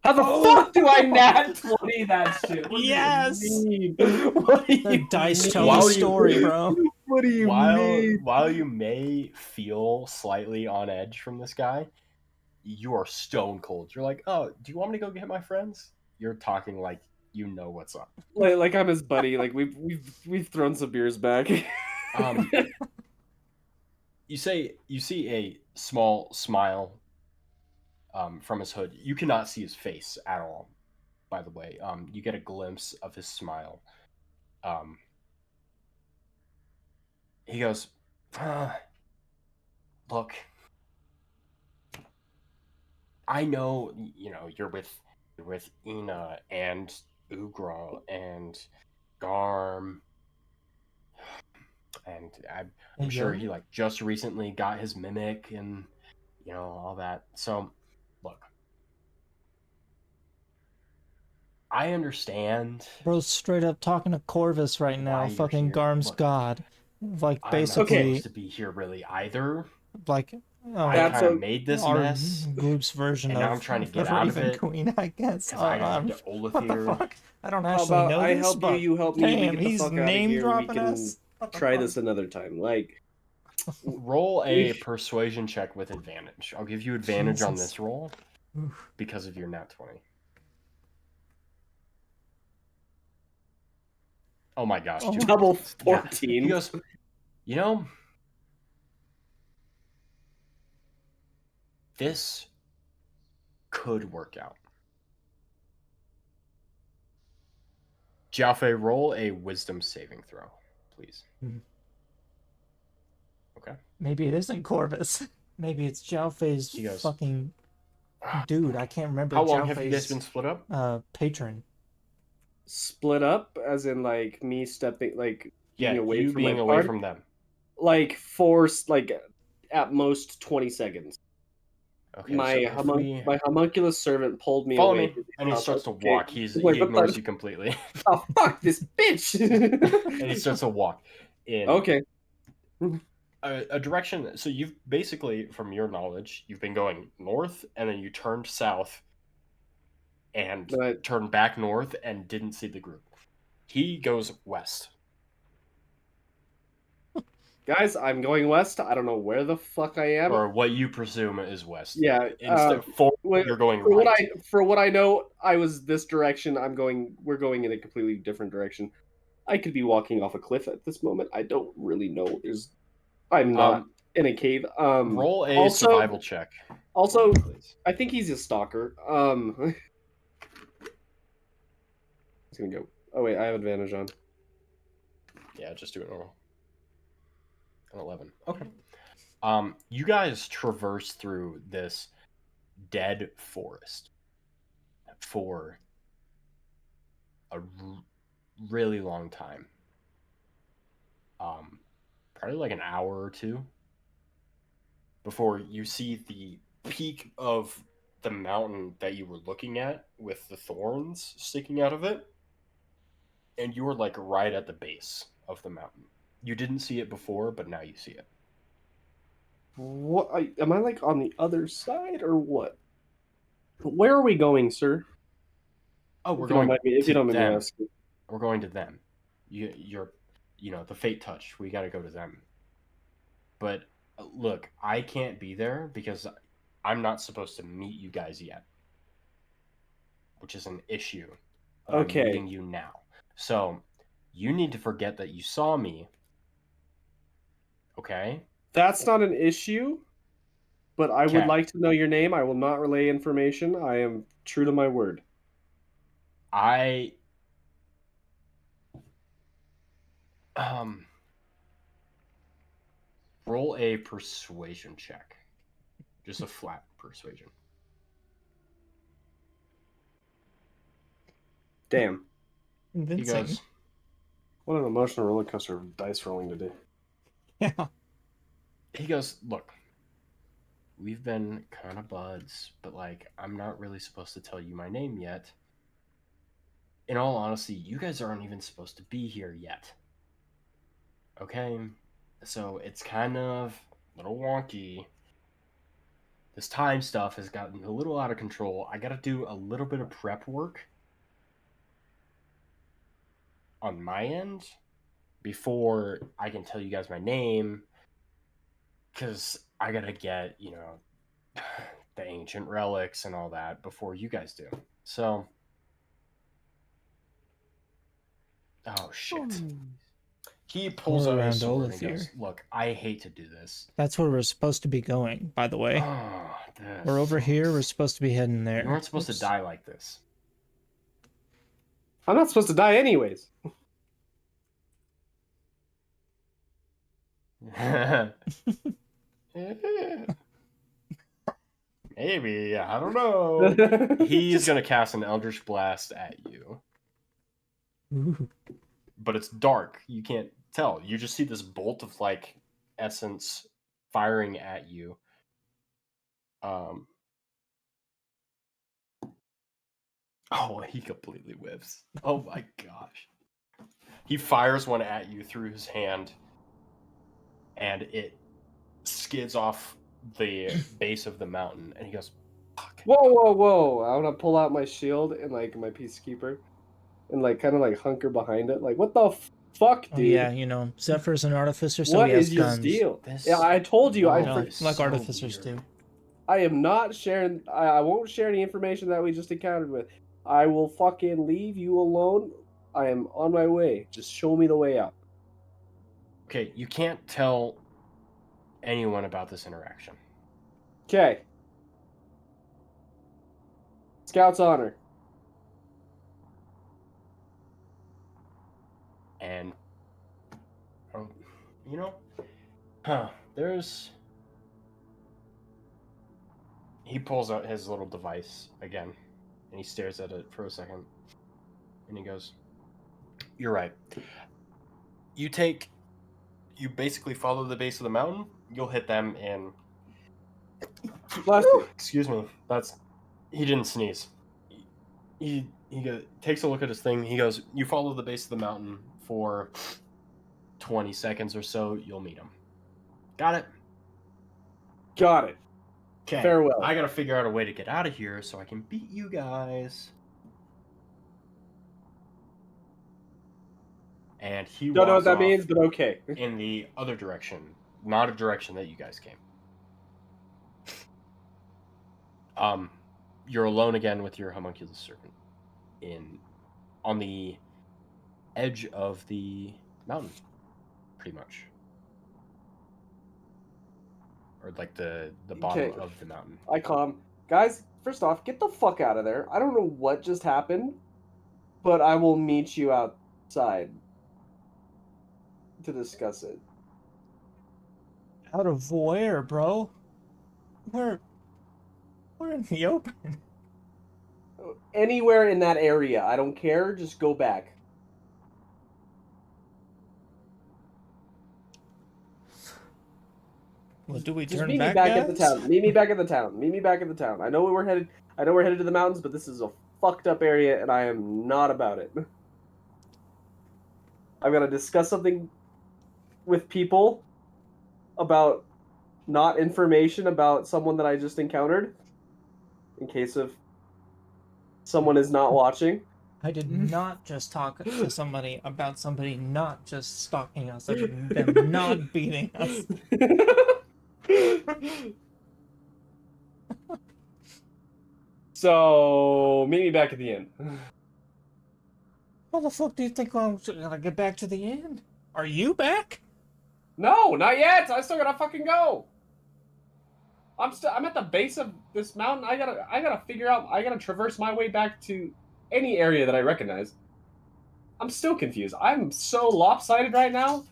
Speaker 6: How the fuck do I nat 20 that shit? What do you
Speaker 4: Yes!
Speaker 6: mean? What do
Speaker 4: The
Speaker 6: you
Speaker 4: dice tell
Speaker 6: mean?
Speaker 4: the
Speaker 1: While you-
Speaker 4: story, bro.
Speaker 6: What do you mean?
Speaker 1: While you may feel slightly on edge from this guy, you are stone cold. You're like, oh, do you want me to go get my friends? You're talking like you know what's up.
Speaker 6: Like I'm his buddy. Like we've thrown some beers back.
Speaker 1: You see a small smile from his hood. You cannot see his face at all, by the way. You get a glimpse of his smile. He goes, look, I know, you know, you're with Ina and Ugra and Garm, and I'm sure he like just recently got his mimic and you know all that. So, look, I understand.
Speaker 4: Bro's straight up talking to Corvus right
Speaker 1: why
Speaker 4: now,
Speaker 1: you're
Speaker 4: fucking
Speaker 1: here.
Speaker 4: Garm's
Speaker 1: Look,
Speaker 4: god. Like,
Speaker 1: I'm not
Speaker 4: basically,
Speaker 1: supposed to be here really either.
Speaker 4: like,
Speaker 1: I
Speaker 6: That's
Speaker 1: kind of
Speaker 6: a-
Speaker 1: made this
Speaker 4: our
Speaker 1: mess,
Speaker 4: group's version
Speaker 1: and
Speaker 4: of
Speaker 1: now I'm trying to
Speaker 4: the
Speaker 1: get out of
Speaker 4: Raven
Speaker 1: it
Speaker 4: Queen, I guess.
Speaker 1: because I
Speaker 4: I'm-
Speaker 1: have to
Speaker 4: what the
Speaker 1: Olafir.
Speaker 4: fuck? I don't
Speaker 6: How
Speaker 4: actually
Speaker 6: about
Speaker 4: know
Speaker 6: I
Speaker 4: this,
Speaker 6: help you,
Speaker 4: but
Speaker 6: you help me, we
Speaker 4: damn,
Speaker 6: get the
Speaker 4: he's
Speaker 6: fuck outta
Speaker 4: name
Speaker 6: here, we
Speaker 4: dropping
Speaker 6: can
Speaker 4: us. What the
Speaker 6: try
Speaker 4: fuck?
Speaker 6: this another time. Like
Speaker 1: Roll a persuasion check with advantage. I'll give you advantage on
Speaker 4: Jesus.
Speaker 1: this roll
Speaker 4: Oof.
Speaker 1: because of your nat 20. Oh my gosh,
Speaker 4: Oh.
Speaker 1: dude.
Speaker 6: double
Speaker 1: Yeah.
Speaker 6: 14.
Speaker 1: He goes, you know, this could work out. Jowphe, roll a wisdom saving throw, please.
Speaker 4: Mhm.
Speaker 1: Okay.
Speaker 4: Maybe it isn't Corvus. Maybe it's Jowphe's
Speaker 1: He goes,
Speaker 4: fucking dude. I can't remember.
Speaker 1: how long have you guys
Speaker 4: Jowphe's,
Speaker 1: been split up?
Speaker 4: patron.
Speaker 6: Split up, as in like me stepping, like
Speaker 1: Yeah,
Speaker 6: being away
Speaker 1: you
Speaker 6: from
Speaker 1: being
Speaker 6: my
Speaker 1: away
Speaker 6: party?
Speaker 1: from them.
Speaker 6: Like forced, like at most 20 seconds.
Speaker 1: Okay,
Speaker 6: My
Speaker 1: so if we...
Speaker 6: my homunculus servant pulled me
Speaker 1: Follow
Speaker 6: away.
Speaker 1: me, and he starts to
Speaker 6: Okay.
Speaker 1: walk. He
Speaker 6: Like, what
Speaker 1: ignores
Speaker 6: the-
Speaker 1: you completely.
Speaker 6: Oh fuck this bitch!
Speaker 1: And he starts to walk in
Speaker 6: Okay.
Speaker 1: a direction. So you've basically, from your knowledge, you've been going north, and then you turned south, and
Speaker 6: Right.
Speaker 1: turned back north, and didn't see the group. He goes west.
Speaker 6: Guys, I'm going west. I don't know where the fuck I am.
Speaker 1: Or what you presume is west.
Speaker 6: Yeah,
Speaker 1: Instead, you're going
Speaker 6: for
Speaker 1: right.
Speaker 6: what I know, I was this direction. We're going in a completely different direction. I could be walking off a cliff at this moment. I don't really know. I'm not in a cave.
Speaker 1: Roll a
Speaker 6: also-
Speaker 1: survival check.
Speaker 6: Also,
Speaker 1: Please.
Speaker 6: I think he's a stalker. He's gonna go. Oh wait, I have advantage on.
Speaker 1: Yeah, just do it normal. An 11. Okay. You guys traverse through this dead forest for a really long time. Probably like an hour or two before you see the peak of the mountain that you were looking at with the thorns sticking out of it. and you're like right at the base of the mountain. You didn't see it before, but now you see it.
Speaker 6: What? Am I like on the other side or what? Where are we going, sir?
Speaker 1: Oh, we're
Speaker 6: If you don't
Speaker 1: going
Speaker 6: mind me, if
Speaker 1: to
Speaker 6: you don't mind me
Speaker 1: them.
Speaker 6: asking.
Speaker 1: We're going to them. You're, the fate touch. We got to go to them. But look, I can't be there because I'm not supposed to meet you guys yet, which is an issue. I'm
Speaker 6: Okay.
Speaker 1: meeting you now. So you need to forget that you saw me. Okay?
Speaker 6: That's not an issue, but I would
Speaker 1: Okay.
Speaker 6: like to know your name. I will not relay information. I am true to my word.
Speaker 1: I roll a persuasion check. Just a flat persuasion.
Speaker 6: Damn.
Speaker 1: He
Speaker 4: Convincing.
Speaker 1: goes,
Speaker 6: What an emotional roller coaster of dice rolling today.
Speaker 4: Yeah.
Speaker 1: he goes, look, we've been kind of buds, but like, I'm not really supposed to tell you my name yet. In all honesty, you guys aren't even supposed to be here yet. Okay? So it's kind of a little wonky. This time stuff has gotten a little out of control. I gotta do a little bit of prep work on my end before I can tell you guys my name. Because I gotta get, the ancient relics and all that before you guys do. So. Oh, shit. He pulls
Speaker 4: We're
Speaker 1: out
Speaker 4: around
Speaker 1: his sword and goes,
Speaker 4: Olafir.
Speaker 1: look, I hate to do this.
Speaker 4: That's where we're supposed to be going, by the way.
Speaker 1: Oh, this
Speaker 4: We're over here. We're
Speaker 1: sucks.
Speaker 4: supposed to be heading there.
Speaker 1: You weren't supposed
Speaker 4: Oops.
Speaker 1: to die like this.
Speaker 6: I'm not supposed to die anyways.
Speaker 1: Maybe, I don't know. He's gonna cast an Eldritch Blast at you.
Speaker 4: Ooh.
Speaker 1: But it's dark. You can't tell. You just see this bolt of, like, essence firing at you. Oh, he completely whiffs. Oh my gosh. He fires one at you through his hand, and it skids off the base of the mountain, and he goes, fuck.
Speaker 6: Whoa. I want to pull out my shield and, like, my Peacekeeper and, like, kind of, like, hunker behind it. Like, what the fuck, dude?
Speaker 4: Oh, yeah, Zephyr's an artificer, so
Speaker 6: What
Speaker 4: he has
Speaker 6: is your
Speaker 4: guns.
Speaker 6: deal?
Speaker 1: This
Speaker 6: Yeah, I told you.
Speaker 1: world
Speaker 4: No,
Speaker 1: is
Speaker 4: like
Speaker 1: so
Speaker 4: artificers
Speaker 1: weird.
Speaker 4: do.
Speaker 6: I am not sharing. I won't share any information that we just encountered with. I will fucking leave you alone. I am on my way. Just show me the way out.
Speaker 1: Okay, you can't tell anyone about this interaction.
Speaker 6: Okay. Scout's honor.
Speaker 1: And, there's... He pulls out his little device again, and he stares at it for a second, and he goes, you're right. You basically follow the base of the mountain, you'll hit them in...
Speaker 6: Bless you.
Speaker 1: Excuse me, he didn't sneeze. He takes a look at his thing, he goes, you follow the base of the mountain for 20 seconds or so, you'll meet him. Got it?
Speaker 6: Got it.
Speaker 1: Okay.
Speaker 6: Farewell.
Speaker 1: I gotta figure out a way to get out of here so I can beat you guys. And he
Speaker 6: Don't know what
Speaker 1: walks
Speaker 6: that
Speaker 1: off
Speaker 6: means, but okay.
Speaker 1: in the other direction, not a direction that you guys came. You're alone again with your homunculus servant on the edge of the mountain, pretty much. Or like the bottom
Speaker 6: Okay.
Speaker 1: of the mountain.
Speaker 6: I calm. Guys, first off, get the fuck out of there. I don't know what just happened, but I will meet you outside to discuss it.
Speaker 4: Out of where, bro? We're in the open.
Speaker 6: Anywhere in that area. I don't care. Just go back.
Speaker 4: Well, do we
Speaker 6: Just
Speaker 4: turn
Speaker 6: meet
Speaker 4: back,
Speaker 6: me back
Speaker 4: guys?
Speaker 6: at the town. Meet me back at the town. Meet me back at the town. I know we're headed to the mountains, but this is a fucked up area and I am not about it. I've got to discuss something with people about not information about someone that I just encountered. In case of someone is not watching.
Speaker 4: I did not just talk to somebody about somebody not just stalking us and them not beating us.
Speaker 7: So, meet me back at the inn.
Speaker 4: How the fuck do you think I'm gonna get back to the inn? Are you back?
Speaker 7: No, not yet. I still gotta fucking go. I'm at the base of this mountain. I gotta figure out. I gotta traverse my way back to any area that I recognize. I'm still confused. I'm so lopsided right now.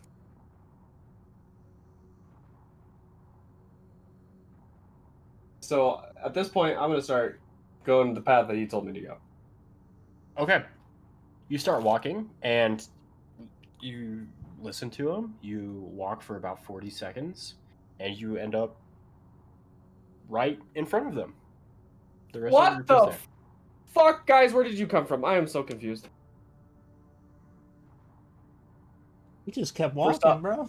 Speaker 7: So at this point, I'm gonna start going the path that he told me to go.
Speaker 1: Okay. You start walking, and you listen to him. You walk for about 40 seconds, and you end up right in front of them. The rest of
Speaker 7: What
Speaker 1: group
Speaker 7: the
Speaker 1: is there.
Speaker 7: fuck, guys? Where did you come from? I am so confused.
Speaker 4: We just kept
Speaker 7: First
Speaker 4: walking,
Speaker 7: up-
Speaker 4: bro.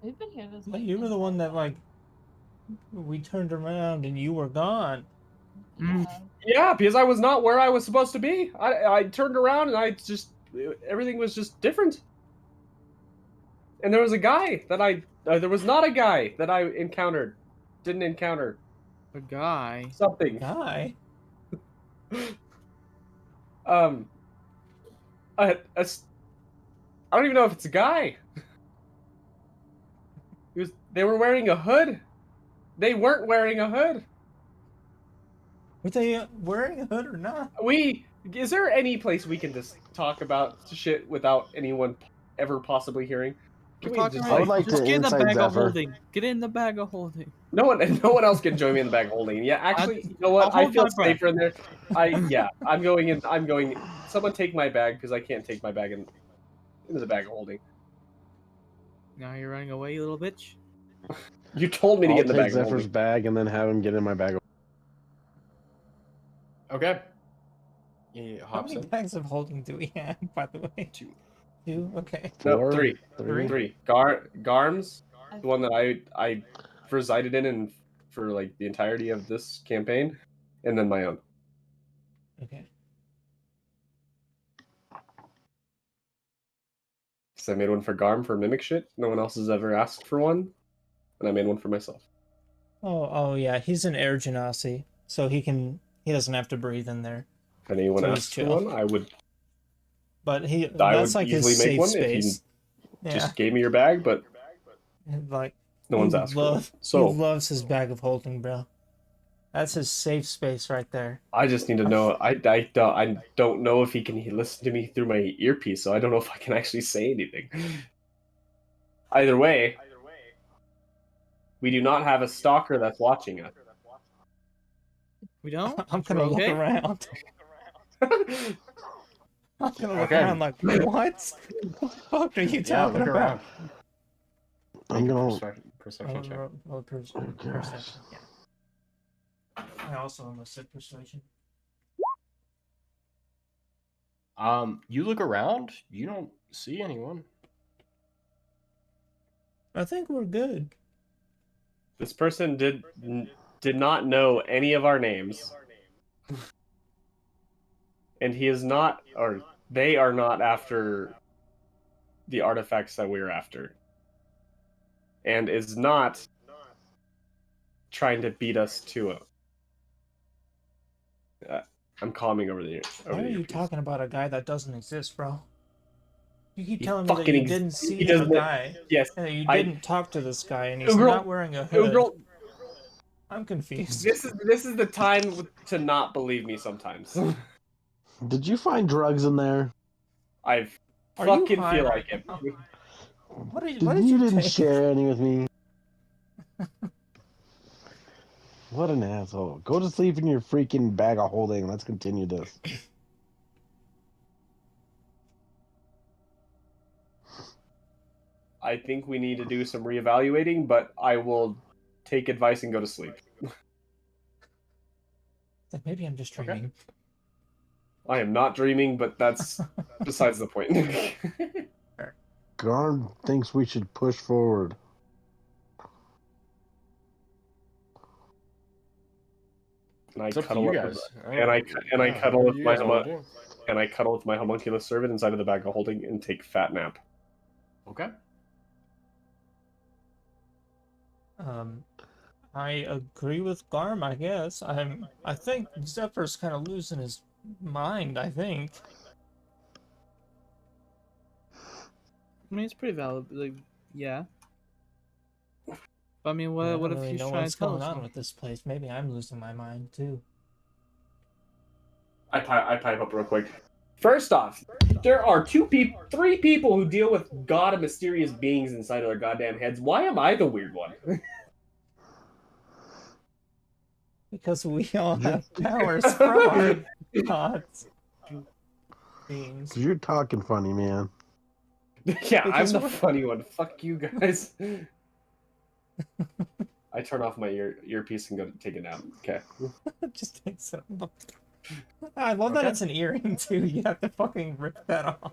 Speaker 2: We've been here this
Speaker 4: Like,
Speaker 2: whole
Speaker 4: you were the
Speaker 2: time.
Speaker 4: one that, like, we turned around and you were gone.
Speaker 2: Yeah.
Speaker 7: Yeah, because I was not where I was supposed to be. I turned around and everything was just different. And there was a guy that there was not a guy that I didn't encounter
Speaker 3: A guy.
Speaker 7: something.
Speaker 4: Guy?
Speaker 7: Um, I don't even know if it's a guy. They were wearing a hood. They weren't wearing a hood.
Speaker 4: Were they wearing a hood or not?
Speaker 7: Is there any place we can just talk about shit without anyone ever possibly hearing? Can we just
Speaker 5: I would like
Speaker 3: just
Speaker 5: to
Speaker 3: get in the
Speaker 5: inside
Speaker 3: bag of
Speaker 5: Zephyr.
Speaker 3: holding. Get in the bag of holding.
Speaker 7: no one else can join me in the bag of holding. Yeah, actually, you know what?
Speaker 3: I'll
Speaker 7: I
Speaker 3: hold
Speaker 7: feel
Speaker 3: my breath.
Speaker 7: safer in there. I'm going. Someone take my bag because I can't take my bag into the bag of holding.
Speaker 3: Now you're running away, you little bitch.
Speaker 7: You told me to
Speaker 5: I'll
Speaker 7: get in the
Speaker 5: take
Speaker 7: bag of
Speaker 5: Zephyr's
Speaker 7: holding.
Speaker 5: bag and then have him get in my bag.
Speaker 1: Okay. He
Speaker 4: How
Speaker 1: hops
Speaker 4: many
Speaker 1: in.
Speaker 4: bags of holding do we have, by the way?
Speaker 1: 2.
Speaker 4: 2? Okay.
Speaker 7: No,
Speaker 5: Four,
Speaker 7: three.
Speaker 5: three.
Speaker 7: Three. Garm's the one that I resided in for like the entirety of this campaign, and then my own.
Speaker 4: Okay.
Speaker 7: So I made one for Garm for mimic shit. No one else has ever asked for one, and I made one for myself.
Speaker 4: Oh yeah, he's an air genasi, so he doesn't have to breathe in there.
Speaker 7: If anyone
Speaker 4: So he's
Speaker 7: asks for
Speaker 4: chill.
Speaker 7: one, I would
Speaker 4: But
Speaker 7: I
Speaker 4: that's
Speaker 7: would
Speaker 4: like his
Speaker 7: easily make
Speaker 4: safe
Speaker 7: one if you
Speaker 4: space. Yeah.
Speaker 7: just gave me your bag, but
Speaker 4: Like
Speaker 7: no one's asked for one.
Speaker 4: he
Speaker 7: So
Speaker 4: loves his bag of holding, bro. That's his safe space right there.
Speaker 7: I just need to know. I don't know if he can listen to me through my earpiece, so I don't know if I can actually say anything. Either way, we do not have a stalker that's watching us.
Speaker 3: We don't?
Speaker 4: I'm
Speaker 3: We're
Speaker 4: gonna look
Speaker 3: okay?
Speaker 4: around. I'm gonna look
Speaker 1: Okay.
Speaker 4: around like, what? What the fuck are you
Speaker 1: Yeah,
Speaker 4: talking
Speaker 1: look
Speaker 4: about?
Speaker 1: around.
Speaker 5: I'm
Speaker 1: Make a
Speaker 5: gonna.
Speaker 1: perception check.
Speaker 4: Perception. Yeah. I also almost said persuasion.
Speaker 1: You look around. You don't see anyone.
Speaker 4: I think we're good.
Speaker 7: This person did not know any of our names, and he is not, or they are not after the artifacts that we're after, and is not trying to beat us to it. I'm calming over the.
Speaker 4: Why are you talking about a guy that doesn't exist, bro? You keep
Speaker 7: He
Speaker 4: telling me that
Speaker 7: fucking
Speaker 4: you
Speaker 7: ex-
Speaker 4: didn't
Speaker 7: he
Speaker 4: see a
Speaker 7: doesn't-
Speaker 4: guy,
Speaker 7: Yes,
Speaker 4: and that you
Speaker 7: I-
Speaker 4: didn't talk to this guy, and he's
Speaker 7: Ugrel-
Speaker 4: not wearing a hood.
Speaker 7: Ugrel,
Speaker 4: I'm confused.
Speaker 7: this is the time to not believe me sometimes.
Speaker 5: Did you find drugs in there?
Speaker 7: I
Speaker 4: Are you
Speaker 7: fucking
Speaker 4: high
Speaker 7: feel
Speaker 4: right
Speaker 7: like it.
Speaker 4: now? What did
Speaker 5: You
Speaker 4: you
Speaker 5: didn't
Speaker 4: take?
Speaker 5: share any with me. What an asshole. Go to sleep in your freaking bag of holding. Let's continue this.
Speaker 7: I think we need to do some reevaluating, but I will take advice and go to sleep.
Speaker 4: Like, maybe I'm just dreaming.
Speaker 7: I am not dreaming, but that's besides the point.
Speaker 5: Garm thinks we should push forward.
Speaker 7: And I
Speaker 1: It's up to
Speaker 7: cuddle
Speaker 1: you
Speaker 7: up
Speaker 1: guys.
Speaker 7: and I cuddle
Speaker 1: what
Speaker 7: with
Speaker 1: do you
Speaker 7: my
Speaker 1: guys want to do?
Speaker 7: and I cuddle with my homunculus servant inside of the bag of holding and take fat nap.
Speaker 1: Okay.
Speaker 4: I agree with Garm, I guess. I think Zephyr's kind of losing his mind, I think.
Speaker 3: I mean, it's pretty valid. Like, yeah. But I mean,
Speaker 4: I
Speaker 3: what
Speaker 4: don't
Speaker 3: if
Speaker 4: really
Speaker 3: he's
Speaker 4: know
Speaker 3: trying
Speaker 4: what's
Speaker 3: to tell
Speaker 4: going
Speaker 3: us
Speaker 4: on
Speaker 3: something?
Speaker 4: with this place. Maybe I'm losing my mind too.
Speaker 7: I pipe up real quick. First off, there are three people who deal with god and mysterious beings inside of their goddamn heads. Why am I the weird one?
Speaker 4: Because we all have powers from our gods. Beings.
Speaker 5: Cause you're talking funny, man.
Speaker 7: Yeah, I'm
Speaker 4: Because
Speaker 7: the
Speaker 4: we're-
Speaker 7: funny one. Fuck you guys. I turn off my earpiece and go take a nap. Okay.
Speaker 4: Just take some. I love that
Speaker 1: Okay.
Speaker 4: it's an earring too. You have to fucking rip that off.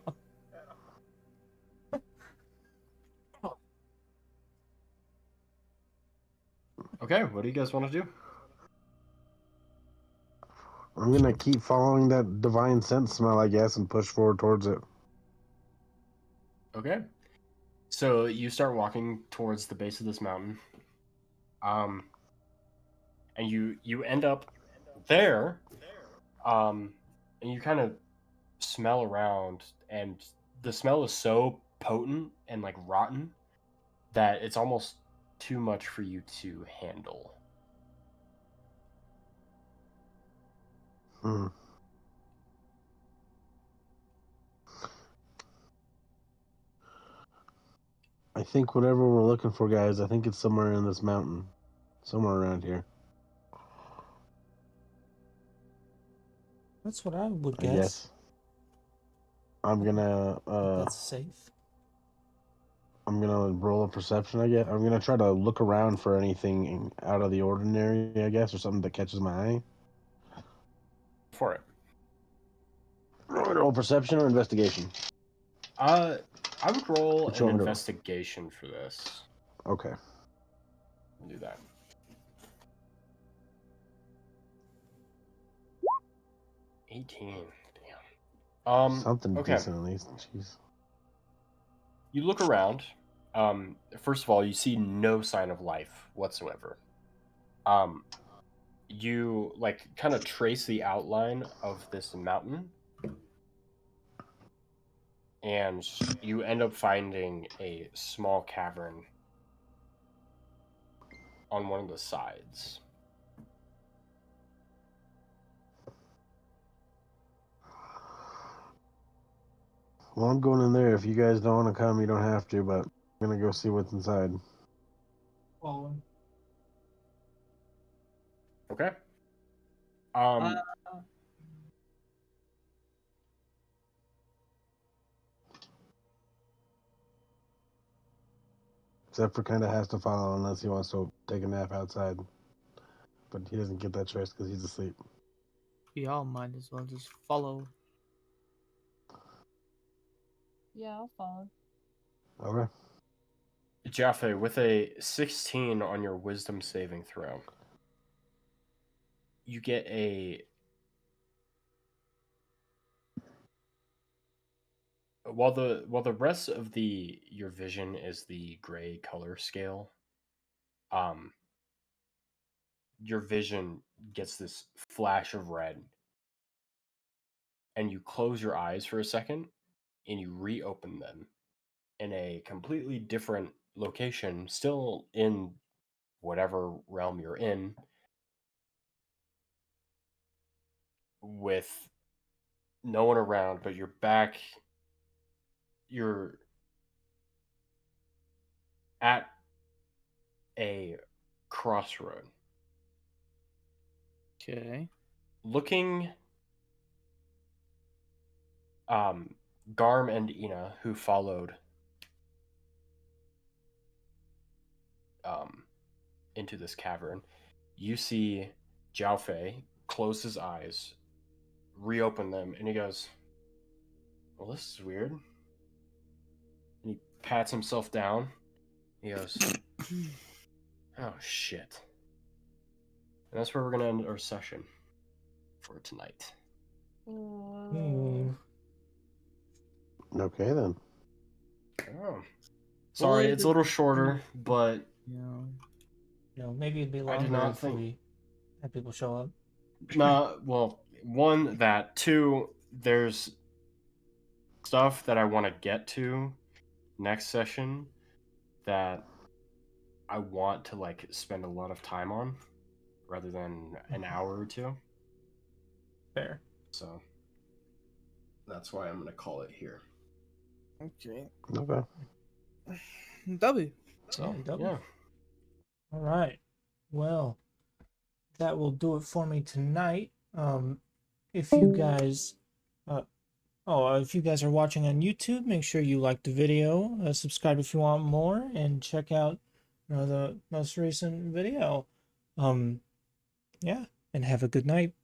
Speaker 1: Okay, what do you guys want to do?
Speaker 5: I'm gonna keep following that divine scent smell, I guess, and push forward towards it.
Speaker 1: Okay. So you start walking towards the base of this mountain. And you end up there. And you kind of smell around, and the smell is so potent and like rotten that it's almost too much for you to handle.
Speaker 5: Hmm. I think whatever we're looking for, guys, I think it's somewhere in this mountain. Somewhere around here,
Speaker 4: That's what I would
Speaker 5: I
Speaker 4: guess.
Speaker 5: guess. I'm gonna
Speaker 4: That's safe.
Speaker 5: I'm gonna roll a perception, I guess. I'm gonna try to look around for anything out of the ordinary, I guess, or something that catches my eye.
Speaker 1: For it.
Speaker 5: Roll perception or investigation?
Speaker 1: I would roll
Speaker 5: Which
Speaker 1: an
Speaker 5: one would it-
Speaker 1: investigation for this.
Speaker 5: Okay.
Speaker 1: I'll do that. 18. Damn.
Speaker 5: Something
Speaker 1: Okay.
Speaker 5: decent at least. Jeez.
Speaker 1: You look around. First of all, you see no sign of life whatsoever. You like kind of trace the outline of this mountain, and you end up finding a small cavern on one of the sides.
Speaker 5: Well, I'm going in there. If you guys don't want to come, you don't have to, but I'm gonna go see what's inside.
Speaker 4: Following.
Speaker 1: Okay.
Speaker 5: Zephyr kind of has to follow unless he wants to take a nap outside. But he doesn't get that choice because he's asleep.
Speaker 3: We all might as well just follow.
Speaker 2: Yeah, I'll follow.
Speaker 5: Okay.
Speaker 1: Jowphe, with a 16 on your wisdom saving throw, you get a while the rest of your vision is the gray color scale, your vision gets this flash of red, and you close your eyes for a second and you reopen them in a completely different location, still in whatever realm you're in, with no one around, but you're at a crossroad.
Speaker 3: Okay.
Speaker 1: Looking, Garm and Ina, who followed into this cavern, you see Jowphe close his eyes reopen them, and he goes, "Well, this is weird." And he pats himself down. He goes, "Oh shit." And that's where we're gonna end our session for tonight.
Speaker 4: Ooh.
Speaker 5: Okay then.
Speaker 1: Oh. Sorry, it's a little shorter, but
Speaker 4: Maybe it'd be
Speaker 1: I did
Speaker 4: longer
Speaker 1: not
Speaker 4: if
Speaker 1: think.
Speaker 4: we had people show up.
Speaker 1: Nah, well, one, that. Two, there's stuff that I want to get to next session that I want to like spend a lot of time on rather than an hour or two.
Speaker 4: Fair.
Speaker 1: So that's why I'm gonna call it here.
Speaker 3: Okay.
Speaker 5: Okay.
Speaker 3: W.
Speaker 1: So
Speaker 4: W.
Speaker 1: yeah.
Speaker 4: All right. Well, that will do it for me tonight. If you guys, if you guys are watching on YouTube, make sure you like the video, subscribe if you want more, and check out the most recent video. Yeah, and have a good night.